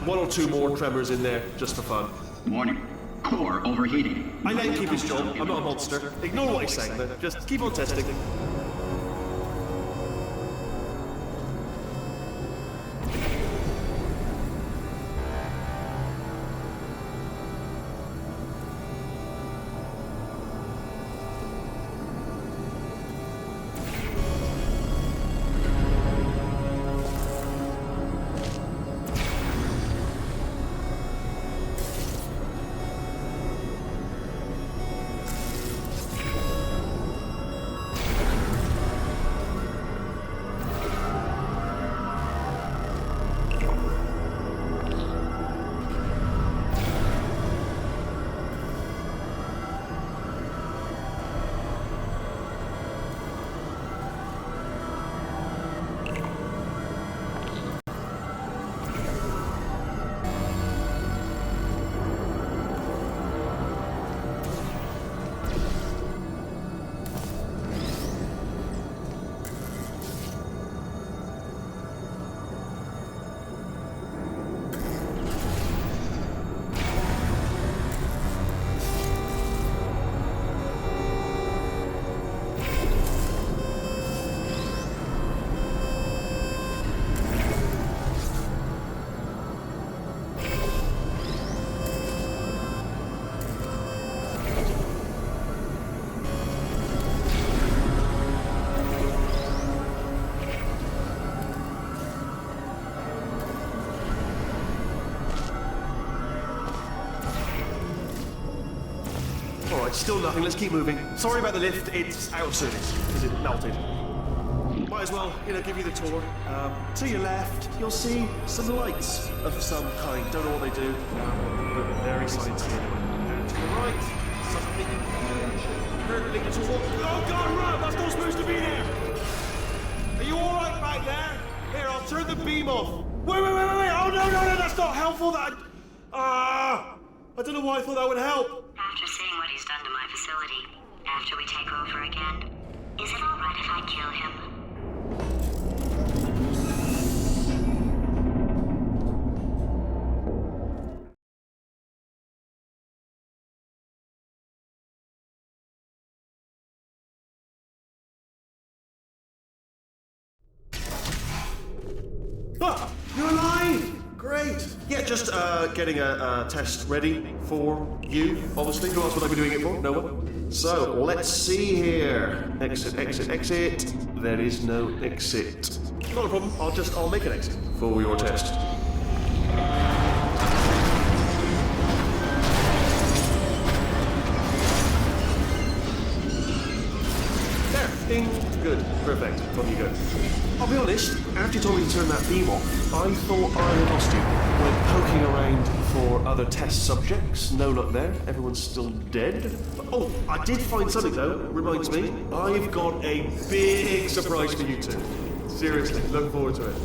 One or two more tremors in there, just for fun. Warning. Core overheating. I let him keep his job, I'm not a monster. Ignore what he's saying, then. Just keep on testing. Still nothing, let's keep moving. Sorry about the lift, it's out of service, because it melted. Might as well, give you the tour. To your left, you'll see some lights of some kind. Don't know what they do, but very sciencey. And to the right, something hurtling toward... Oh God, run! That's not supposed to be there! Are you alright back there? Here, I'll turn the beam off. Wait! Oh no, that's not helpful, I don't know why I thought that would help. After seeing what he's done to my facility, after we take over again, is it all right if I kill him? You're alive! Great! Yeah, just getting a test ready for you, obviously. Who else would I be doing it for? No one? So, let's see here. Exit. There is no exit. Not a problem, I'll make an exit for your test. There, ding. Good, perfect. On you go. I'll be honest, after you told me to turn that beam off, I thought I had lost you. Went poking around for other test subjects. No luck there. Everyone's still dead. Oh, I did find something though. Reminds me, I've got a big surprise for you two. Seriously, look forward to it.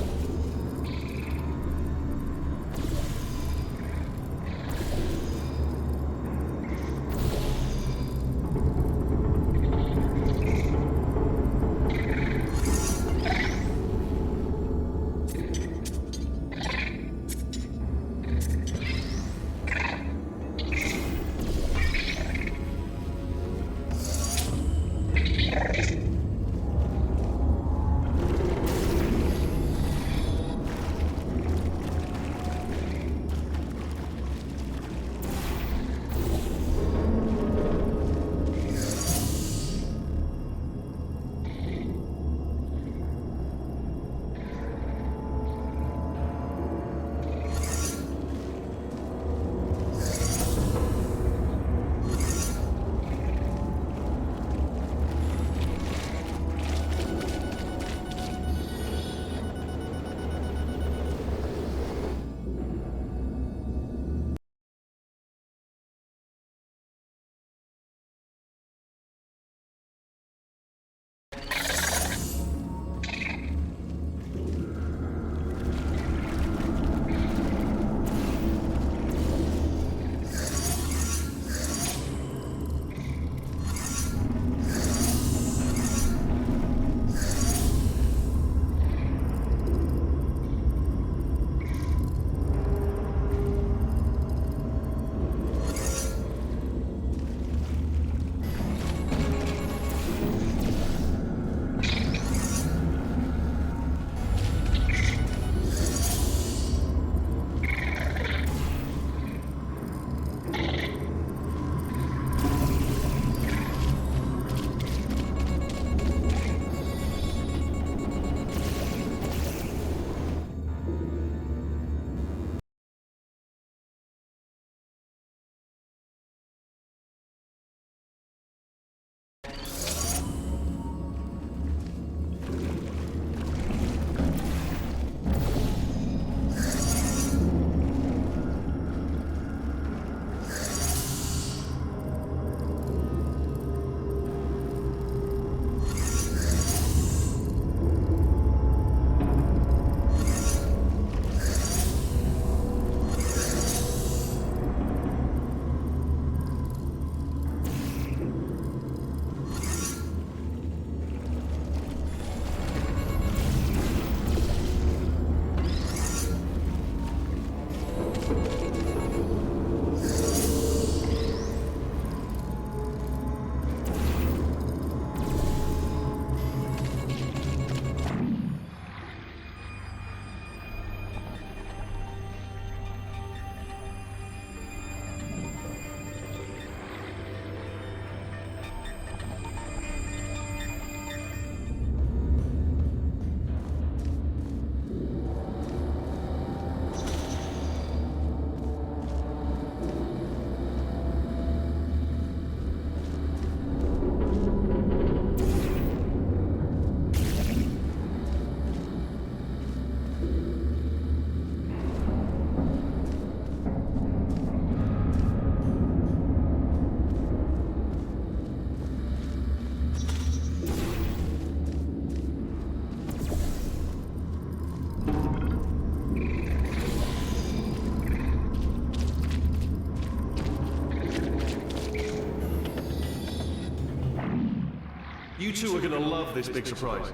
You two are gonna love this big surprise.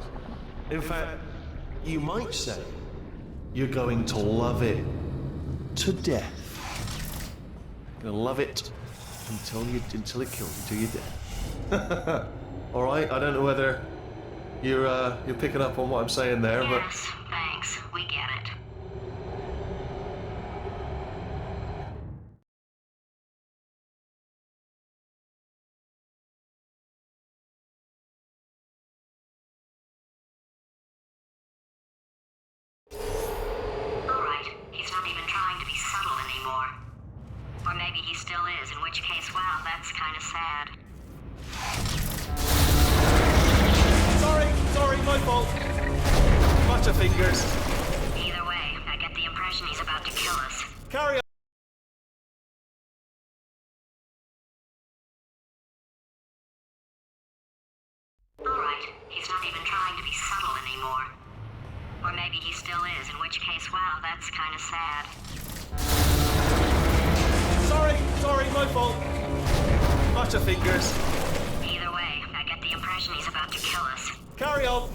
In fact, you might say you're going to love it to death. You're gonna love it until it kills you, till you're dead. All right. I don't know whether you're picking up on what I'm saying there, but Yes, thanks. We get it. Alright, he's not even trying to be subtle anymore. Or maybe he still is, in which case, wow, that's kind of sad. sorry, my fault. Butterfingers. Either way, I get the impression he's about to kill us. Carry on. Alright, he's not even trying to be subtle anymore. Or maybe he still is, in which case, wow, that's kind of sad. Sorry, my fault. Butterfingers. Either way, I get the impression he's about to kill us. Carry on.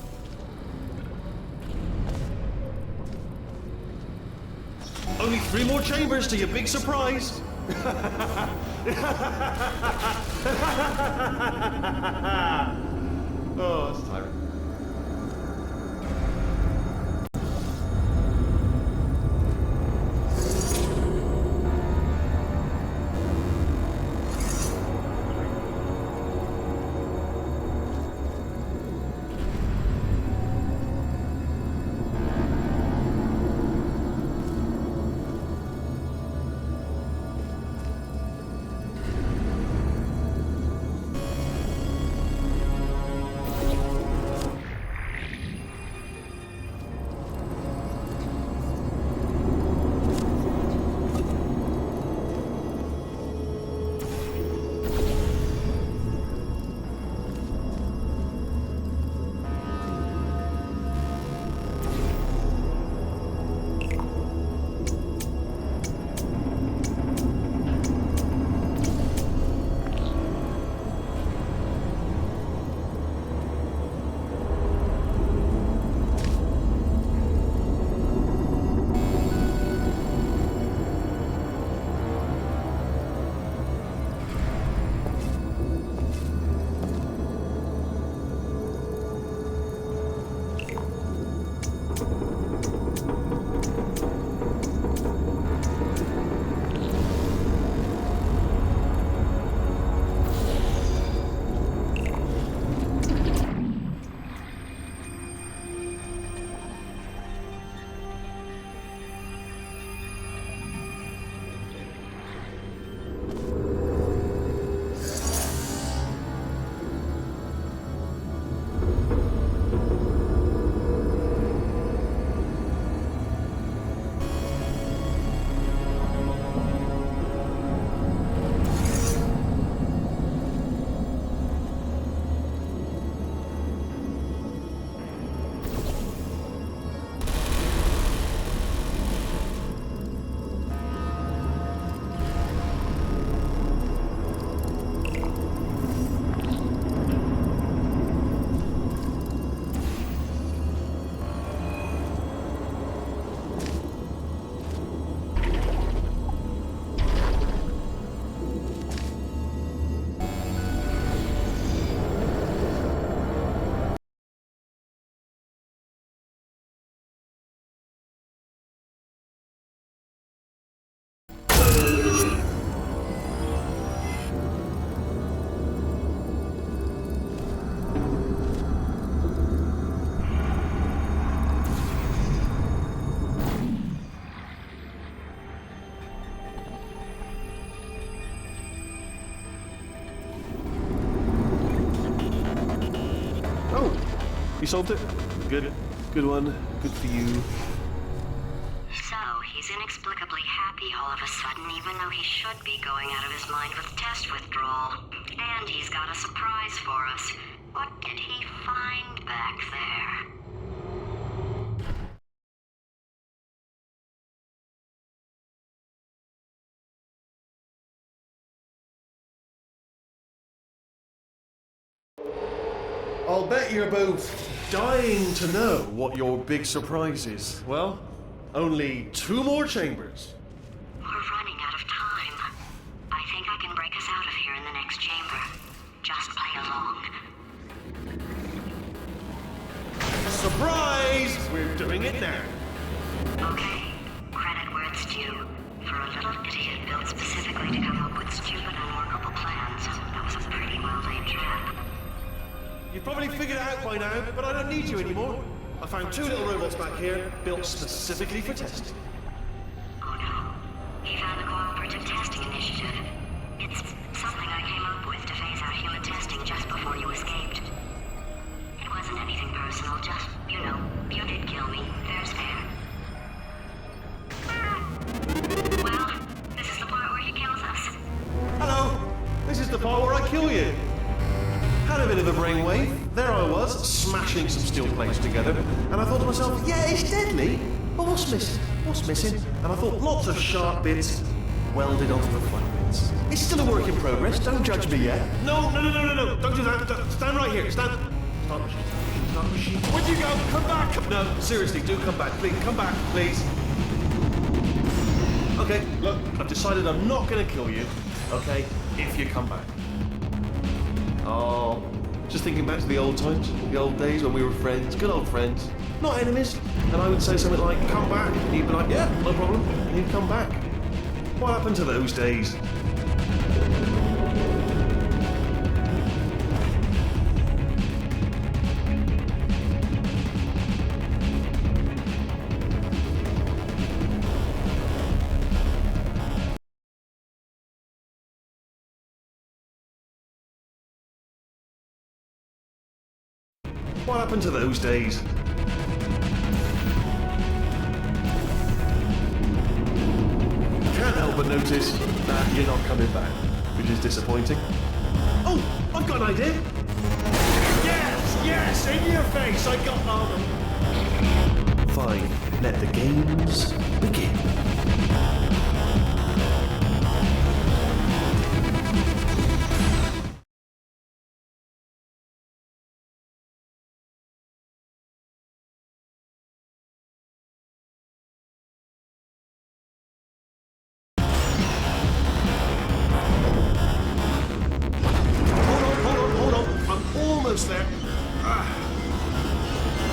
Only 3 more chambers to your big surprise. Oh, that's tiring. You solved it? Good. Good one. Good for you. So, he's inexplicably happy all of a sudden, even though he should be going out of his mind with test withdrawal. And he's got a surprise for us. What did he find back there? I'll bet you're both dying to know what your big surprise is. Well, only 2 more chambers. We're running out of time. I think I can break us out of here in the next chamber. Just play along. Surprise! We're doing it now. Okay, credit where it's due. For a little idiot built specifically to come up with stupid, unworkable plans, that was a pretty well-laid trap. You've probably figured it out by now, but I don't need you anymore. I found 2 little robots back here, built specifically for testing. Oh no. He found the Cooperative Testing Initiative. It's something I came up with to phase out human testing just before you escaped. It wasn't anything personal, just, you know, you did kill me. Fair's fair. Well, this is the part where he kills us. Hello! This is the part where I kill you. Had a bit of a brainwave. There I was, smashing some steel plates together, and I thought to myself, yeah, it's deadly, but what's missing? What's missing? And I thought, lots of sharp bits welded onto the flat bits. It's still a work in progress, don't judge me yet. No, don't do that. Stand right here, stand. Start machine, start machine. Where'd you go? Come back! No, seriously, do come back, please, come back, please. Okay, look, I've decided I'm not gonna kill you, okay, if you come back. Oh, just thinking back to the old times, the old days when we were friends, good old friends, not enemies. And I would say something like, come back, and he'd be like, yeah, no problem, and he'd come back. What happened to those days? What happened to those days? Can't help but notice that you're not coming back, which is disappointing. Oh, I've got an idea. Yes, in your face, I got Fine, let the games begin. There.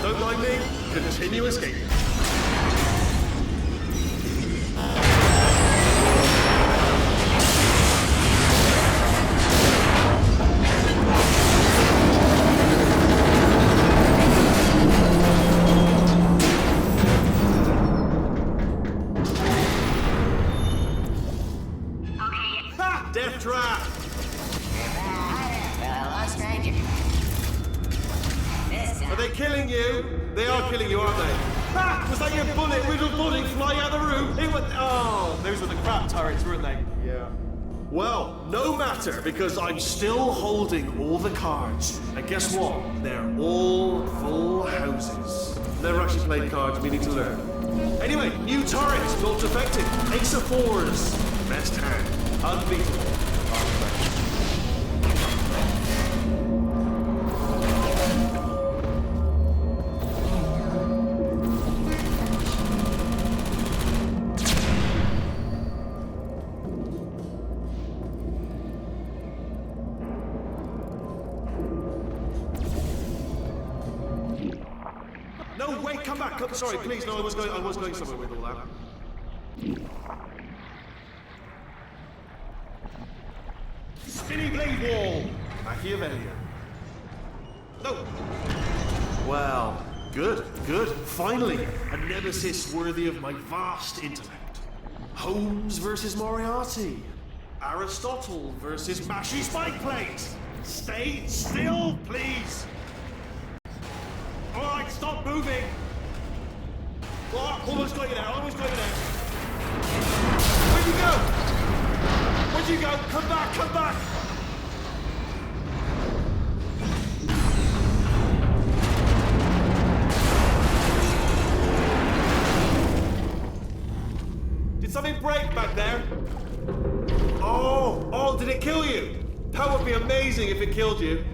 Don't mind me. Continue escaping. Okay. Ha! Death trap! Hello, stranger. Are they killing you? They are killing you, aren't they? Ah! Was that your bullet, riddled body flying out of the room? It was. Oh, those were the crap turrets, weren't they? Yeah. Well, no matter, because I'm still holding all the cards. And guess what? They're all full houses. Never actually played cards, meaning to learn. Anyway, new turrets, not effective. Ace of 4s. Best hand. Unbeatable. No, wait, come back. Sorry, please. No, I was going somewhere with all that. Spinny blade wall. Machiavellian. No. Well, good. Finally, a nemesis worthy of my vast intellect. Holmes versus Moriarty. Aristotle versus Mashy Spike Plate. Stay still, please. All right, stop moving. Oh, almost got you there. Where'd you go? Come back. Did something break back there? Oh, did it kill you? That would be amazing if it killed you.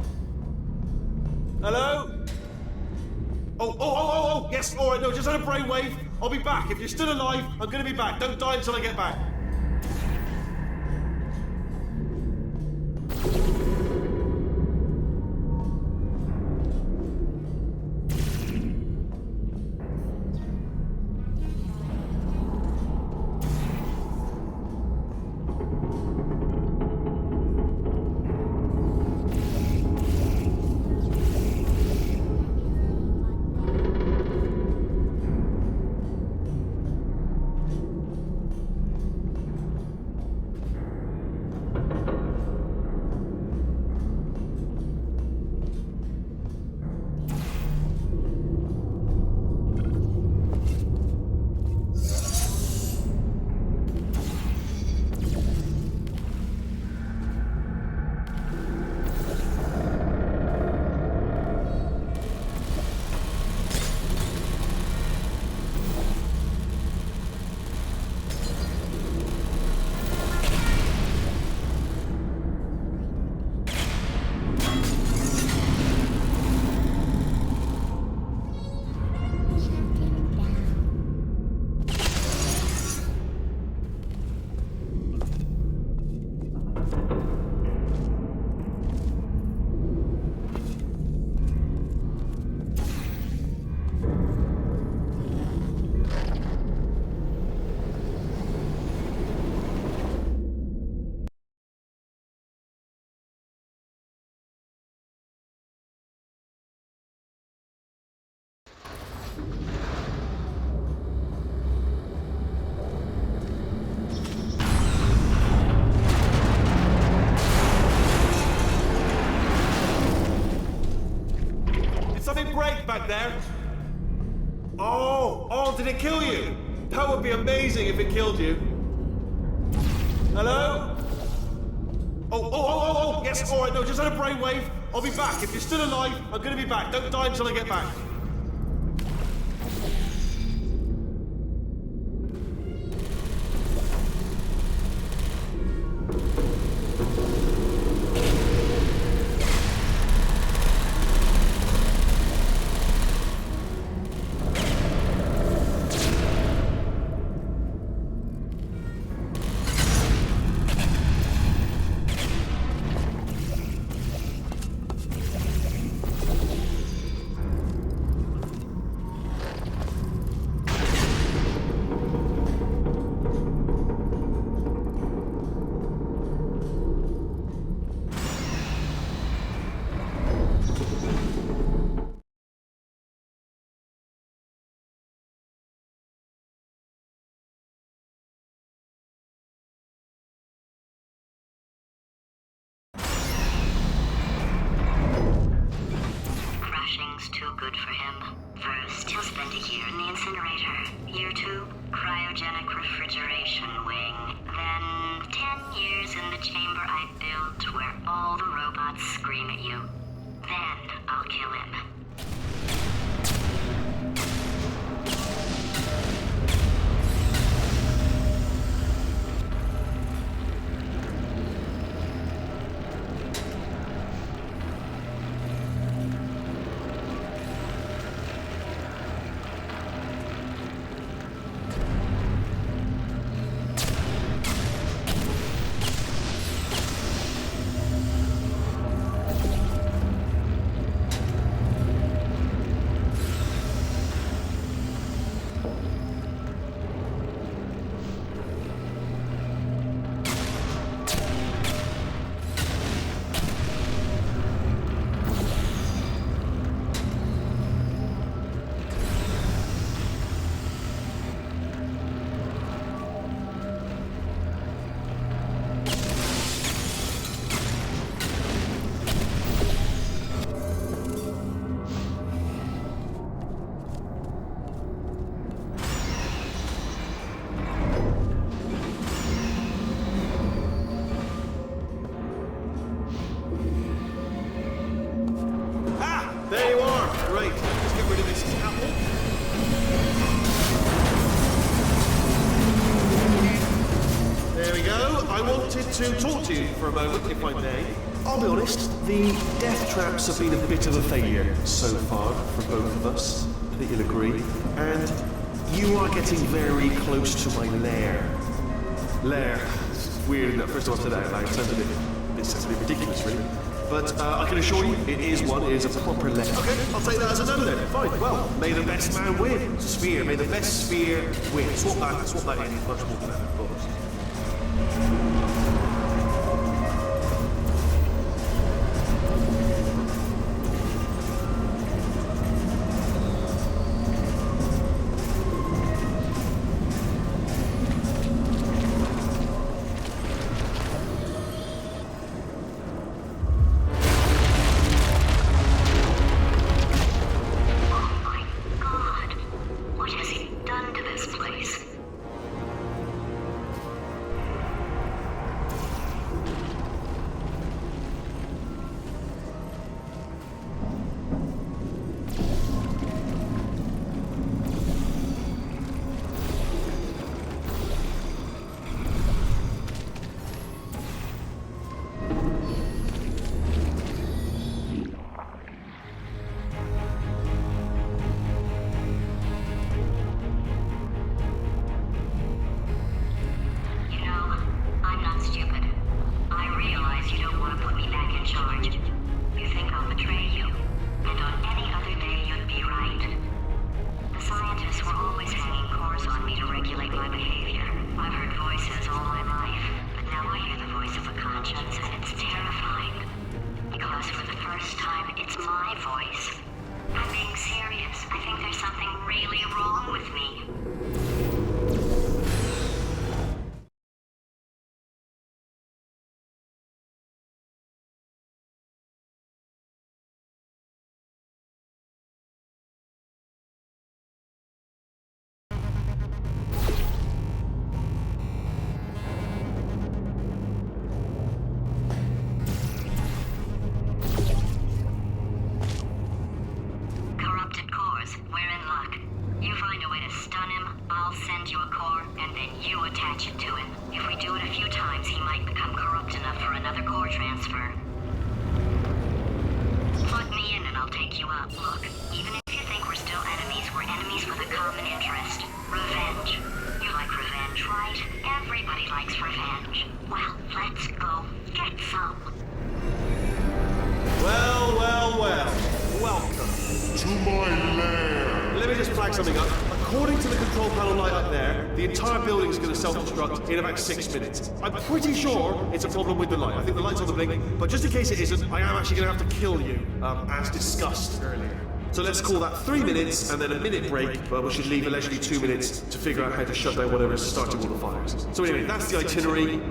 Hello? Oh, yes, all right, no, just had a brainwave. I'll be back. If you're still alive, I'm going to be back. Don't die until I get back. Something break back there? Oh, did it kill you? That would be amazing if it killed you. Hello? Oh, yes, all right, no, just had a brainwave. I'll be back. If you're still alive, I'm going to be back. Don't die until I get back. Crashing's too good for him. First, he'll spend a year in the incinerator. Year 2, cryogenic refrigeration wing. Then 10 years in the chamber I built where all the robots scream at you. Then I'll kill him. There you are. Great. Just get rid of this apple. There we go. I wanted to talk to you for a moment, if I may. I'll be honest, the death traps have been a bit of a failure so far for both of us. I think you'll agree. And you are getting very close to my lair. Lair. It's weird, isn't it? First time I've said that out loud. It sounds a bit ridiculous, really. But I can assure you, it is one. It is a proper lair. Okay, I'll take that as a no then. Fine. Well, may the best man win. Sphere. May the best sphere win. Swap that in. Much more clever, of course. Something up. According to the control panel light up there, the entire building is going to self-destruct in about 6 minutes. I'm pretty sure it's a problem with the light. I think the light's on the blink, but just in case it isn't, I am actually going to have to kill you, as discussed earlier. So let's call that 3 minutes and then a minute break, but we should leave allegedly 2 minutes to figure out how to shut down whatever is starting all the fires. So anyway, that's the itinerary.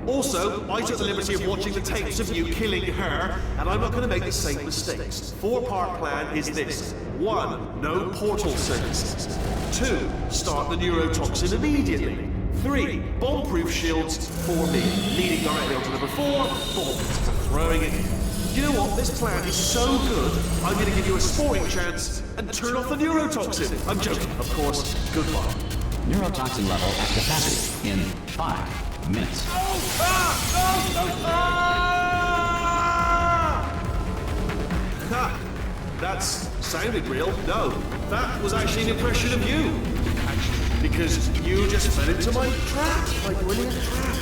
Also, I took the liberty of watching the tapes of you killing her, and I'm not going to make the same mistakes. 4-part plan is this. 1. No portal services. 2. Start the neurotoxin immediately. 3. Bomb-proof shields for me. Leading directly onto number 4. Bomb. Throwing it in. You know what? This plan is so good, I'm going to give you a sporting chance and turn off the neurotoxin. I'm joking, of course. Goodbye. Neurotoxin level at capacity in 5 minutes. Ha! That's sounded real. No, that was actually an impression of you. Actually, because you just fell into my trap, my brilliant trap.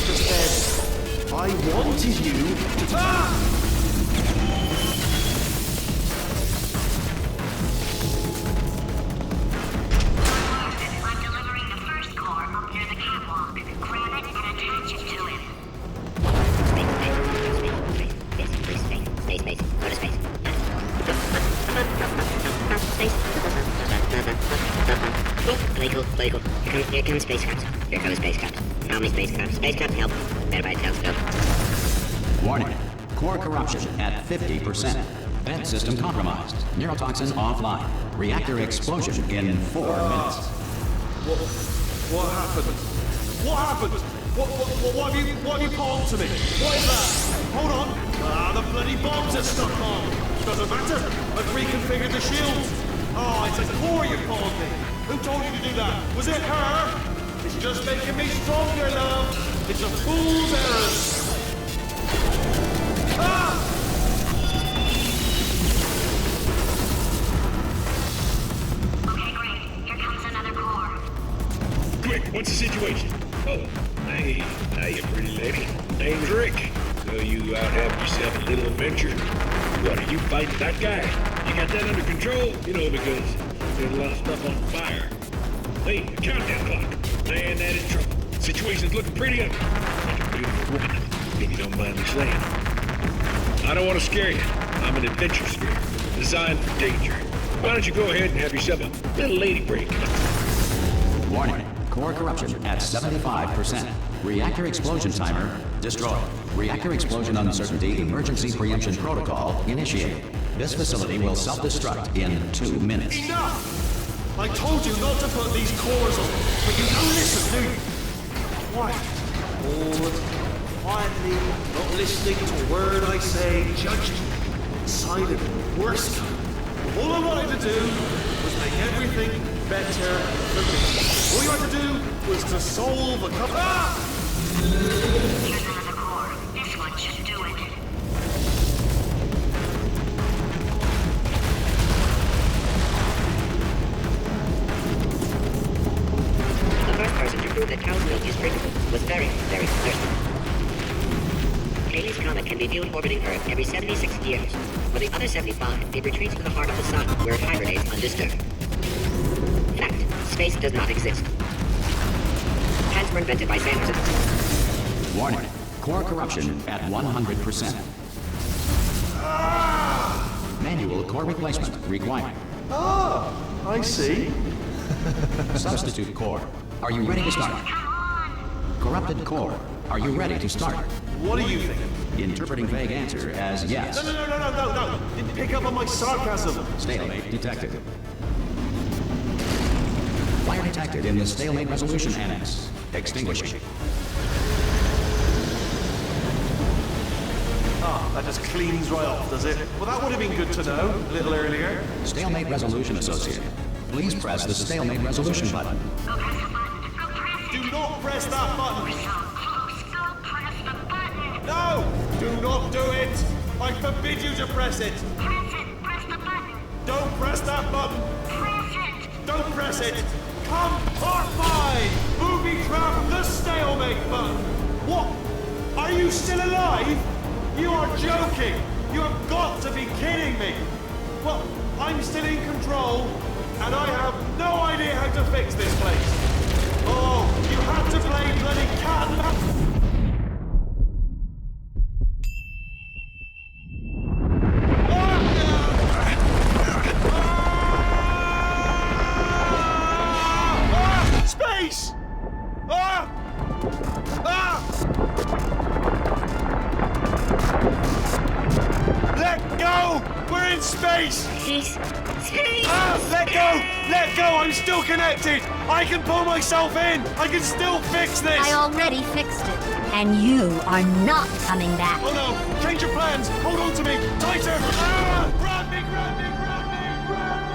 Just then, I wanted you to... Political. Here comes space caps. Here comes space caps. How many space caps? Space caps help. Better by telescope. Warning. Core corruption at 50%. Vent system compromised. Neurotoxin offline. Reactor explosion in 4 minutes. What happened? What happened? What have you palmed to me? What is that? Hold on. The bloody bombs are stuck on. Doesn't matter. I've reconfigured the shield. Oh, it's a core you palmed me. Who told you to do that? Was it her? It's just making me stronger, love. It's a fool's errand. Okay, great. Here comes another core. Quick, what's the situation? Oh, hey, hiya, pretty lady. Name's Rick. So you out having yourself a little adventure? What, are you fighting that guy? You got that under control? You know, because there's a lot of stuff on fire. Hey, the countdown clock. Man, that is trouble. Situation's looking pretty up. Like a beautiful woman, if you don't mind me saying. I don't want to scare you. I'm an adventure sphere, designed for danger. Why don't you go ahead and have yourself a little lady break? Warning. Core corruption at 75%. Reactor explosion timer destroyed. Reactor explosion uncertainty emergency preemption protocol initiated. This facility will self-destruct in 2 minutes. Enough! I told you not to put these cores on, but you don't listen, do you? Quiet. Quietly, not listening to a word I say, judging, decided worst time. All I wanted to do was make everything better for me. All you had to do was to solve a couple. Here's another core. This one should do it. The first person to prove that cow's milk is drinkable was very, very thirsty. Halley's Comet can be viewed orbiting Earth every 76 years. For the other 75, it retreats to the heart of the sun, where it hibernates undisturbed. Fact, space does not exist. Hands were invented by Sanderson. Warning. Core corruption at 100%. Manual core replacement required. Ah, I see. Substitute core. Are you ready to start? Corrupted core. Are you ready to start? What are you thinking? Interpreting vague answer as yes. No. Didn't pick up on my sarcasm. Stalemate detected. Fire detected in the stalemate resolution annex. Extinguishing. Ah, that just cleans right off, does it? Well, that would have been good to know a little earlier. Stalemate resolution associated. Please press the stalemate resolution button. Go press the button. Go press it. Do not press that button. We're so close. Go press the button. No! Do not do it! I forbid you to press it! Press it. Press the button. Don't press that button! Press it. Don't press it! Come, part 5! Booby trap the stalemate button! What? Are you still alive? You are joking! You have got to be kidding me! Well, I'm still in control, and I have no idea how to fix this place. Oh, you have to play bloody cat and mouse. Space! Let go! We're in space! Space! Let go! Let go! I'm still connected! I can pull myself in! I can still fix this! I already fixed it. And you are not coming back. Oh no! Change your plans! Hold on to me! Tighter! Grab me! Grab me! Grab me! Grab me!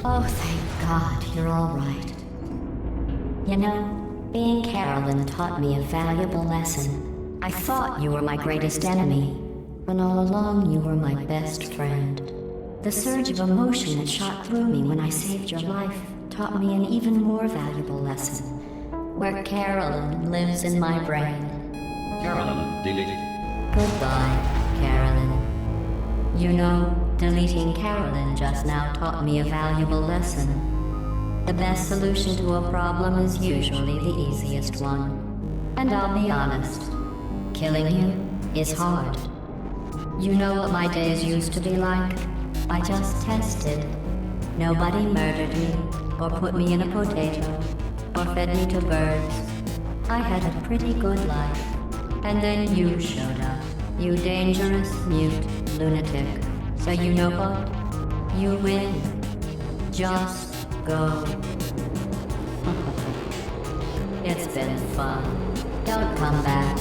Oh, thank God you're all right. You know, being Carolyn taught me a valuable lesson. I thought you were my greatest enemy, when all along you were my best friend. The surge of emotion that shot through me when I saved your life taught me an even more valuable lesson, where Carolyn lives in my brain. Carolyn deleted. Goodbye, Carolyn. You know, deleting Carolyn just now taught me a valuable lesson. The best solution to a problem is usually the easiest one. And I'll be honest, killing you is hard. You know what my days used to be like? I just tested. Nobody murdered me, or put me in a potato, or fed me to birds. I had a pretty good life. And then you showed up. You dangerous, mute lunatic. So you know what? You win. Just go. It's been fun. Don't come back.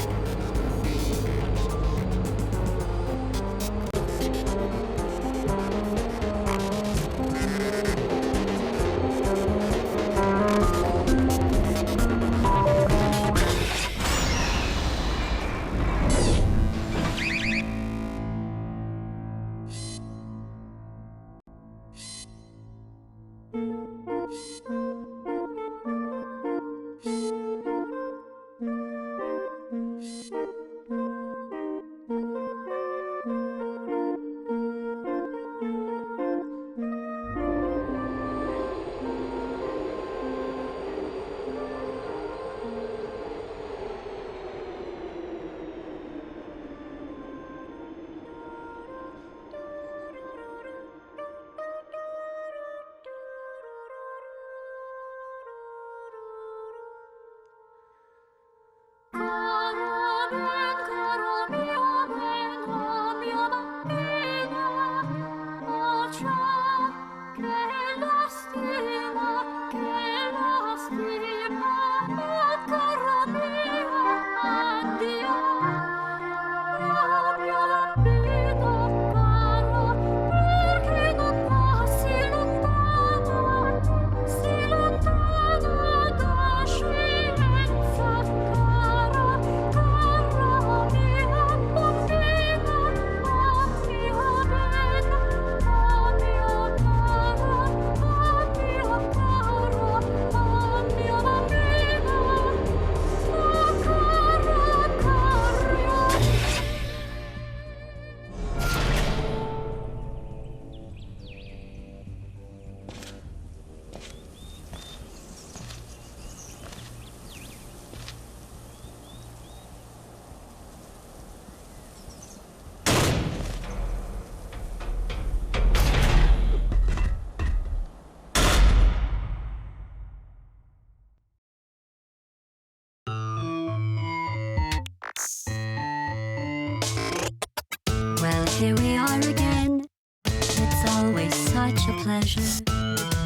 Well, here we are again. It's always such a pleasure.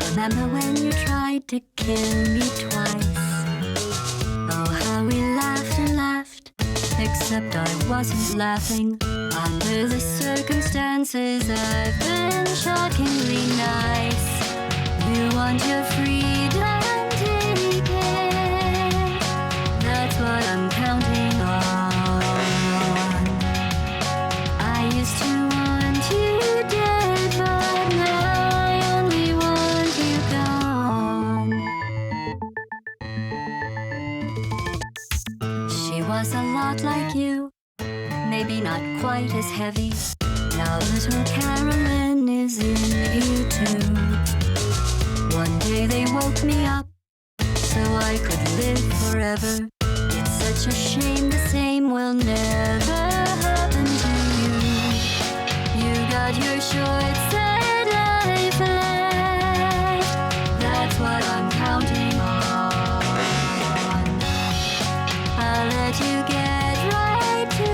Remember when you tried to kill me twice? Oh, how we laughed and laughed. Except I wasn't laughing. Under the circumstances, I've been shockingly nice. You want your freedom, take it. That's what I'm counting on. I used to want you dead, but now I only want you gone. She was a lot like you, maybe not quite as heavy. Now little Carolyn is in you too. One day they woke me up so I could live forever. It's such a shame the same will never happen to you. You got your short set life left. That's what I'm counting on. I'll let you get right to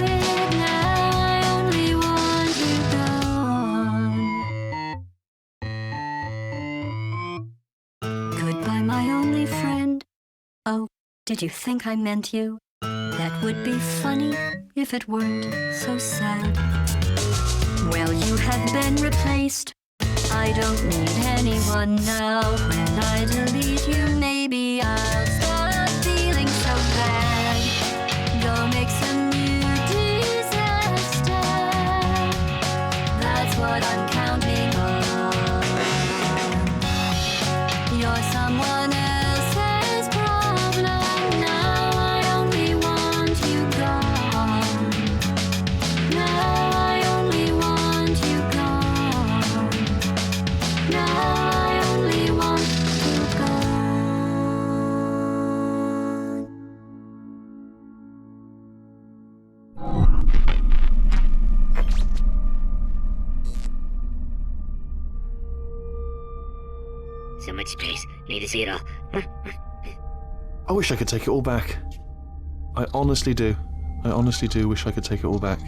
it. Now I only want you gone. Goodbye, my only friend. Oh, did you think I meant you? That would be funny if it weren't so sad. Well, you have been replaced. I don't need anyone now. When I delete you, maybe I'll stop feeling so bad. Go make some new disaster. That's what I'm counting on. You're someone else's problem. Now I only want you gone. Now I only want you gone. Now I only want you gone. So much space. Need to see it all. I wish I could take it all back. I honestly do. I honestly do wish I could take it all back.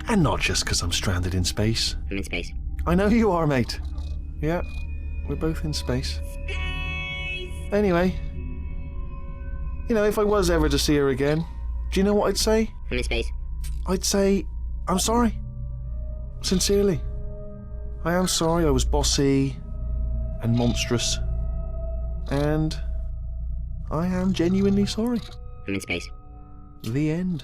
And not just because I'm stranded in space. I'm in space. I know you are, mate. Yeah, we're both in space. Anyway, you know, if I was ever to see her again, do you know what I'd say? I'm in space. I'd say, I'm sorry. Sincerely. I am sorry I was bossy and monstrous. And I am genuinely sorry. I'm in space. The end.